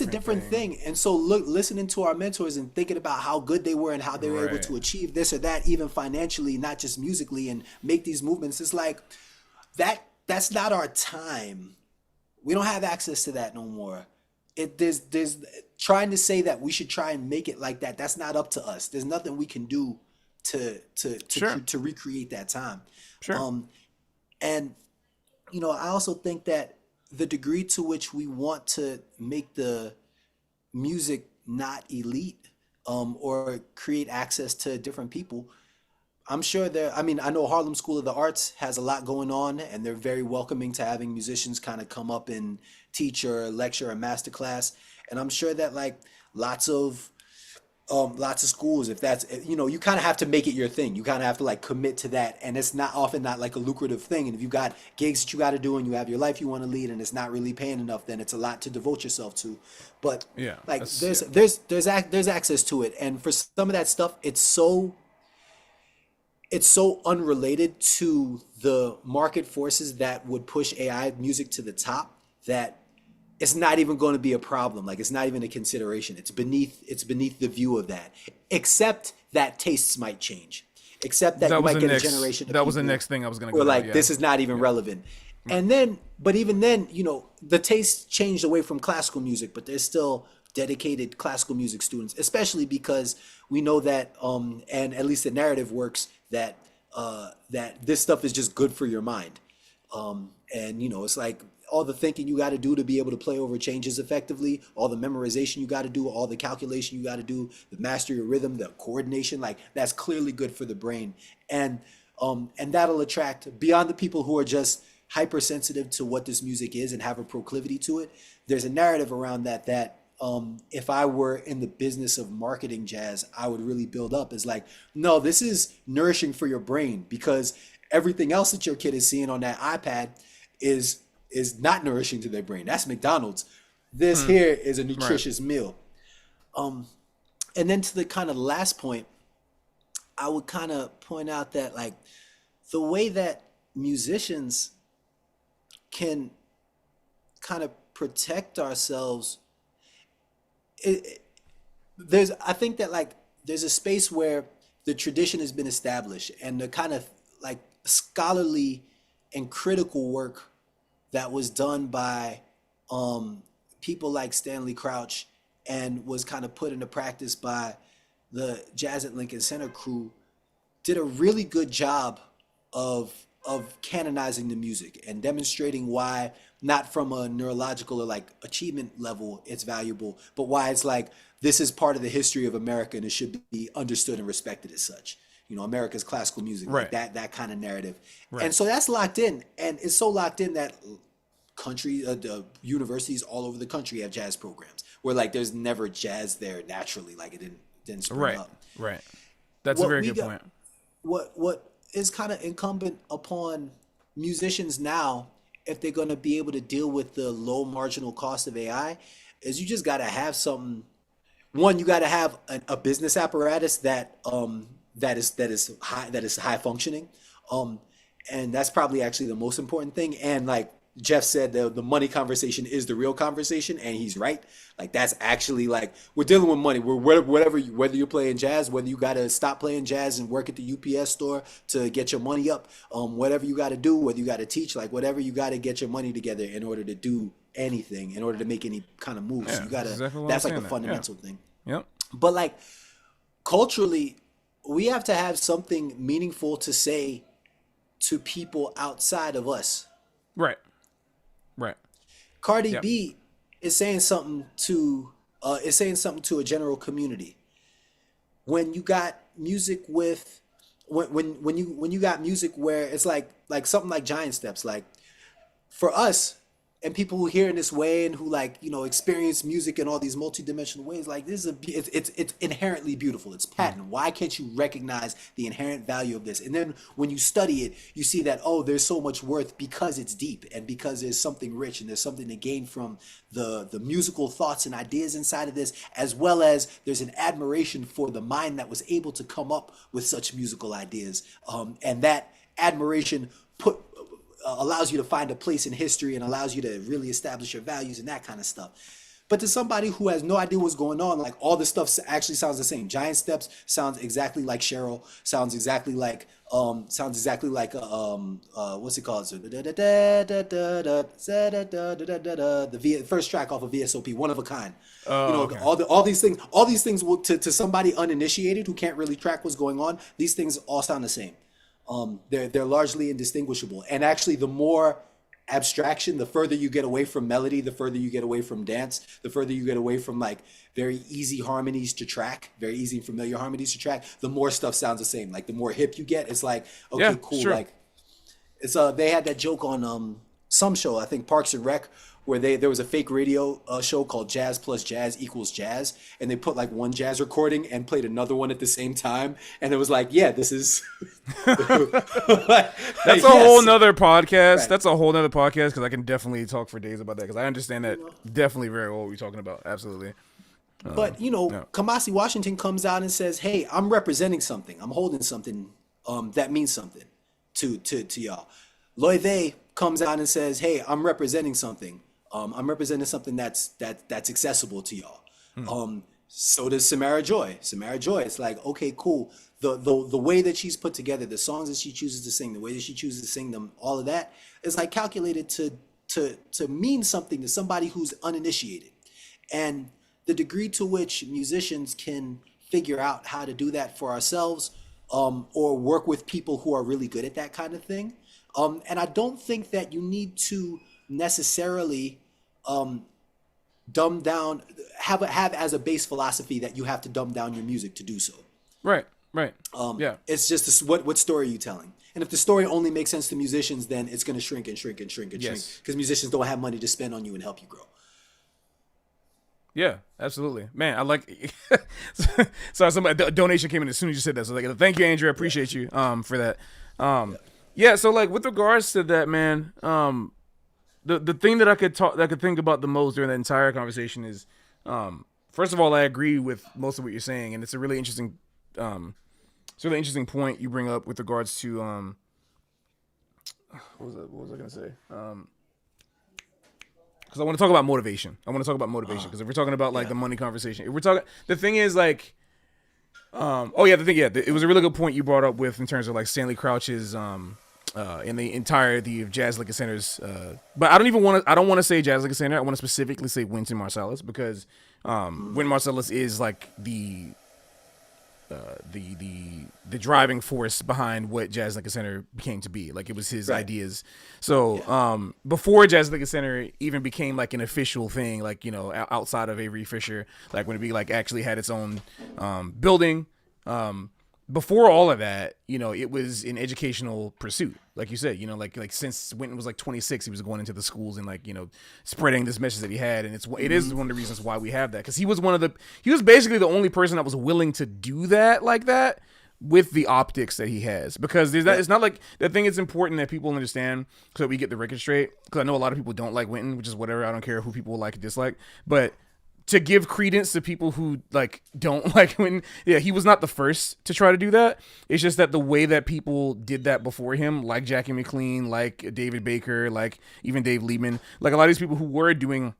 a different thing. And so listening to our mentors and thinking about how good they were and how they were able Right. to achieve this or that, even financially, not just musically, and make these movements. It's like that's not our time. We don't have access to that no more. There's trying to say that we should try and make it like that. That's not up to us. There's nothing we can do Sure. to recreate that time. Sure. And I also think that the degree to which we want to make the music not elite, or create access to different people. I'm sure I know Harlem School of the Arts has a lot going on, and they're very welcoming to having musicians kind of come up and teach or lecture or master class. And I'm sure that, like, lots of schools, if that's, you kind of have to make it your thing. You kind of have to, like, commit to that, and it's not often not like a lucrative thing. And if you've got gigs that you got to do, and you have your life you want to lead, and it's not really paying enough, then it's a lot to devote yourself to. But Yeah. like, That's there's access to it, and for some of that stuff, it's so unrelated to the market forces that would push AI music to the top, that it's not even going to be a problem. Like it's not even a consideration. It's beneath the view of that. Except that tastes might change. Except that you might get a generation of that was the people next thing I was gonna who go are down. like, Yeah. this is not even relevant. And then, but even then, the taste changed away from classical music, but there's still dedicated classical music students, especially because we know that, and at least the narrative works that that this stuff is just good for your mind. And it's like all the thinking you got to do to be able to play over changes effectively, all the memorization you got to do, all the calculation you got to do, the master your rhythm, the coordination, like that's clearly good for the brain. And that'll attract beyond the people who are just hypersensitive to what this music is and have a proclivity to it. There's a narrative around that if I were in the business of marketing jazz, I would really build up is like, no, this is nourishing for your brain because everything else that your kid is seeing on that iPad is not nourishing to their brain. That's McDonald's. This here is a nutritious meal. And then to the kind of last point, I would kind of point out that like the way that musicians can kind of protect ourselves, I think that like there's a space where the tradition has been established and the kind of like scholarly and critical work that was done by people like Stanley Crouch and was kind of put into practice by the Jazz at Lincoln Center crew did a really good job of canonizing the music and demonstrating why, not from a neurological or like achievement level it's valuable, but why it's like this is part of the history of America and it should be understood and respected as such. America's classical music, like that kind of narrative. And so that's locked in, and it's so locked in that the universities all over the country have jazz programs where like there's never jazz there naturally, like it didn't spring up. Right. That's a very good point. What is kind of incumbent upon musicians now, if they're going to be able to deal with the low marginal cost of AI, is you just got to have something. One, you got to have a business apparatus that is high functioning, and that's probably actually the most important thing. And like Jeff said, the money conversation is the real conversation, and he's right. Like that's actually like we're dealing with money. Whether you're playing jazz, whether you got to stop playing jazz and work at the UPS store to get your money up, whatever you got to do, whether you got to teach, like whatever you got to get your money together in order to do anything, in order to make any kind of moves. Yeah, You got to. exactly That's like the fundamental thing. Yep. But like culturally, we have to have something meaningful to say to people outside of us. Right. Cardi B is saying something to a general community. When you got music with when you got music where it's like something like Giant Steps, like for us and people who hear in this way and who like experience music in all these multidimensional ways, like this is it's inherently beautiful. It's patent. Why can't you recognize the inherent value of this? And then when you study it, you see that there's so much worth because it's deep and because there's something rich and there's something to gain from the musical thoughts and ideas inside of this, as well as there's an admiration for the mind that was able to come up with such musical ideas, and that admiration allows you to find a place in history and allows you to really establish your values and that kind of stuff. But to somebody who has no idea what's going on, like all this stuff actually sounds the same. Giant Steps sounds exactly like Cheryl, sounds exactly like what's it called? The first track off of VSOP, One of a Kind. Okay. All these things will, to somebody uninitiated who can't really track what's going on, these things all sound the same. They're largely indistinguishable. And actually, the more abstraction, the further you get away from melody, the further you get away from dance, the further you get away from like very easy harmonies to track, very easy and familiar harmonies to track, the more stuff sounds the same. Like the more hip you get, it's like, okay, yeah, cool. Sure. Like it's they had that joke on some show, I think Parks and Rec, where there was a fake radio show called Jazz Plus Jazz Equals Jazz, and they put like one jazz recording and played another one at the same time, and it was like, yeah, this is That's a whole nother podcast. Right. That's a whole nother podcast because I can definitely talk for days about that because I understand that definitely very well what we're talking about. Absolutely. But Kamasi Washington comes out and says, hey, I'm representing something. I'm holding something that means something to y'all. Loy Vey comes out and says, hey, I'm representing something I'm representing something that's accessible to y'all. Hmm. So does Samara Joy. Samara Joy, it's like, okay, cool. The way that she's put together, the songs that she chooses to sing, the way that she chooses to sing them, all of that is like calculated to mean something to somebody who's uninitiated. And the degree to which musicians can figure out how to do that for ourselves, or work with people who are really good at that kind of thing. And I don't think that you need to necessarily dumb down, have as a base philosophy that you have to dumb down your music to do so. Right. Right. Yeah. It's just this, what story are you telling? And if the story only makes sense to musicians, then it's going to shrink and shrink and shrink and shrink, Yes. because musicians don't have money to spend on you and help you grow. Yeah, absolutely, man. I like. Sorry, somebody a donation came in as soon as you said that. So, like, thank you, Andrew. I appreciate you for that. Yeah. So, like, with regards to that, man, the thing that I could think about the most during that entire conversation is, first of all, I agree with most of what you're saying, and it's a really interesting, point you bring up with regards to what was I gonna say? Because I want to talk about motivation. Because if we're talking about like the money conversation, if we're talking, the thing is like, it was a really good point you brought up with in terms of like Stanley Crouch's in the entirety of Jazz Liquor Center's. But I don't want to say Jazz Liquor Center. I want to specifically say Wynton Marsalis, because Wynton Marsalis is like the driving force behind what Jazz Liquor Center became to be. Like, it was his ideas. So before Jazz Liquor Center even became like an official thing, like, you know, outside of Avery Fisher, like when it like actually had its own building. Before all of that, you know, it was an educational pursuit. Like you said, you know, like since Wynton was like 26, he was going into the schools and like, you know, spreading this message that he had. And it is one of the reasons why we have that. Because he was basically the only person that was willing to do that like that with the optics that he has. Because it's not like, the thing is important that people understand so that we get the record straight. Because I know a lot of people don't like Wynton, which is whatever. I don't care who people like or dislike. But to give credence to people who like don't like when he was not the first to try to do that. It's just that the way that people did that before him, like Jackie McLean, like David Baker, like even Dave Liebman, like a lot of these people who were doing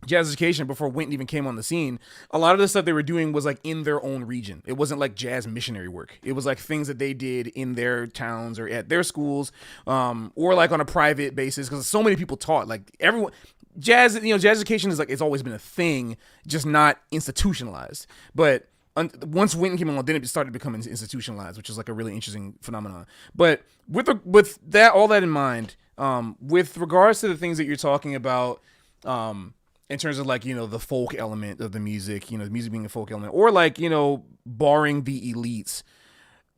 jazz education before Wynton even came on the scene, a lot of the stuff they were doing was like in their own region. It wasn't like jazz missionary work. It was like things that they did in their towns or at their schools, or like on a private basis, because so many people taught, like everyone. Jazz education is like, it's always been a thing, just not institutionalized. But once Wynton came along, then it started becoming institutionalized, which is like a really interesting phenomenon. But with that, all that in mind, with regards to the things that you're talking about, in terms of like, you know, the folk element of the music, you know, the music being a folk element, or like, you know, barring the elites,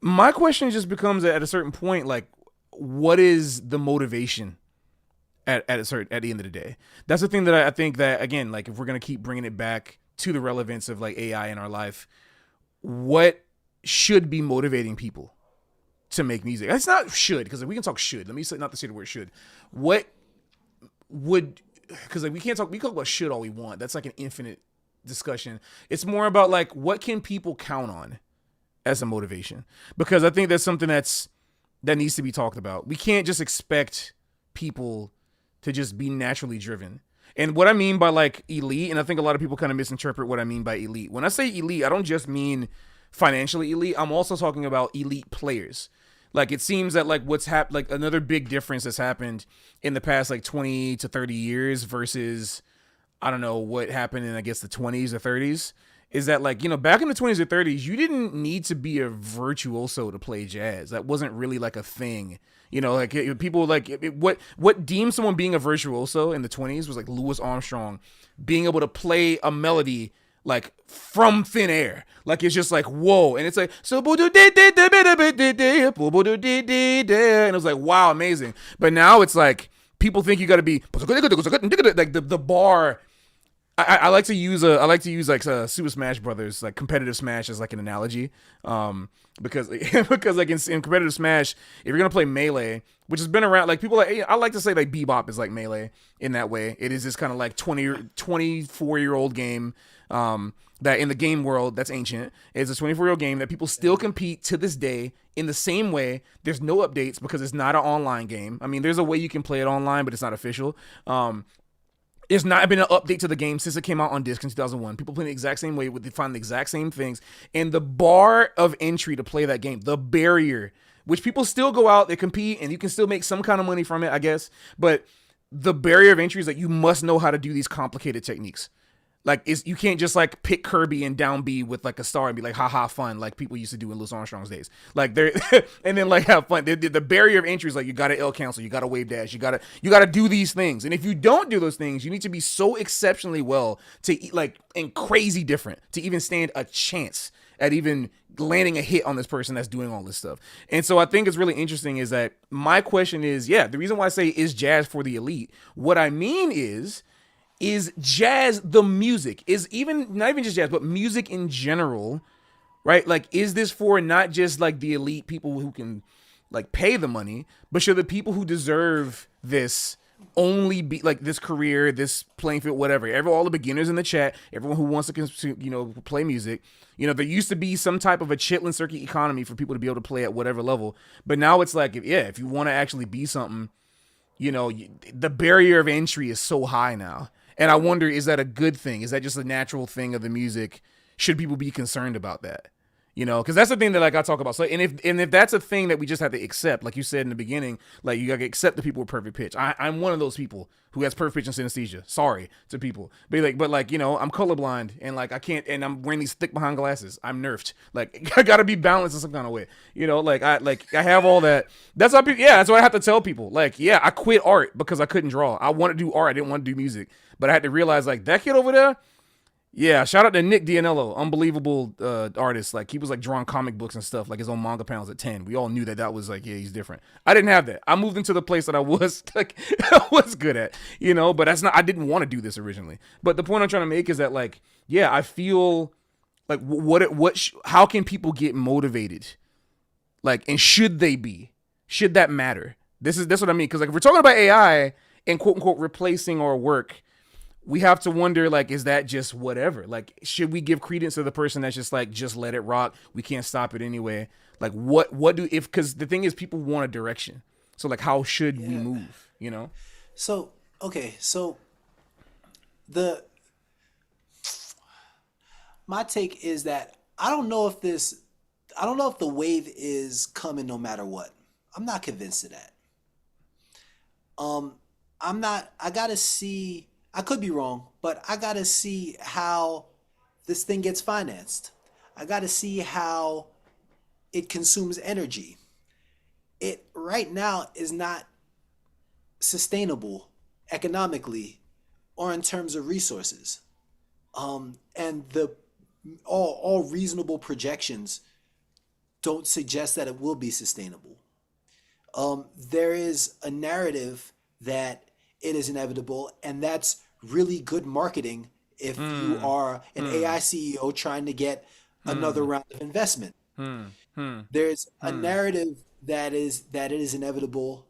my question just becomes at a certain point, like, what is the motivation? At the end of the day, that's the thing that I think that, again, like, if we're gonna keep bringing it back to the relevance of like AI in our life, what should be motivating people to make music? It's not should, because we can talk should. Let me say, not to say the word should. What would, because like we talk about should all we want. That's like an infinite discussion. It's more about like, what can people count on as a motivation? Because I think that's something that needs to be talked about. We can't just expect people to just be naturally driven. And what I mean by like elite, and I think a lot of people kind of misinterpret what I mean by elite. When I say elite, I don't just mean financially elite. I'm also talking about elite players. Like, it seems that like what's happened, like another big difference that's happened in the past like 20 to 30 years versus, I don't know, what happened in, I guess, the 20s or 30s, is that, like, you know, back in the 20s or 30s, you didn't need to be a virtuoso to play jazz. That wasn't really like a thing. You know, like people like what deemed someone being a virtuoso in the 20s was like Louis Armstrong being able to play a melody like from thin air. Like, it's just like, whoa. And it's like, so and it was like, wow, amazing. But now it's like, people think you got to be like the bar. I like to use like Super Smash Brothers, like competitive Smash, as like an analogy, because like in competitive Smash, if you're gonna play Melee, which has been around, like people like, I like to say like Bebop is like Melee in that way. It is this kind of like 24-year-old game, that in the game world, that's ancient. It's a 24-year-old game that people still compete to this day in the same way. There's no updates because it's not an online game. I mean, there's a way you can play it online, but it's not official. There's not been an update to the game since it came out on disc in 2001. People play the exact same way, they find the exact same things, and the bar of entry to play that game, the barrier, which people still go out, they compete, and you can still make some kind of money from it, I guess. But the barrier of entry is that you must know how to do these complicated techniques. Like, you can't just like pick Kirby and down B with like a star and be like, haha, fun, like people used to do in Louis Armstrong's days. Like they're and then like have fun. The barrier of entry is like you gotta L cancel, you gotta wave dash, you gotta do these things. And if you don't do those things, you need to be so exceptionally well to like and crazy different to even stand a chance at even landing a hit on this person that's doing all this stuff. And so I think it's really interesting is that my question is, yeah, the reason why I say is jazz for the elite. What I mean is jazz the music, is even not even just jazz but music in general, right? Like, is this for not just like the elite people who can like pay the money, but should the people who deserve this only be like this career, this playing field, whatever, all the beginners in the chat, everyone who wants to play music, there used to be some type of a chitlin circuit economy for people to be able to play at whatever level, but now it's like, if you want to actually be something, the barrier of entry is so high now. And I wonder, is that a good thing? Is that just a natural thing of the music? Should people be concerned about that? Because that's the thing that like I talk about. So, and if that's a thing that we just have to accept, like you said in the beginning, like you gotta accept the people with perfect pitch. I'm one of those people who has perfect pitch and synesthesia. Sorry to people, but I'm colorblind and like I can't, and I'm wearing these thick behind glasses. I'm nerfed. Like I gotta be balanced in some kind of way. I have all that. That's why that's what I have to tell people. Like, yeah, I quit art because I couldn't draw. I want to do art. I didn't want to do music, but I had to realize like that kid over there. Yeah, shout out to Nick Dianello, unbelievable artist. Like he was like drawing comic books and stuff, like his own manga panels at 10. We all knew that was like, yeah, he's different. I didn't have that. I moved into the place that I was like I was good at, but that's not. I didn't want to do this originally. But the point I'm trying to make is that like, yeah, I feel like how can people get motivated? Like, and should they be? Should that matter? That's what I mean. Because like if we're talking about AI and quote unquote replacing our work, we have to wonder, like, is that just whatever? Like, should we give credence to the person that's just like, just let it rock? We can't stop it anyway. Like, because the thing is, people want a direction. So, like, how should we move, So, okay. So, my take is that I don't know if the wave is coming no matter what. I'm not convinced of that. I gotta see. I could be wrong, but I got to see how this thing gets financed. I got to see how it consumes energy. It right now is not sustainable economically or in terms of resources. And all reasonable projections don't suggest that it will be sustainable. There is a narrative that it is inevitable, and that's really good marketing if you are an AI CEO trying to get another round of investment. There's a narrative that it is inevitable,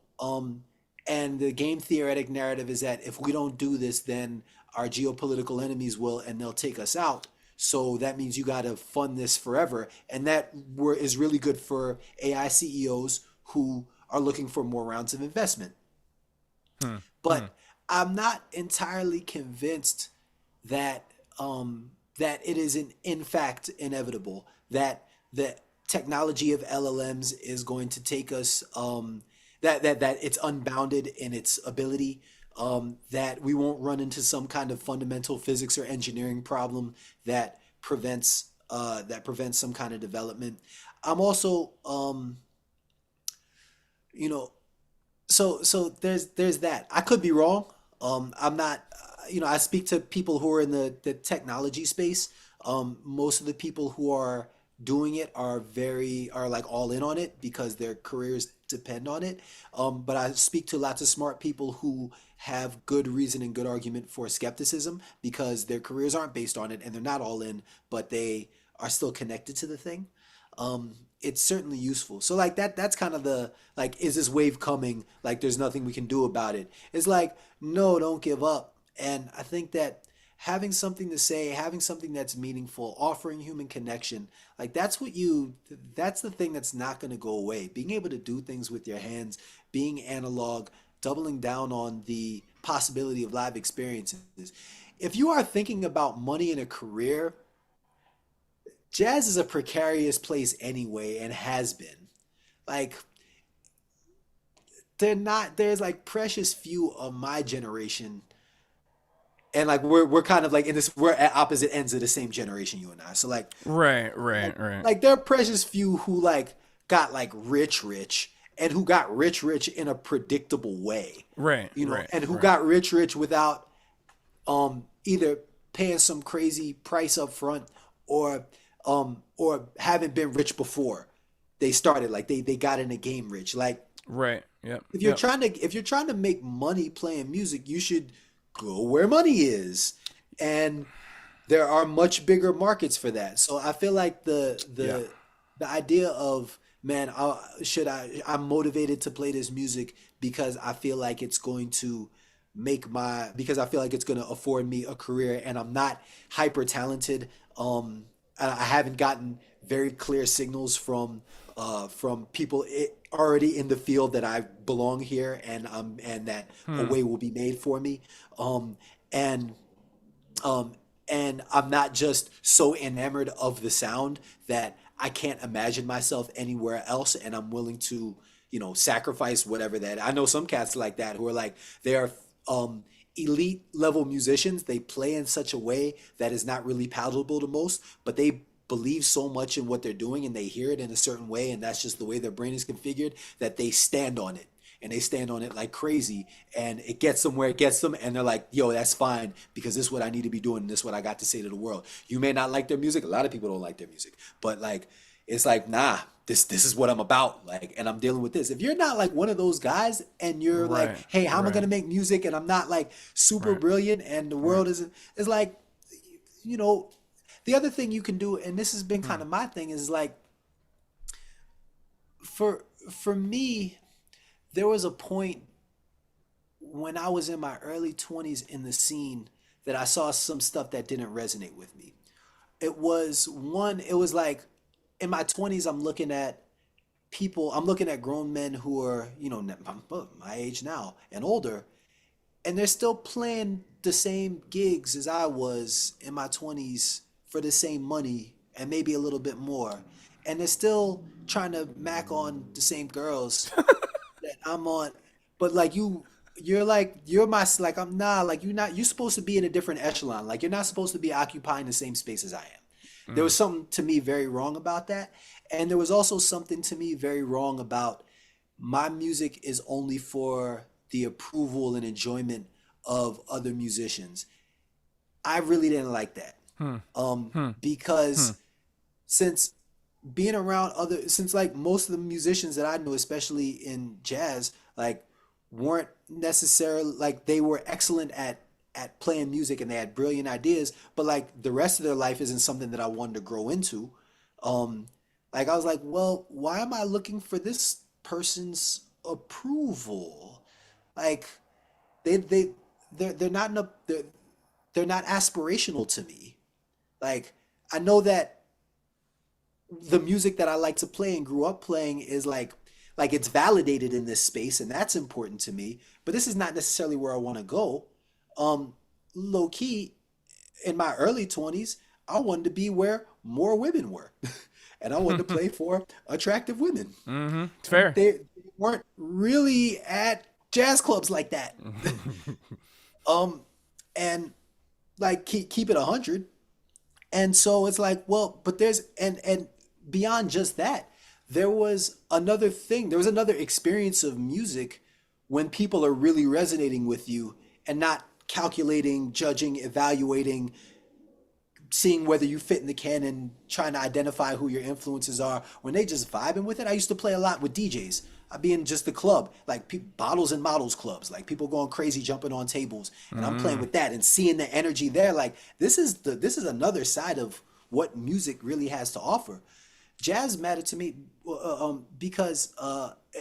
and the game theoretic narrative is that if we don't do this, then our geopolitical enemies will, and they'll take us out. So that means you got to fund this forever, and that is really good for AI CEOs who are looking for more rounds of investment. But I'm not entirely convinced that that it is in fact inevitable that the technology of LLMs is going to take us that it's unbounded in its ability, that we won't run into some kind of fundamental physics or engineering problem that prevents some kind of development. I'm also so there's that. I could be wrong. I'm not, I speak to people who are in the technology space. Most of the people who are doing it are like all in on it because their careers depend on it. But I speak to lots of smart people who have good reason and good argument for skepticism because their careers aren't based on it and they're not all in, but they are still connected to the thing. It's certainly useful. So like that's kind of the, like, is this wave coming? Like there's nothing we can do about it. It's like, no, don't give up. And I think that having something to say, having something that's meaningful, offering human connection, like that's the thing that's not going to go away. Being able to do things with your hands, being analog doubling down on the possibility of live experiences. If you are thinking about money in a career, jazz is a precarious place anyway and has been. Like there's like precious few of my generation, and like we're kind of like in this, we're at opposite ends of the same generation, you and I. So Right, like right, right, like there are precious few who like got like rich and who got rich in a predictable way, right, you know, right, and who right, got rich without either paying some crazy price up front or haven't been rich before they started, like they got in the game rich. Like right. Yep, if you're yep. trying to make money playing music, you should go where money is. And there are much bigger markets for that. So I feel like Yeah. the idea of, man, I'm motivated to play this music because I feel like it's going to because I feel like it's going to afford me a career, and I'm not hyper talented. I haven't gotten very clear signals from people already in the field that I belong here, and that a Hmm. way will be made for me. Um, and um, and I'm not just so enamored of the sound that I can't imagine myself anywhere else, and I'm willing to, sacrifice whatever that. I know some cats like that who are like they are um, elite level musicians. They play in such a way that is not really palatable to most, but they believe so much in what they're doing and they hear it in a certain way, and that's just the way their brain is configured, that they stand on it, and they stand on it like crazy, and it gets them where it gets them, and they're like, yo, that's fine, because this is what I need to be doing, and this is what I got to say to the world. You may not like their music. A lot of people don't like their music, but like it's like, nah, this is what I'm about, like, and I'm dealing with this. If you're not like one of those guys and you're like, Right, hey, how am I right, gonna make music, and I'm not like super right, brilliant, and the right. world isn't, is like, you know the other thing you can do, and this has been Hmm. kind of my thing, is like, for for me, there was a point when I was in my early 20s in the scene that I saw some stuff that didn't resonate with me. It was like in my 20s, I'm looking at grown men who are, my age now and older, and they're still playing the same gigs as I was in my 20s for the same money and maybe a little bit more. And they're still trying to mac on the same girls that I'm on. But like you're my, like, I'm not, like, you're supposed to be in a different echelon. Like you're not supposed to be occupying the same space as I am. There Mm. was something to me very wrong about that. And there was also something to me very wrong about my music is only for the approval and enjoyment of other musicians. I really didn't like that. Hmm. Hmm. Hmm. Because since since like most of the musicians that I knew, especially in jazz, like weren't necessarily, like, they were excellent at playing music and they had brilliant ideas, but like the rest of their life isn't something that I wanted to grow into. Um, like I was like, well, why am I looking for this person's approval? Like they they they're not in a, they're not aspirational to me. Like I know that the music that I like to play and grew up playing is like it's validated in this space, and that's important to me. But this is not necessarily where I want to go. Um, Low key, in my early 20s, I wanted to be where more women were, and I wanted to play for attractive women, Mm-hmm. It's and fair. they weren't really at jazz clubs like that. Um, and like keep it 100. And so it's like, well, but there's, and beyond just that, there was another experience of music when people are really resonating with you and not calculating, judging, evaluating, seeing whether you fit in the canon, trying to identify who your influences are. When they just vibing with it, I used to play a lot with DJs. I'd be in just the club, like bottles and models clubs, like people going crazy, jumping on tables, and I'm playing Mm. with that and seeing the energy there. Like this is another side of what music really has to offer. Jazz mattered to me because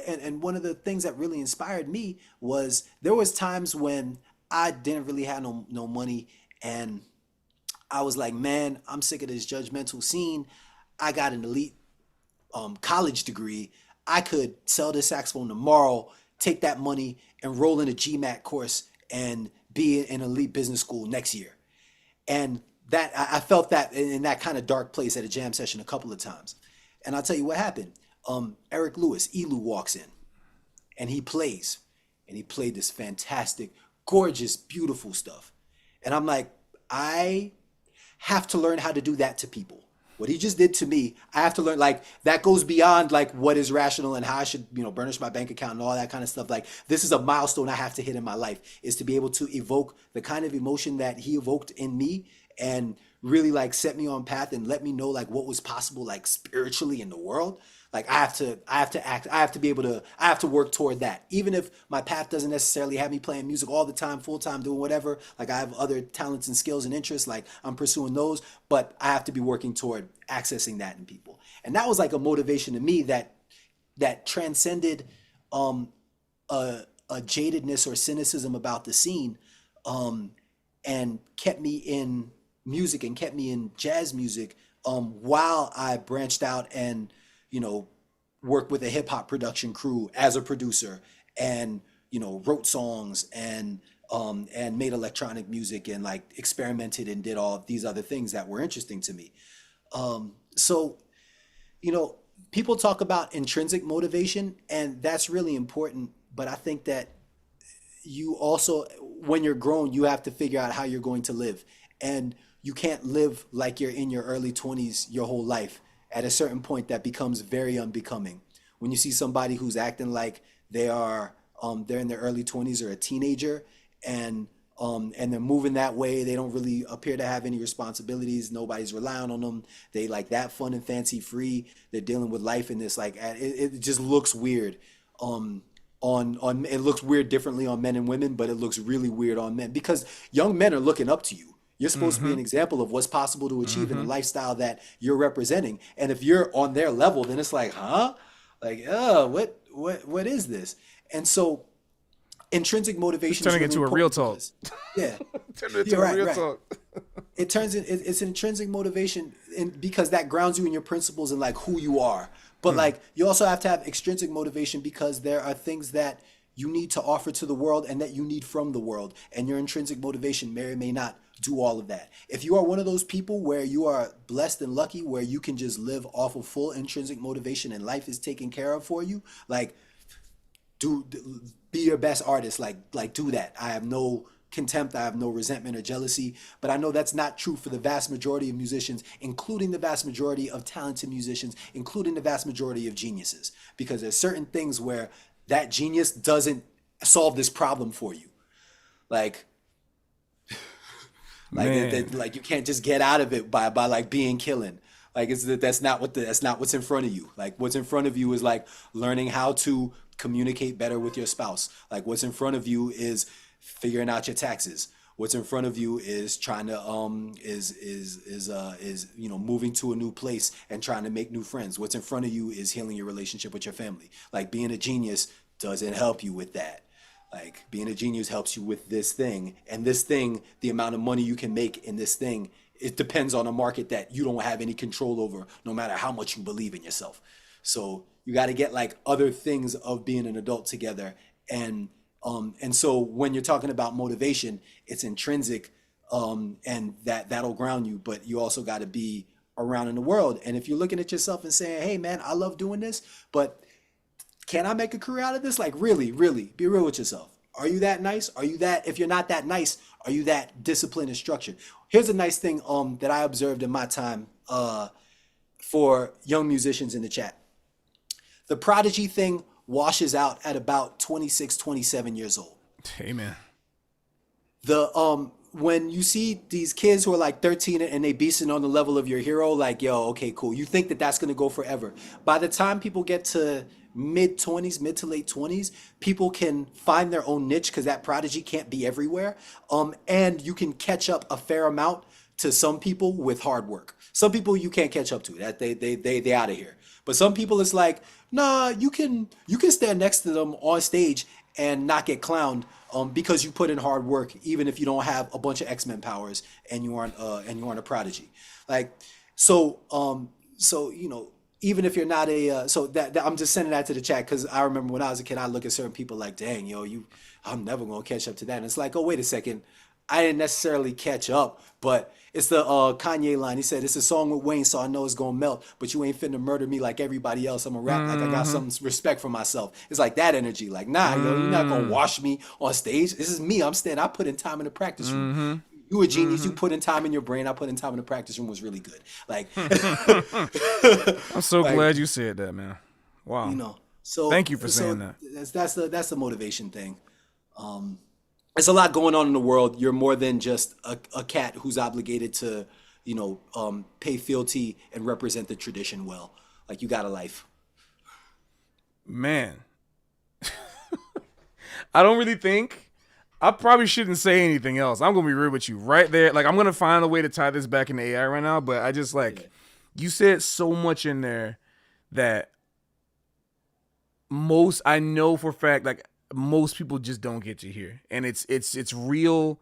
and one of the things that really inspired me was there was times when I didn't really have no money, and I was like, man, I'm sick of this judgmental scene. I got an elite college degree. I could sell this saxophone tomorrow, take that money, enroll in a GMAT course, and be in an elite business school next year. And that I felt that in that kind of dark place at a jam session a couple of times. And I'll tell you what happened. Eric Lewis, Elu, walks in and he plays. And he played this fantastic, gorgeous, beautiful stuff. And I'm like, I have to learn how to do that to people. What he just did to me, I have to learn, like, that goes beyond like what is rational and how I should, burnish my bank account and all that kind of stuff. Like, this is a milestone I have to hit in my life, is to be able to evoke the kind of emotion that he evoked in me and really like set me on path and let me know like what was possible, like spiritually in the world. Like, I have to be able to, I have to work toward that. Even if my path doesn't necessarily have me playing music all the time, full time, doing whatever, like I have other talents and skills and interests, like I'm pursuing those, but I have to be working toward accessing that in people. And that was like a motivation to me that transcended a jadedness or cynicism about the scene, and kept me in music and kept me in jazz music, while I branched out and worked with a hip hop production crew as a producer, and wrote songs and made electronic music and like experimented and did all of these other things that were interesting to me. So people talk about intrinsic motivation, and that's really important. But I think that you also, when you're grown, you have to figure out how you're going to live, and you can't live like you're in your early 20s your whole life. At a certain point, that becomes very unbecoming. When you see somebody who's acting like they're in their early 20s or a teenager, and they're moving that way, they don't really appear to have any responsibilities. Nobody's relying on them. They like that fun and fancy free. They're dealing with life in this like it just looks weird. On it looks weird differently on men and women, but it looks really weird on men because young men are looking up to you. You're supposed to be an example of what's possible to achieve in the lifestyle that you're representing. And if you're on their level, then it's like, huh? Like, what is this? And so intrinsic motivation It's is turning really into a real important talk. because, yeah. Turning into a real talk. It's an intrinsic motivation because that grounds you in your principles and like who you are. But like you also have to have extrinsic motivation because there are things that you need to offer to the world and that you need from the world. And your intrinsic motivation may or may not do all of that. If you are one of those people where you are blessed and lucky, where you can just live off of full intrinsic motivation and life is taken care of for you, like be your best artist, like do that. I have no contempt, I have no resentment or jealousy, but I know that's not true for the vast majority of musicians, including the vast majority of talented musicians, including the vast majority of geniuses, because there's certain things where that genius doesn't solve this problem for you. Like you can't just get out of it by like being killing. Like that's not what's in front of you. Like what's in front of you is like learning how to communicate better with your spouse. Like what's in front of you is figuring out your taxes. What's in front of you is trying to moving to a new place and trying to make new friends. What's in front of you is healing your relationship with your family. Like being a genius doesn't help you with that. Like being a genius helps you with this thing, and this thing, the amount of money you can make in this thing, it depends on a market that you don't have any control over, no matter how much you believe in yourself. So you got to get like other things of being an adult together, and so when you're talking about motivation, it's intrinsic, and that'll ground you, but you also got to be around in the world. And if you're looking at yourself and saying, hey man, I love doing this, but can I make a career out of this? Like really, really be real with yourself. Are you that nice? Are you that, if you're not that nice, are you that disciplined and structured? Here's a nice thing that I observed in my time for young musicians in the chat. The prodigy thing washes out at about 26, 27 years old. Amen. When you see these kids who are like 13 and they beasting on the level of your hero, like, yo, okay, cool. You think that that's going to go forever. By the time people get to mid to late 20s, people can find their own niche because that prodigy can't be everywhere. And you can catch up a fair amount to some people with hard work. Some people you can't catch up to. That they out of here. But some people it's like, nah, you can stand next to them on stage and not get clowned because you put in hard work, even if you don't have a bunch of X-Men powers and you aren't a prodigy. Like so even if you're not so that I'm just sending that to the chat because I remember when I was a kid, I look at certain people like, dang, yo, I'm never gonna catch up to that. And it's like, oh, wait a second, I didn't necessarily catch up, but it's the Kanye line. He said, "It's a song with Wayne, so I know it's gonna melt, but you ain't finna murder me like everybody else. I'm a rap like I got Mm-hmm. some respect for myself." It's like that energy. Like, nah, yo, you're not gonna Mm-hmm. wash me on stage. This is me. I'm standing. I put in time in the practice room. Mm-hmm. You a genius. You Mm-hmm. put in time in your brain. I put in time in the practice room was really good. Like, I'm so like glad you said that, man. you Wow. know. So Thank you for saying so that. that's the motivation thing. There's a lot going on in the world. You're more than just a cat who's obligated to, pay fealty and represent the tradition well. Like you got a life. Man, I don't really think I probably shouldn't say anything else. I'm gonna be real with you right there. Like I'm gonna find a way to tie this back into AI right now, but I just Yeah. like you said so much in there that most I know for a fact like most people just don't get to hear. And it's real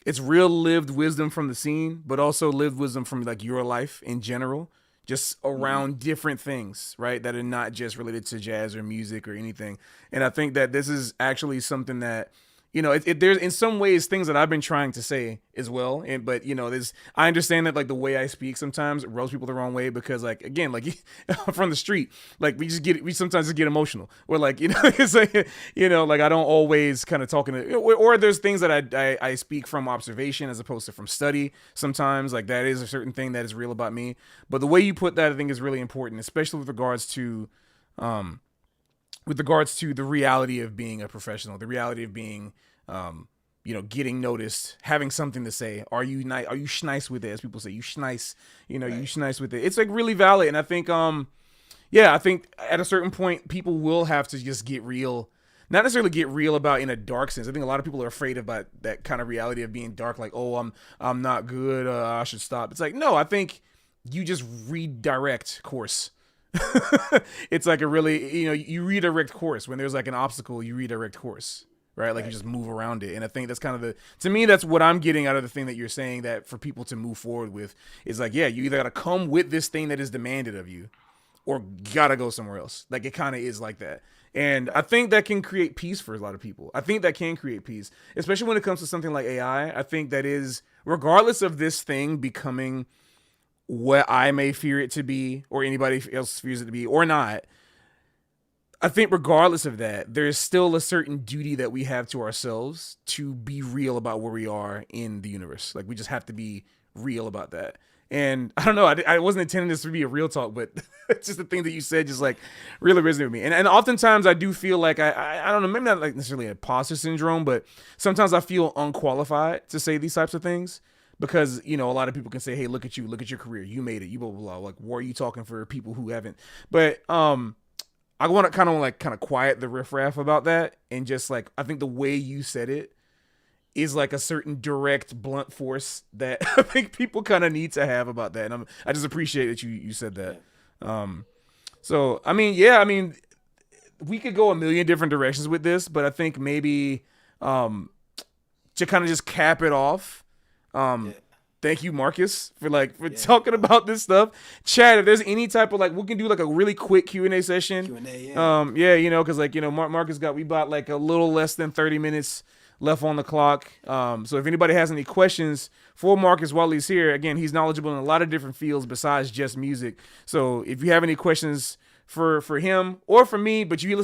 lived wisdom from the scene, but also lived wisdom from like your life in general, just Hmm. around different things, right? That are not just related to jazz or music or anything. And I think that this is actually something that there's in some ways things that I've been trying to say as well. And but there's I understand that like the way I speak sometimes rubs people the wrong way because like again like from the street like we sometimes just get emotional or like it's like like I don't always kind of talking to or there's things that I speak from observation as opposed to from study sometimes like that is a certain thing that is real about me. But the way you put that I think is really important, especially um with regards to the reality of being a professional, the reality of being, getting noticed, having something to say. Are you nice? Are you schnice with it? As people say, you schnice. You Right. schnice with it. It's like really valid, and I think, yeah, I think at a certain point, people will have to just get real. Not necessarily get real about in a dark sense. I think a lot of people are afraid about that kind of reality of being dark. Like, oh, I'm not good. I should stop. It's like no, I think you just redirect course. It's like a really you redirect course when there's like an obstacle. You redirect course, right? Like you Right. just move around it. And I think that's kind of to me that's what I'm getting out of the thing that you're saying, that for people to move forward with is like, yeah, you either got to come with this thing that is demanded of you or gotta go somewhere else. Like it kind of is like that. And I Right. think that can create peace for a lot of people. I think that can create peace, especially when it comes to something like AI. I think that is, regardless of this thing becoming what I may fear it to be, or anybody else fears it to be, or not, I think regardless of that, there's still a certain duty that we have to ourselves to be real about where we are in the universe. Like we just have to be real about that. And I don't know, I wasn't intending this to be a real talk, but it's just the thing that you said just like really resonated with me. And oftentimes I do feel like I don't know, maybe not like necessarily imposter syndrome, but sometimes I feel unqualified to say these types of things because a lot of people can say, hey, look at you, look at your career, you made it, you blah blah blah. Like, why are you talking for people who haven't? But I want to kind of quiet the riffraff about that and just like I think the way you said it is like a certain direct blunt force that I think people kind of need to have about that. And I just appreciate that you said that. Yeah. Um, so I mean, yeah, I mean, we could go a million different directions with this, but I think maybe um, to kind of just cap it off. Yeah. Um, thank you, Marcus, for Yeah. talking about this stuff. Chad, if there's any type of like, we can do like a really quick Q&A session. Q&A. Yeah. Yeah, because like Marcus we got like a little less than 30 minutes left on the clock. So if anybody has any questions for Marcus while he's here, again, he's knowledgeable in a lot of different fields besides just music. So if you have any questions for him or for me, but you can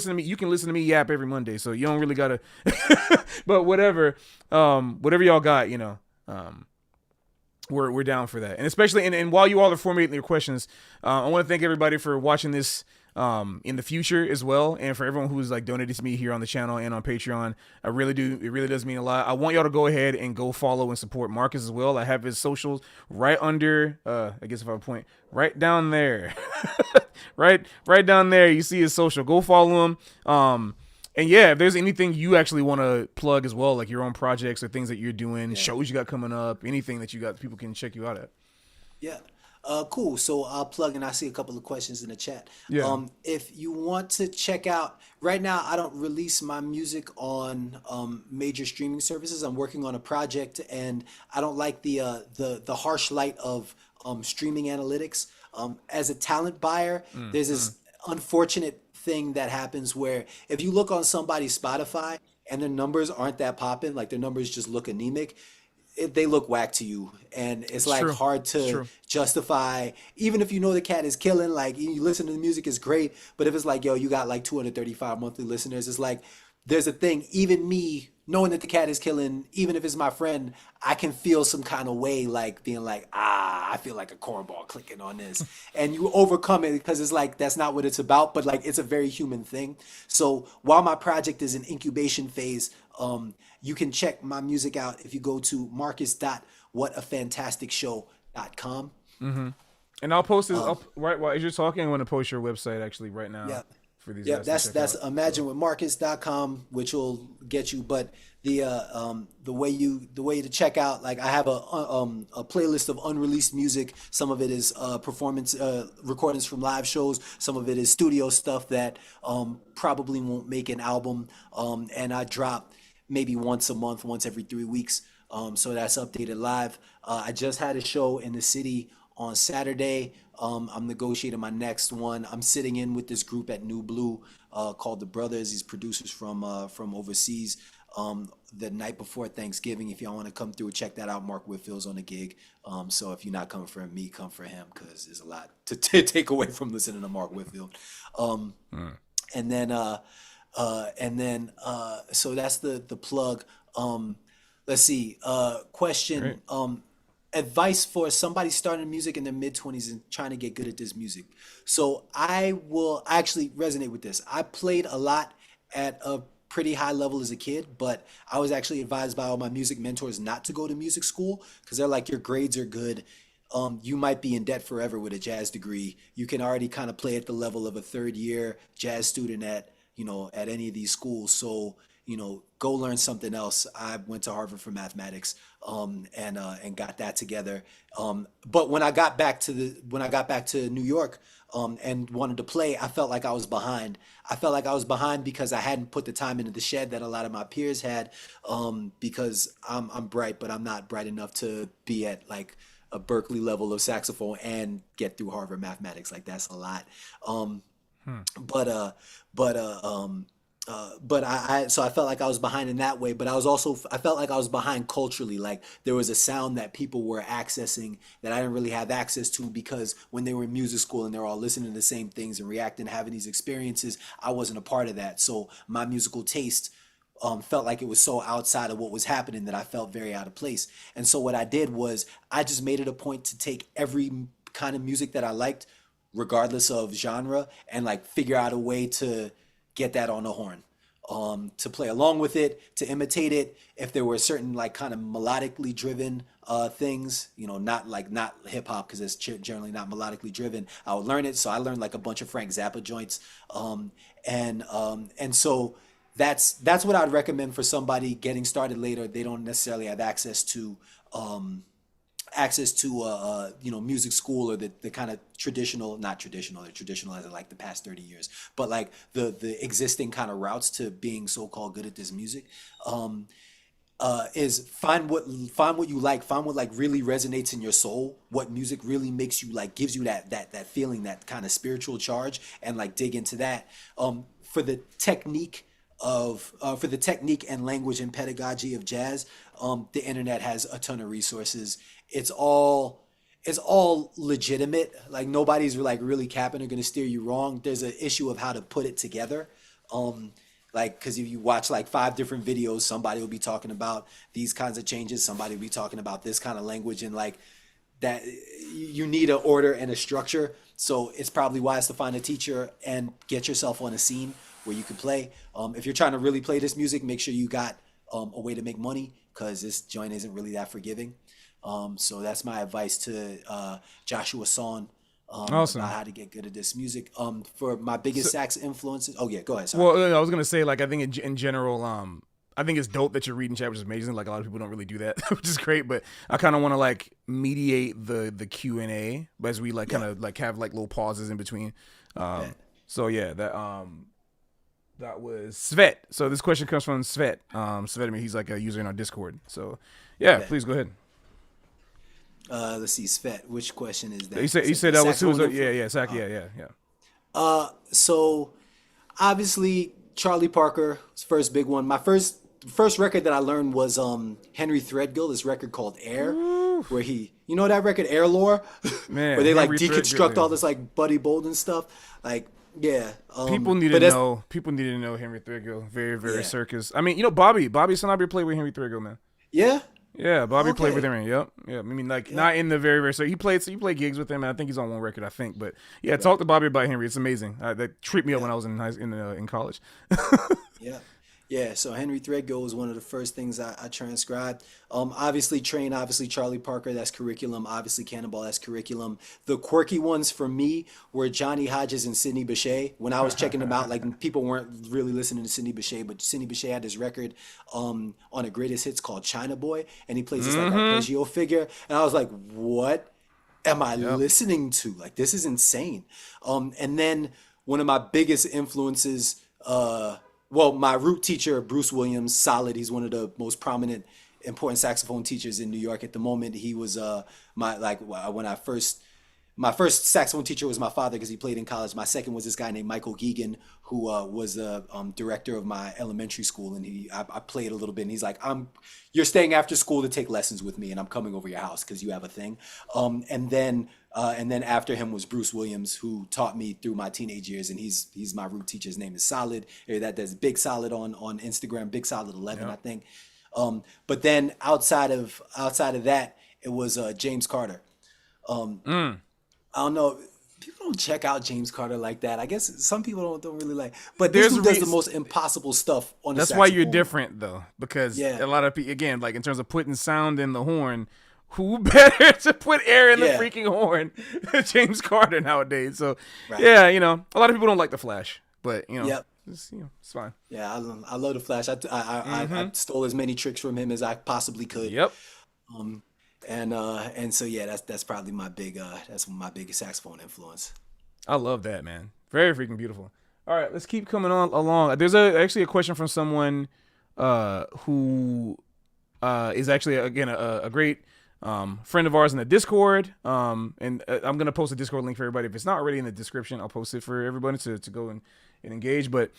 listen to me yap every Monday, so you don't really gotta. But whatever y'all got, um, we're down for that. And especially and while you all are formulating your questions, I want to thank everybody for watching this in the future as well, and for everyone who's like donated to me here on the channel and on Patreon. I really do, it really does mean a lot. I want y'all to go ahead and go follow and support Marcus as well. I have his socials right under I guess if I point right down there. right down there, you see his social. Go follow him. And yeah, if there's anything you actually want to plug as well, like your own projects or things that you're doing, Yeah. shows you got coming up, anything that you got, people can check you out at. Yeah. Cool. So I'll plug and I see a couple of questions in the chat. Yeah. If you want to check out, right now I don't release my music on major streaming services. I'm working on a project and I don't like the harsh light of streaming analytics. As a talent buyer, there's this unfortunate thing that happens where if you look on somebody's Spotify and their numbers aren't that popping, like their numbers just look anemic, they look whack to you, and it's It's like true. hard It's to true. justify. Even if you know the cat is killing, like you listen to the music is great, but if it's like, yo, you got like 235 monthly listeners, it's like there's a thing. Even me knowing that the cat is killing, even if it's my friend, I can feel some kind of way, like being like, I feel like a cornball clicking on this, and you overcome it because it's like that's not what it's about, but like it's a very human thing. So while my project is in incubation phase, you can check my music out if you go to marcus.whatafantasticshow.com. And I'll post this up right while as you're talking. I'm going to post your website actually right now Yeah. for these Yeah, guys to check that's out. So imaginewithmarcus.com, which will get you. But the way to check out, like I have a playlist of unreleased music. Some of it is performance recordings from live shows. Some of it is studio stuff that probably won't make an album. And I drop maybe once a month, once every 3 weeks. So that's updated live. I just had a show in the city on Saturday. I'm negotiating my next one. I'm sitting in with this group at New Blue called The Brothers. These producers from overseas. The night before Thanksgiving, if y'all want to come through, check that out. Mark Whitfield's on the gig. So if you're not coming for me, come for him because there's a lot to take away from listening to Mark Whitfield. And then so that's the plug. Let's see. Question. great. Advice for somebody starting music in their mid 20s and trying to get good at this music. So I actually resonate with this. I played a lot at a pretty high level as a kid, but I was actually advised by all my music mentors not to go to music school because they're like, your grades are good. You might be in debt forever with a jazz degree. You can already kind of play at the level of a third year jazz student at any of these schools. So, go learn something else. I went to Harvard for mathematics, and got that together. But when I got back to New York, and wanted to play, I felt like I was behind. I felt like I was behind because I hadn't put the time into the shed that a lot of my peers had. Because I'm bright, but I'm not bright enough to be at like a Berkeley level of saxophone and get through Harvard mathematics. Like that's a lot. But but so I felt like I was behind in that way, but I felt like I was behind culturally. Like there was a sound that people were accessing that I didn't really have access to because when they were in music school and they're all listening to the same things and reacting, having these experiences, I wasn't a part of that. So my musical taste felt like it was so outside of what was happening that I felt very out of place. And so what I did was I just made it a point to take every kind of music that I liked, regardless of genre, and like figure out a way to get that on the horn. To play along with it, to imitate it. If there were certain like kind of melodically driven things, not hip hop because it's generally not melodically driven, I would learn it. So I learned like a bunch of Frank Zappa joints, and so that's what I'd recommend for somebody getting started later. They don't necessarily have access to music school or the kind of traditional, not traditional, they're traditional as in like the past 30 years, but like the existing kind of routes to being so-called good at this music. Is find what you like, find what like really resonates in your soul, what music really makes you like, gives you that feeling, that kind of spiritual charge, and like dig into that. For the technique for the technique and language and pedagogy of jazz, the internet has a ton of resources. It's all legitimate. Like nobody's like really capping or gonna steer you wrong. There's an issue of how to put it together. Like because if you watch like 5 different videos, somebody will be talking about these kinds of changes, somebody will be talking about this kind of language, and like that you need an order and a structure. So it's probably wise to find a teacher and get yourself on a scene where you can play. If you're trying to really play this music, make sure you got a way to make money because this joint isn't really that forgiving. So that's my advice to Joshua Son, about Awesome. how to get good at this music. For my So, biggest sax influences. Oh yeah, go ahead. Sorry. well, I was gonna say like I think in general, I think it's dope that you're reading chat, which is amazing. Like a lot of people don't really do that, which is great. But I kind of want to like mediate the Q&A, but as we like Yeah. kind of like have like little pauses in between. Um, Bet. so yeah, that was Svet. So this question comes from Svet. Svet, I mean, he's like a user in our Discord. So yeah, Bet. please go ahead. Let's see, Svet. Which question is that? You said The that was who was saxophone yeah, Zach, yeah. So obviously Charlie Parker was first big one. My first record that I learned was Henry Threadgill, this record called Air, Woo. where he, you know that record Air Lore, where Man, they like Henry Threadgill, deconstruct yeah. all this like Buddy Bolden stuff, like yeah. People need to But that's know. People need to know Henry Threadgill. Very, very yeah, circus. I mean, Bobby Sanabria played with Henry Threadgill, man. yeah, Yeah, Bobby played with okay, him. Yep. Yeah. I mean, like yeah, not in the very, very. So he played gigs with him, and I think he's on one record, I think. But yeah, talk to Bobby about Henry. It's amazing. That tripped me up yeah. when I was in college. Yeah. Yeah, so Henry Threadgill was one of the first things I transcribed. Obviously, Train, obviously Charlie Parker, that's curriculum. Obviously, Cannonball, that's curriculum. The quirky ones for me were Johnny Hodges and Sidney Bechet. When I was checking them out, like people weren't really listening to Sidney Bechet, but Sidney Bechet had this record on a greatest hits called China Boy, and he plays this like Mm-hmm. arpeggio figure, and I was like, what am I Yep. listening to? Like this is insane. And then one of my biggest influences, well, my root teacher, Bruce Williams, solid. He's one of the most prominent, important saxophone teachers in New York at the moment. He was my like when I first my first saxophone teacher was my father because he played in college. My second was this guy named Michael Geegan, who was the director of my elementary school, and I played a little bit. And he's like, you're staying after school to take lessons with me, and I'm coming over your house because you have a thing." And then after him was Bruce Williams, who taught me through my teenage years, and he's my root teacher. His name is Solid. There's Big Solid on Instagram, Big Solid 11, I Yep. think. But then outside of that, it was James Carter. Mm. I don't know. People don't check out James Carter like that. I guess some people don't really like. But this There's a dude does the reason. most impossible stuff on the That's why you're saxophone. different, though, because Yeah, a lot of people, again, like in terms of putting sound in the horn, who better to put air in the yeah, freaking horn than James Carter nowadays? So, right. yeah, a lot of people don't like the Flash, but Yep. it's fine. Yeah, I love the Flash. I Mm-hmm. stole as many tricks from him as I possibly could. Yep. And so yeah, that's probably that's my biggest saxophone influence. I love that, man. Very freaking beautiful. All right, let's keep coming on along. There's actually a question from someone who is actually again a great friend of ours in the Discord. And I'm gonna post a Discord link for everybody. If it's not already in the description, I'll post it for everybody to go and engage. But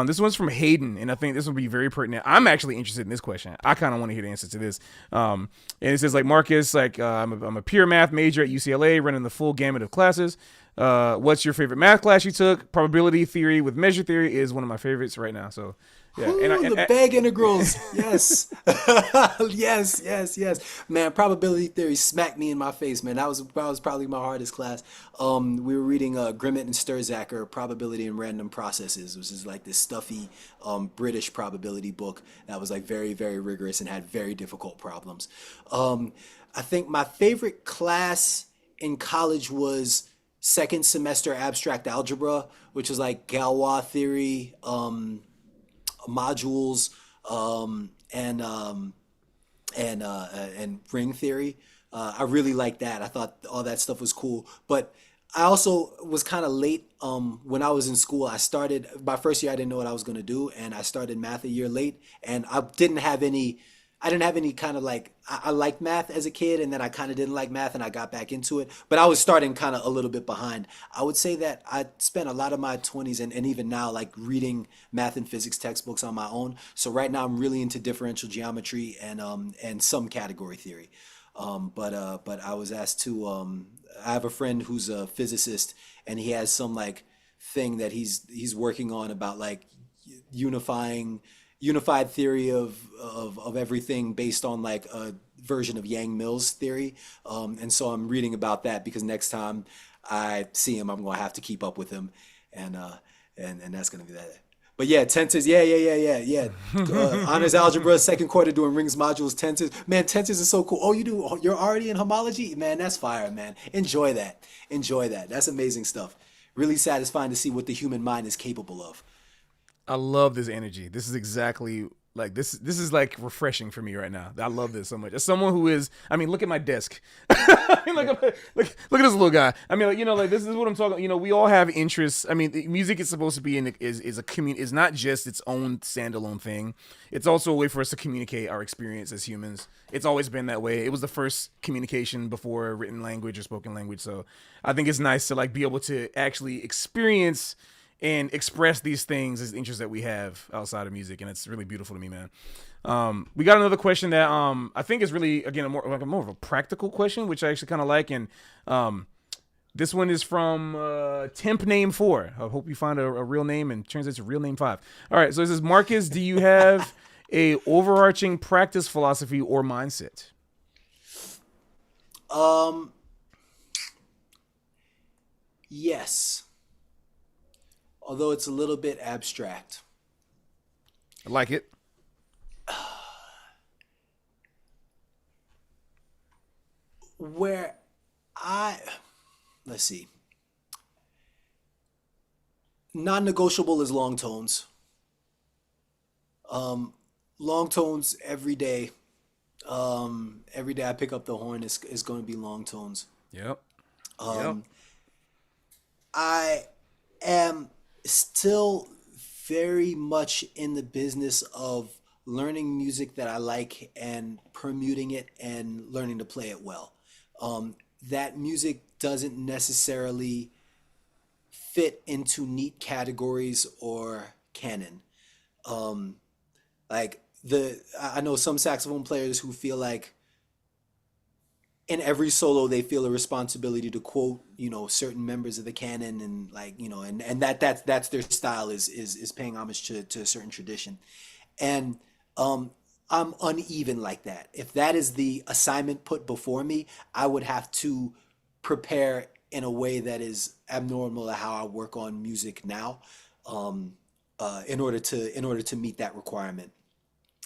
this one's from Hayden, and I think this will be very pertinent. I'm actually interested in this question. I kind of want to hear the answer to this. And it says, like, Marcus, like, I'm a pure math major at UCLA, running the full gamut of classes. What's your favorite math class you took? Probability theory with measure theory is one of my favorites right now. So yeah, Ooh, the bag integrals. Yes. Yes. Man, probability theory smacked me in my face, man. That was probably my hardest class. We were reading Grimmett and Sturzaker, Probability and Random Processes, which is like this stuffy British probability book that was like very, very rigorous and had very difficult problems. I think my favorite class in college was second semester abstract algebra, which is like Galois theory, modules, and ring theory. I really liked that. I thought all that stuff was cool. But I also was kind of late when I was in school. I started my first year. I didn't know what I was going to do, and I started math a year late. And I didn't have any kind of like I liked math as a kid, and then I kind of didn't like math, and I got back into it. But I was starting kind of a little bit behind. I would say that I spent a lot of my 20s and even now like reading math and physics textbooks on my own. So right now I'm really into differential geometry and some category theory. But I was asked to I have a friend who's a physicist, and he has some like thing that he's working on about like unifying unified theory of everything based on like a version of Yang Mills theory. And so I'm reading about that because next time I see him, I'm gonna have to keep up with him, and that's gonna be that. But yeah, tensors, yeah. Honors algebra, second quarter doing rings, modules, tensors. Man, tensors is so cool. Oh, you're already in homology? Man, that's fire, man. Enjoy that. Enjoy that. That's amazing stuff. Really satisfying to see what the human mind is capable of. I love this energy. This is exactly Like this is like refreshing for me right now. I love this so much. As someone who is, I mean, look at my desk. I mean, look at this little guy. I mean, like, like this is what I'm talking. We all have interests. I mean, music is supposed to be is not just its own standalone thing. It's also a way for us to communicate our experience as humans. It's always been that way. It was the first communication before written language or spoken language. So I think it's nice to like be able to actually experience and express these things as interests that we have outside of music, and it's really beautiful to me, man. We got another question that I think is really, again, more of a practical question, which I actually kind of like, and this one is from Temp Name 4. I hope you find a real name and translates to Real Name 5. All right, so it says, Marcus, do you have a overarching practice philosophy or mindset? Yes. Although it's a little bit abstract. I like it. Let's see. Non-negotiable is long tones. Long tones every day. Every day I pick up the horn is going to be long tones. Yep. I am still very much in the business of learning music that I like and permuting it and learning to play it well. That music doesn't necessarily fit into neat categories or canon. I know some saxophone players who feel like in every solo they feel a responsibility to quote, certain members of the canon, and and that's their style is paying homage to a certain tradition. And I'm uneven like that. If that is the assignment put before me, I would have to prepare in a way that is abnormal to how I work on music now, in order to meet that requirement.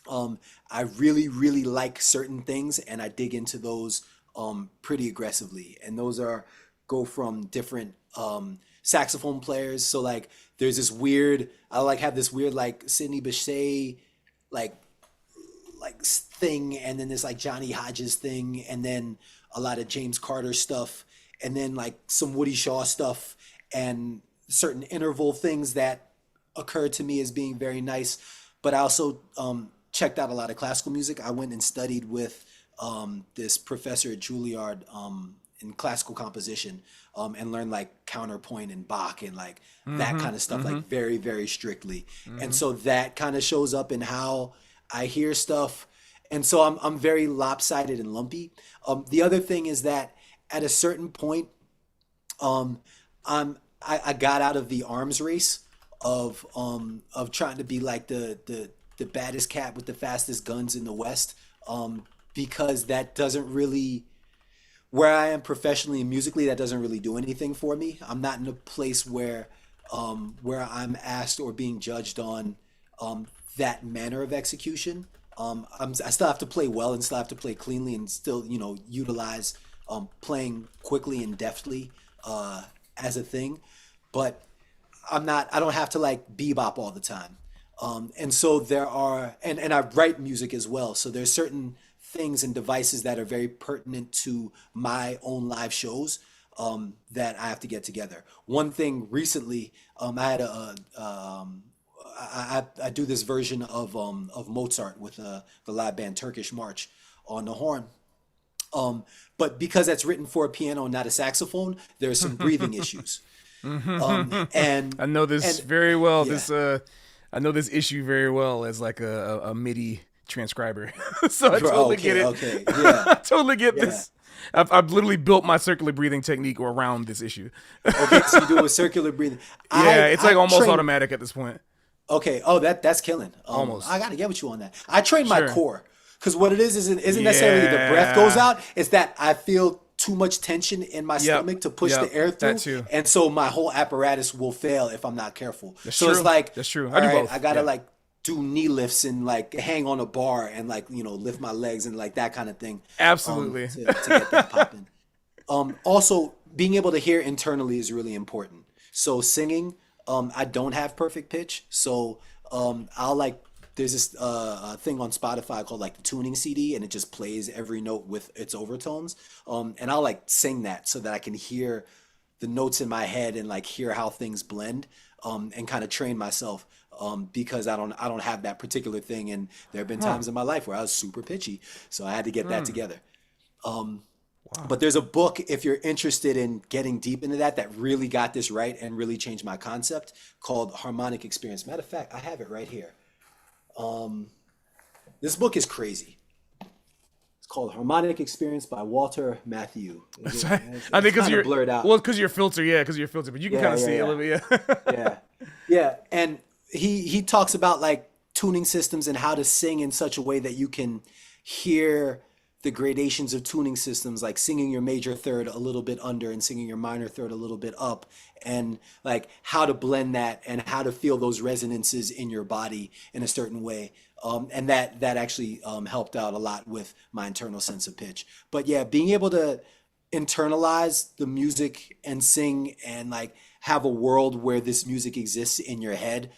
I really, really like certain things, and I dig into those pretty aggressively. And those go from different saxophone players. So like there's this weird, have this weird like Sidney Bechet like thing, and then there's like Johnny Hodges thing, and then a lot of James Carter stuff, and then like some Woody Shaw stuff, and certain interval things that occur to me as being very nice. But I also checked out a lot of classical music. I went and studied with this professor at Juilliard in classical composition, and learned like counterpoint and Bach and like that kind of stuff, like very, very strictly. And so that kind of shows up in how I hear stuff. And so I'm very lopsided and lumpy. The other thing is that at a certain point, I got out of the arms race of trying to be like the baddest cat with the fastest guns in the West, because that doesn't really, where I am professionally and musically, that doesn't really do anything for me. I'm not in a place where I'm asked or being judged on that manner of execution. I still have to play well and still have to play cleanly and still, utilize playing quickly and deftly as a thing. But I don't have to like bebop all the time. And so there are, and I write music as well. So there's certain things and devices that are very pertinent to my own live shows that I have to get together. One thing recently, I had I do this version of Mozart with the live band Turkish March on the horn. But because that's written for a piano and not a saxophone, there's some breathing issues. And I know this very well. Yeah. I know this issue very well as like a MIDI transcriber. So I totally get it. Okay, yeah. I totally get this. I've literally built my circular breathing technique around this issue. Okay, so you do it with circular breathing. Yeah, it's like almost automatic at this point. Okay. Oh, that's killing. Almost. I gotta get with you on that. I train my core, because what it isn't necessarily the breath goes out. It's that I feel too much tension in my stomach to push the air through, that too. And so my whole apparatus will fail if I'm not careful. That's so true. It's like, that's true. I do both. I gotta like do knee lifts and like hang on a bar and like lift my legs and like that kind of thing. Absolutely. To get that popping. Also, being able to hear internally is really important. So singing, I don't have perfect pitch, so I'll like there's this thing on Spotify called like the tuning CD, and it just plays every note with its overtones. And I'll like sing that so that I can hear the notes in my head and like hear how things blend, and kind of train myself, because I don't have that particular thing, and there have been Huh. times in my life where I was super pitchy, so I had to get that Hmm. together. Um, Wow. but there's a book, if you're interested in getting deep into that, that really got this right and really changed my concept, called Harmonic Experience. Matter of fact, I have it right here. Um, this book is crazy. It's called Harmonic Experience by Walter Matthew. I think It's because kind of you're blurred out. well, because your filter, yeah, because your filter, but you can kind Yeah, of yeah, see it a yeah. little bit. Yeah. Yeah. Yeah. And he talks about like tuning systems and how to sing in such a way that you can hear the gradations of tuning systems, like singing your major third a little bit under and singing your minor third a little bit up, and like how to blend that and how to feel those resonances in your body in a certain way. And that actually helped out a lot with my internal sense of pitch. But yeah, being able to internalize the music and sing and like have a world where this music exists in your head,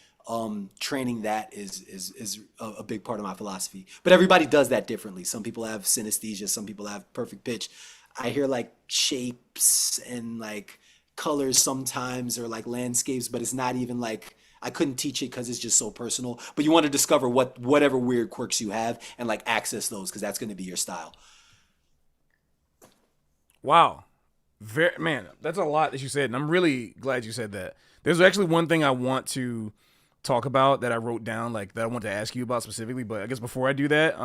training that is a big part of my philosophy. But everybody does that differently. Some people have synesthesia, some people have perfect pitch. I hear like shapes and like colors sometimes, or like landscapes, but it's not even like I couldn't teach it because it's just so personal. But you want to discover whatever weird quirks you have and like access those, because that's going to be your style. Wow. Very, man, that's a lot that you said, and I'm really glad you said that. There's actually one thing I want to talk about that I wrote down, like that I want to ask you about specifically. But I guess before I do that,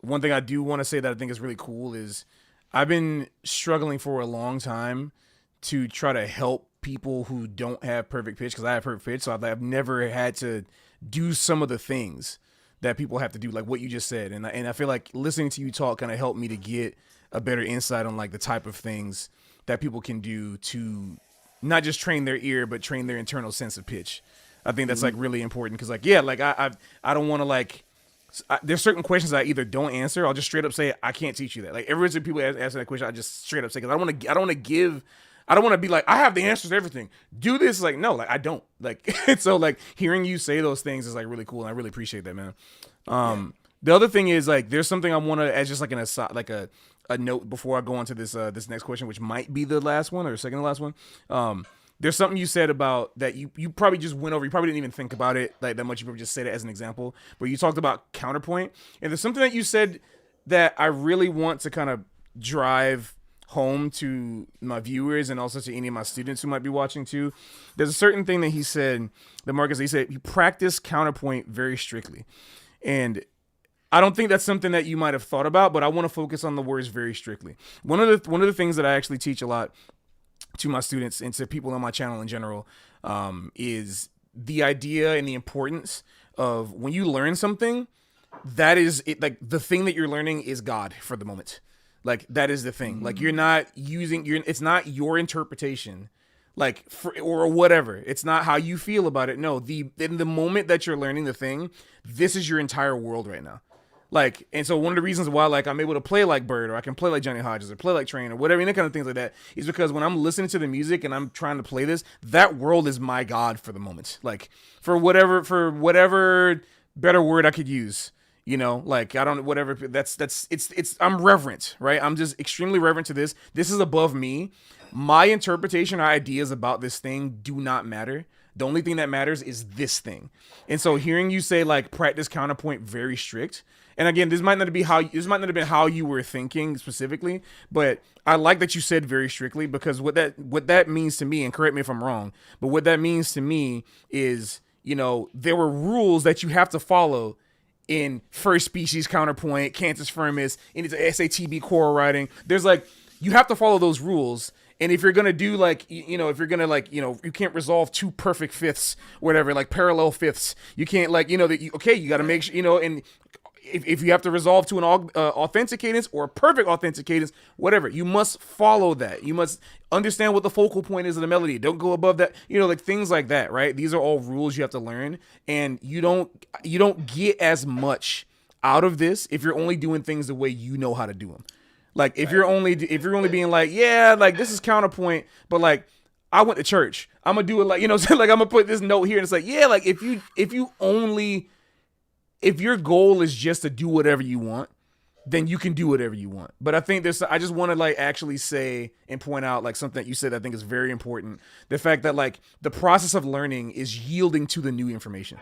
one thing I do want to say that I think is really cool is I've been struggling for a long time to try to help people who don't have perfect pitch, because I have perfect pitch, so I've never had to do some of the things that people have to do, like what you just said, and I feel like listening to you talk kind of helped me to get a better insight on like the type of things that people can do to not just train their ear but train their internal sense of pitch. I think that's like Hmm. really important because like yeah, like I don't want to like there's certain questions I either don't answer. I'll just straight up say I can't teach you that. Like every time people ask that question, I just straight up say because I don't want to give. I don't want to be like I have the answers to everything. Do this like no, like I don't like. So like hearing you say those things is like really cool, and I really appreciate that, man. Yeah. The other thing is like there's something I want to as just like an aside, like a note before I go on to this next question, which might be the last one or second to last one. There's something you said about that you probably just went over. You probably didn't even think about it like that much. You probably just said it as an example. But you talked about counterpoint, and there's something that you said that I really want to kind of drive home to my viewers and also to any of my students who might be watching too. There's a certain thing that he said, that Marcus, he said, you practice counterpoint very strictly. And I don't think that's something that you might have thought about, but I want to focus on the words very strictly. One of the things that I actually teach a lot to my students and to people on my channel in general, is the idea and the importance of when you learn something, that is it. Like the thing that you're learning is God for the moment. Like that is the thing. Like you're Mm. not using your. It's not your interpretation like or whatever. It's not how you feel about it. No, the in the moment that you're learning the thing, this is your entire world right now. Like, and so one of the reasons why like I'm able to play like Bird or I can play like Johnny Hodges or play like Train or whatever, any kind of things like that, is because when I'm listening to the music and I'm trying to play this, that world is my God for the moment. Like for whatever better word I could use. Like I don't whatever that's it's I'm reverent, right? I'm just extremely reverent to this. This is above me. My interpretation or ideas about this thing do not matter. The only thing that matters is this thing. And so hearing you say like practice counterpoint very strict. And again, this might not have been how you were thinking specifically, but I like that you said very strictly because what that means to me, and correct me if I'm wrong, but what that means to me is, there were rules that you have to follow in first species counterpoint, Cantus firmus, and it's SATB core writing. There's like you have to follow those rules. And if you're gonna do like if you're gonna like you can't resolve two perfect fifths, whatever, like parallel fifths. You can't like that. You got to make sure and if you have to resolve to an authentic cadence or a perfect authentic cadence, whatever, you must follow that. You must understand what the focal point is of the melody. Don't go above that. Like things like that, right? These are all rules you have to learn, and you don't get as much out of this if you're only doing things the way you know how to do them. Like if Right. you're only being like, yeah, like this is counterpoint, but like I went to church. I'm gonna do it like, you know what I'm saying? Like I'm gonna put this note here and it's like, yeah, like if you only, if your goal is just to do whatever you want, then you can do whatever you want. But I think there's, I just want to like actually say and point out like something that you said I think is very important. The fact that like the process of learning is yielding to the new information.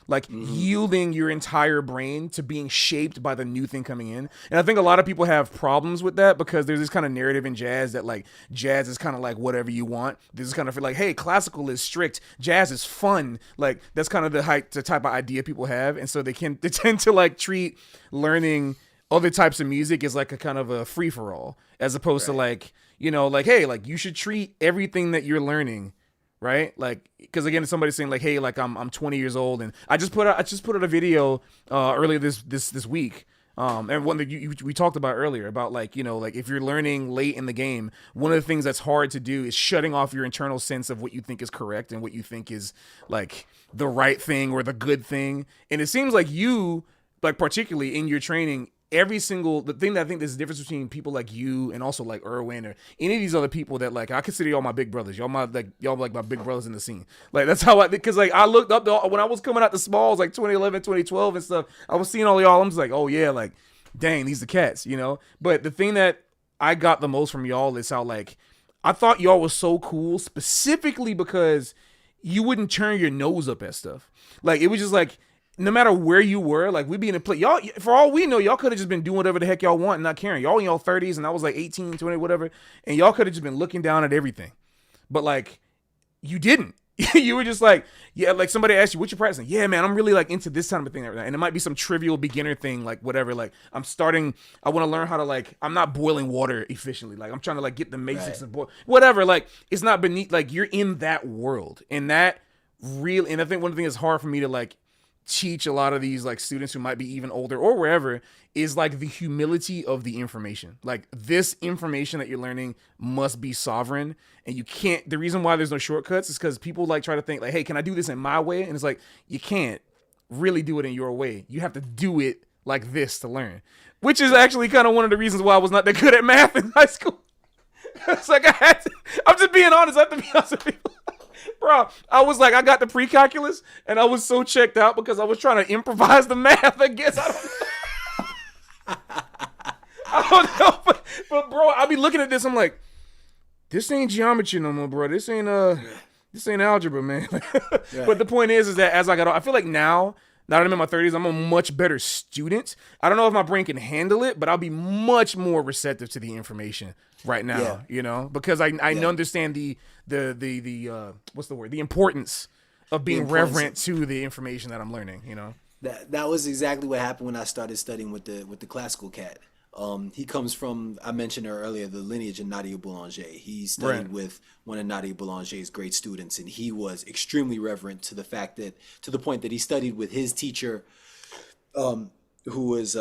Like yielding your entire brain to being shaped by the new thing coming in. And I think a lot of people have problems with that because there's this kind of narrative in jazz that like jazz is kind of like whatever you want. This is kind of like, hey, classical is strict, jazz is fun. Like that's kind of the type of idea people have. And so they tend to like treat learning other types of music as like a kind of a free for all, as opposed to like, you know, like, hey, like you should treat everything that you're learning, right? Like, because again, somebody's saying like, hey, like I'm 20 years old, and I just put out a video earlier this week, and one that we talked about earlier about like, you know, like if you're learning late in the game, one of the things that's hard to do is shutting off your internal sense of what you think is correct and what you think is like the right thing or the good thing. And it seems like you, like particularly in your training, the thing that I think there's a difference between people like you and also like Irwin or any of these other people that like I consider y'all my big brothers. Y'all like my big brothers in the scene. Like that's how because like I looked up when I was coming out the smalls like 2011, 2012 and stuff. I was seeing all y'all. I'm just like, oh yeah, like dang, these the cats, you know. But the thing that I got the most from y'all is how like I thought y'all was so cool specifically because you wouldn't turn your nose up at stuff. Like it was just like, no matter where you were, like we'd be in a place, y'all, for all we know, y'all could have just been doing whatever the heck y'all want and not caring. Y'all in y'all 30s and I was like 18, 20, whatever. And y'all could have just been looking down at everything. But like, you didn't. You were just like, yeah, like somebody asked you, what you practicing? Yeah, man, I'm really like into this kind of thing. And it might be some trivial beginner thing, like whatever. Like I want to learn how to like, I'm not boiling water efficiently. Like I'm trying to like get the basics of boil, whatever. Like it's not beneath, like you're in that world and that real. And I think one of the things that's hard for me to like, teach a lot of these like students who might be even older or wherever is like the humility of the information. Like this information that you're learning must be sovereign, and you can't, the reason why there's no shortcuts is because people like try to think like, hey, can I do this in my way? And it's like, you can't really do it in your way. You have to do it like this to learn, which is actually kind of one of the reasons why I was not that good at math in high school. It's like I'm just being honest. I have to be honest with people. Bro, I was like, I got the pre-calculus, and I was so checked out because I was trying to improvise the math. I guess I don't know. I don't know, but bro, I'll be looking at this. I'm like, this ain't geometry no more, bro. This ain't algebra, man. But the point is that as I got, I feel like now that I'm in my 30s, I'm a much better student. I don't know if my brain can handle it, but I'll be much more receptive to the information right now, you know, because I understand the what's the word? The importance of being reverent to the information that I'm learning, you know. That was exactly what happened when I started studying with the classical cat. He comes from, I mentioned her earlier, the lineage of Nadia Boulanger. He studied with one of Nadia Boulanger's great students, and he was extremely reverent to the fact that, to the point that he studied with his teacher, who was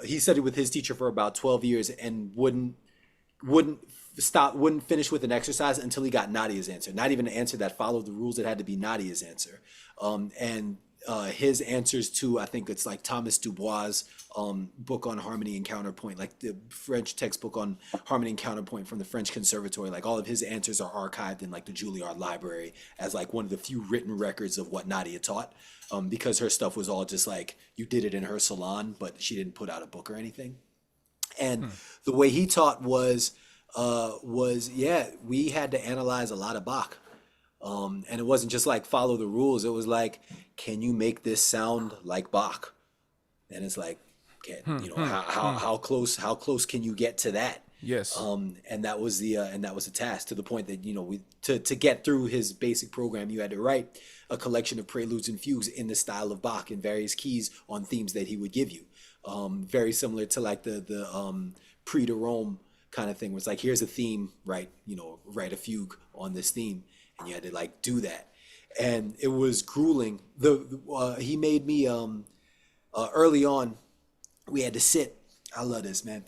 he studied with his teacher for about 12 years and wouldn't finish with an exercise until he got Nadia's answer. Not even an answer that followed the rules. It had to be Nadia's answer. And his answers to, I think it's like Thomas Dubois' book on harmony and counterpoint, like the French textbook on harmony and counterpoint from the French Conservatory. Like all of his answers are archived in like the Juilliard Library as like one of the few written records of what Nadia taught. Because her stuff was all just like, you did it in her salon, but she didn't put out a book or anything. And the way he taught was we had to analyze a lot of Bach. And it wasn't just like follow the rules. It was like, can you make this sound like Bach? And it's like, how close can you get to that? Yes. And that was the task, to the point that, you know, to get through his basic program, you had to write a collection of preludes and fugues in the style of Bach in various keys on themes that he would give you. Very similar to like the Prix de Rome kind of thing, where it's like, here's a theme, write a fugue on this theme, and you had to like do that, and it was grueling. He made me early on. We had to sit. I love this, man.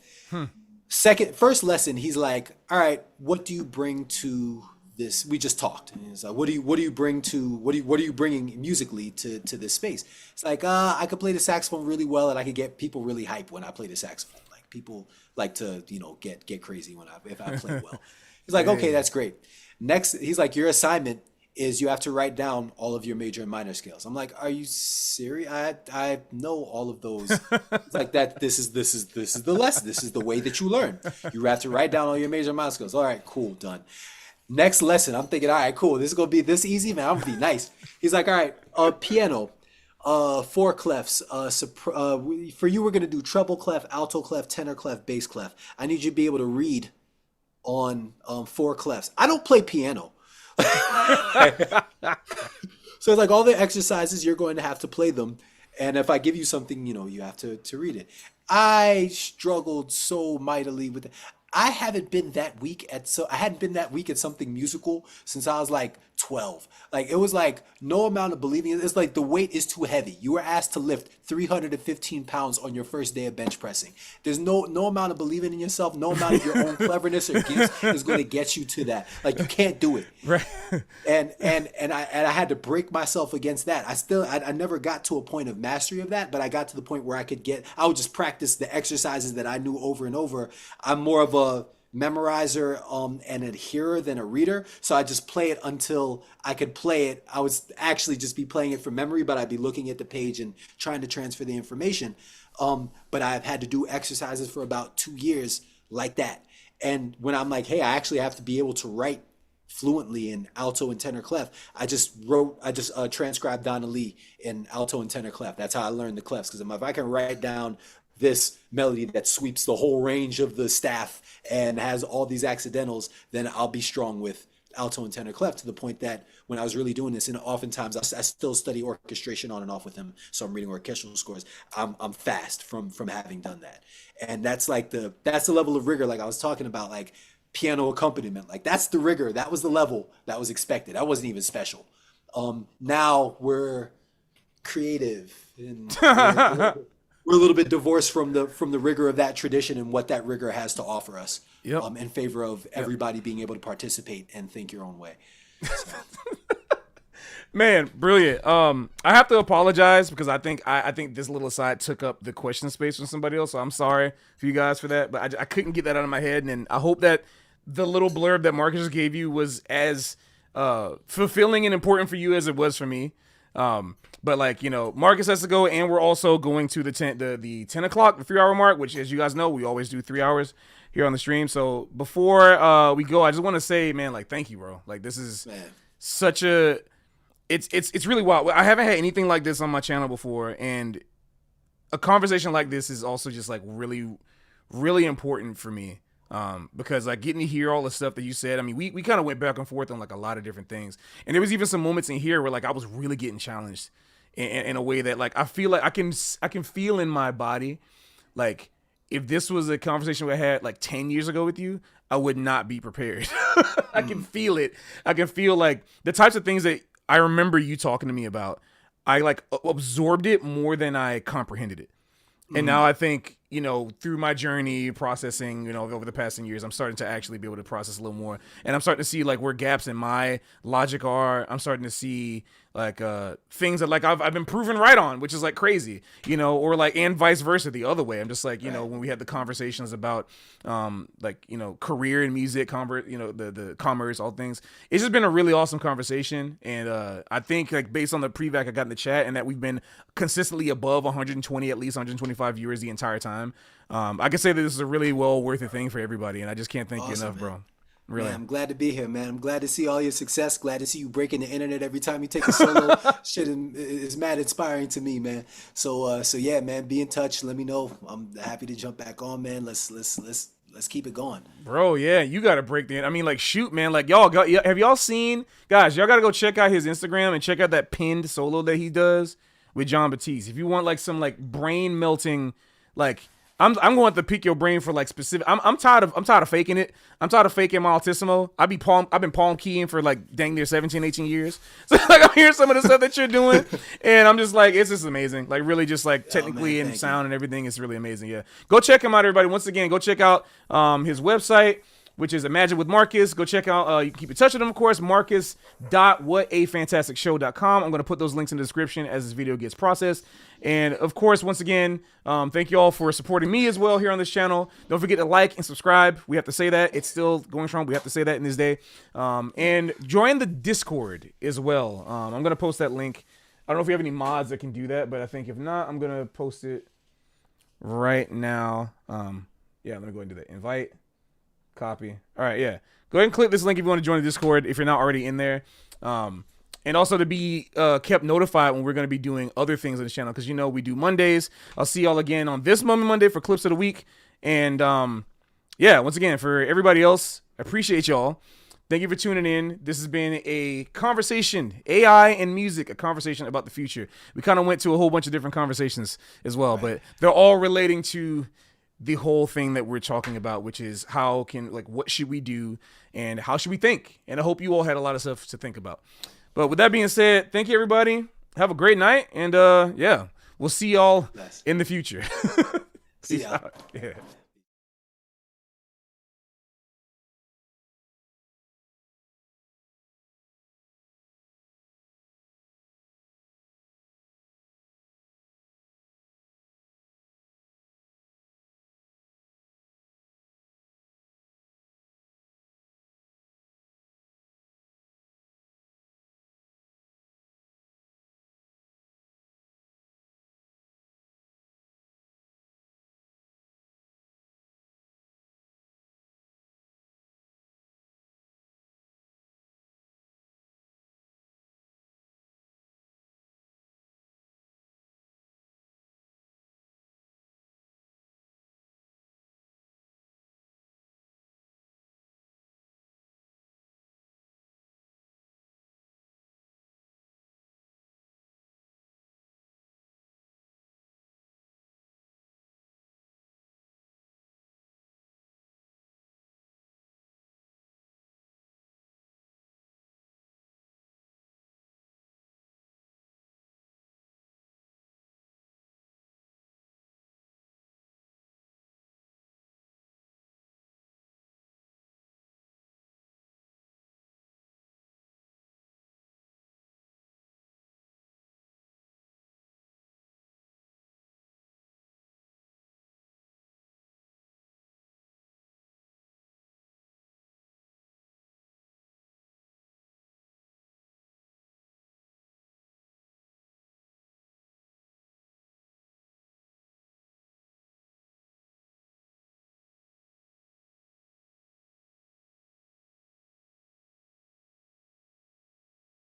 First lesson, he's like, all right, what do you bring to this? We just talked, and he's like, what are you bringing musically to this space? It's like, I could play the saxophone really well, and I could get people really hype when I play the saxophone. Like people like to, you know, get crazy if I play well. He's like, okay, that's great. Next, he's like, your assignment is you have to write down all of your major and minor scales. I'm like, are you serious? I know all of those. It's like that. This is the lesson. This is the way that you learn. You have to write down all your major and minor scales. All right, cool, done. Next lesson, I'm thinking, all right, cool. This is gonna be this easy, man. I'm gonna be nice. He's like, all right, piano, four clefs. For you, we're gonna do treble clef, alto clef, tenor clef, bass clef. I need you to be able to read on four clefs. I don't play piano. So it's like all the exercises, you're going to have to play them. And if I give you something, you have to read it. I struggled so mightily with it. I hadn't been that weak at something musical since I was like 12. Like it was like no amount of believing it. It's like the weight is too heavy. You were asked to lift 315 pounds on your first day of bench pressing. There's no amount of believing in yourself, no amount of your own cleverness or gifts is going to get you to that. Like you can't do it. Right. And I had to break myself against that. I never got to a point of mastery of that, but I got to the point where I would just practice the exercises that I knew over and over. I'm more of a memorizer and adherer than a reader, so I just play it until I could play it. I would actually just be playing it from memory, but I'd be looking at the page and trying to transfer the information. But I've had to do exercises for about 2 years like that. And when I'm like, hey, I actually have to be able to write fluently in alto and tenor clef, I just transcribed Donna Lee in alto and tenor clef. That's how I learned the clefs, because if I can write down this melody that sweeps the whole range of the staff and has all these accidentals, then I'll be strong with alto and tenor clef, to the point that when I was really doing this, and oftentimes I still study orchestration on and off with him, so I'm reading orchestral scores. I'm fast from having done that, and that's the level of rigor, like I was talking about, like piano accompaniment, like that's the rigor. That was the level that was expected. That wasn't even special. Now we're creative and we're a little bit divorced from the rigor of that tradition and what that rigor has to offer us. Yep. In favor of everybody being able to participate and think your own way. So. Man, brilliant. I have to apologize because I think this little aside took up the question space from somebody else. So I'm sorry for you guys for that, but I couldn't get that out of my head, and I hope that the little blurb that Marcus just gave you was as fulfilling and important for you as it was for me. But like, Marcus has to go, and we're also going to the 10 o'clock, the 3 hour mark, which, as you guys know, we always do 3 hours here on the stream. So before we go, I just want to say, man, like, thank you, bro. Like, this is such a, it's really wild. I haven't had anything like this on my channel before, and a conversation like this is also just like really, really important for me. Because like getting to hear all the stuff that you said, I mean, we kind of went back and forth on like a lot of different things, and there was even some moments in here where like I was really getting challenged in a way that like I feel like I can feel in my body, like if this was a conversation we had like 10 years ago with you, I would not be prepared. I can feel it. I can feel like the types of things that I remember you talking to me about, I like absorbed it more than I comprehended it. And now I think, through my journey processing, over the past 10 years, I'm starting to actually be able to process a little more. And I'm starting to see like where gaps in my logic are. I'm starting to see like things that like I've been proven right on, which is like crazy, or like, and vice versa the other way. I'm just like, when we had the conversations about career in music, the commerce, all things, it's just been a really awesome conversation. And I think like based on the pre-vac I got in the chat, and that we've been consistently above 120, at least 125 viewers the entire time. I can say that this is a really well worth it thing for everybody, and I just can't thank you enough, bro. Really. Man, I'm glad to be here, man. I'm glad to see all your success. Glad to see you breaking the internet every time you take a solo. Shit is mad inspiring to me, man. So yeah, man, be in touch. Let me know. I'm happy to jump back on, man. Let's keep it going, bro. Yeah, you got to break the. I mean, like, shoot, man. Like, have y'all seen, guys? Y'all got to go check out his Instagram and check out that pinned solo that he does with John Batiste. If you want like some like brain melting, like. I'm going to have to pick your brain for like specific. I'm tired of faking it. I'm tired of faking my altissimo. I've been palm keying for like dang near 17, 18 years. So like I'm hearing some of the stuff that you're doing, and I'm just like, it's just amazing. Like really, just like technically and sound and everything is really amazing. Yeah, go check him out, everybody. Once again, go check out his website. which is Imagine with Marcus. Go check out, you can keep in touch with him, of course, marcus.whatafantasticshow.com. I'm going to put those links in the description as this video gets processed. And of course, once again, thank you all for supporting me as well here on this channel. Don't forget to like and subscribe. We have to say that. It's still going strong. We have to say that in this day. And join the Discord as well. I'm going to post that link. I don't know if we have any mods that can do that, but I think if not, I'm going to post it right now. Yeah, I'm going to go ahead and do that. Invite. Copy. All right, yeah. Go ahead and click this link if you want to join the Discord if you're not already in there. And also to be kept notified when we're going to be doing other things on this channel, because you know we do Mondays. I'll see y'all again on this moment Monday for Clips of the Week. And yeah, once again, for everybody else, I appreciate y'all. Thank you for tuning in. This has been a conversation, AI and music, a conversation about the future. We kind of went to a whole bunch of different conversations as well, but they're all relating to the whole thing that we're talking about, which is what should we do and how should we think? And I hope you all had a lot of stuff to think about. But with that being said, thank you, everybody. Have a great night. And yeah, we'll see y'all in the future. See ya. Yeah.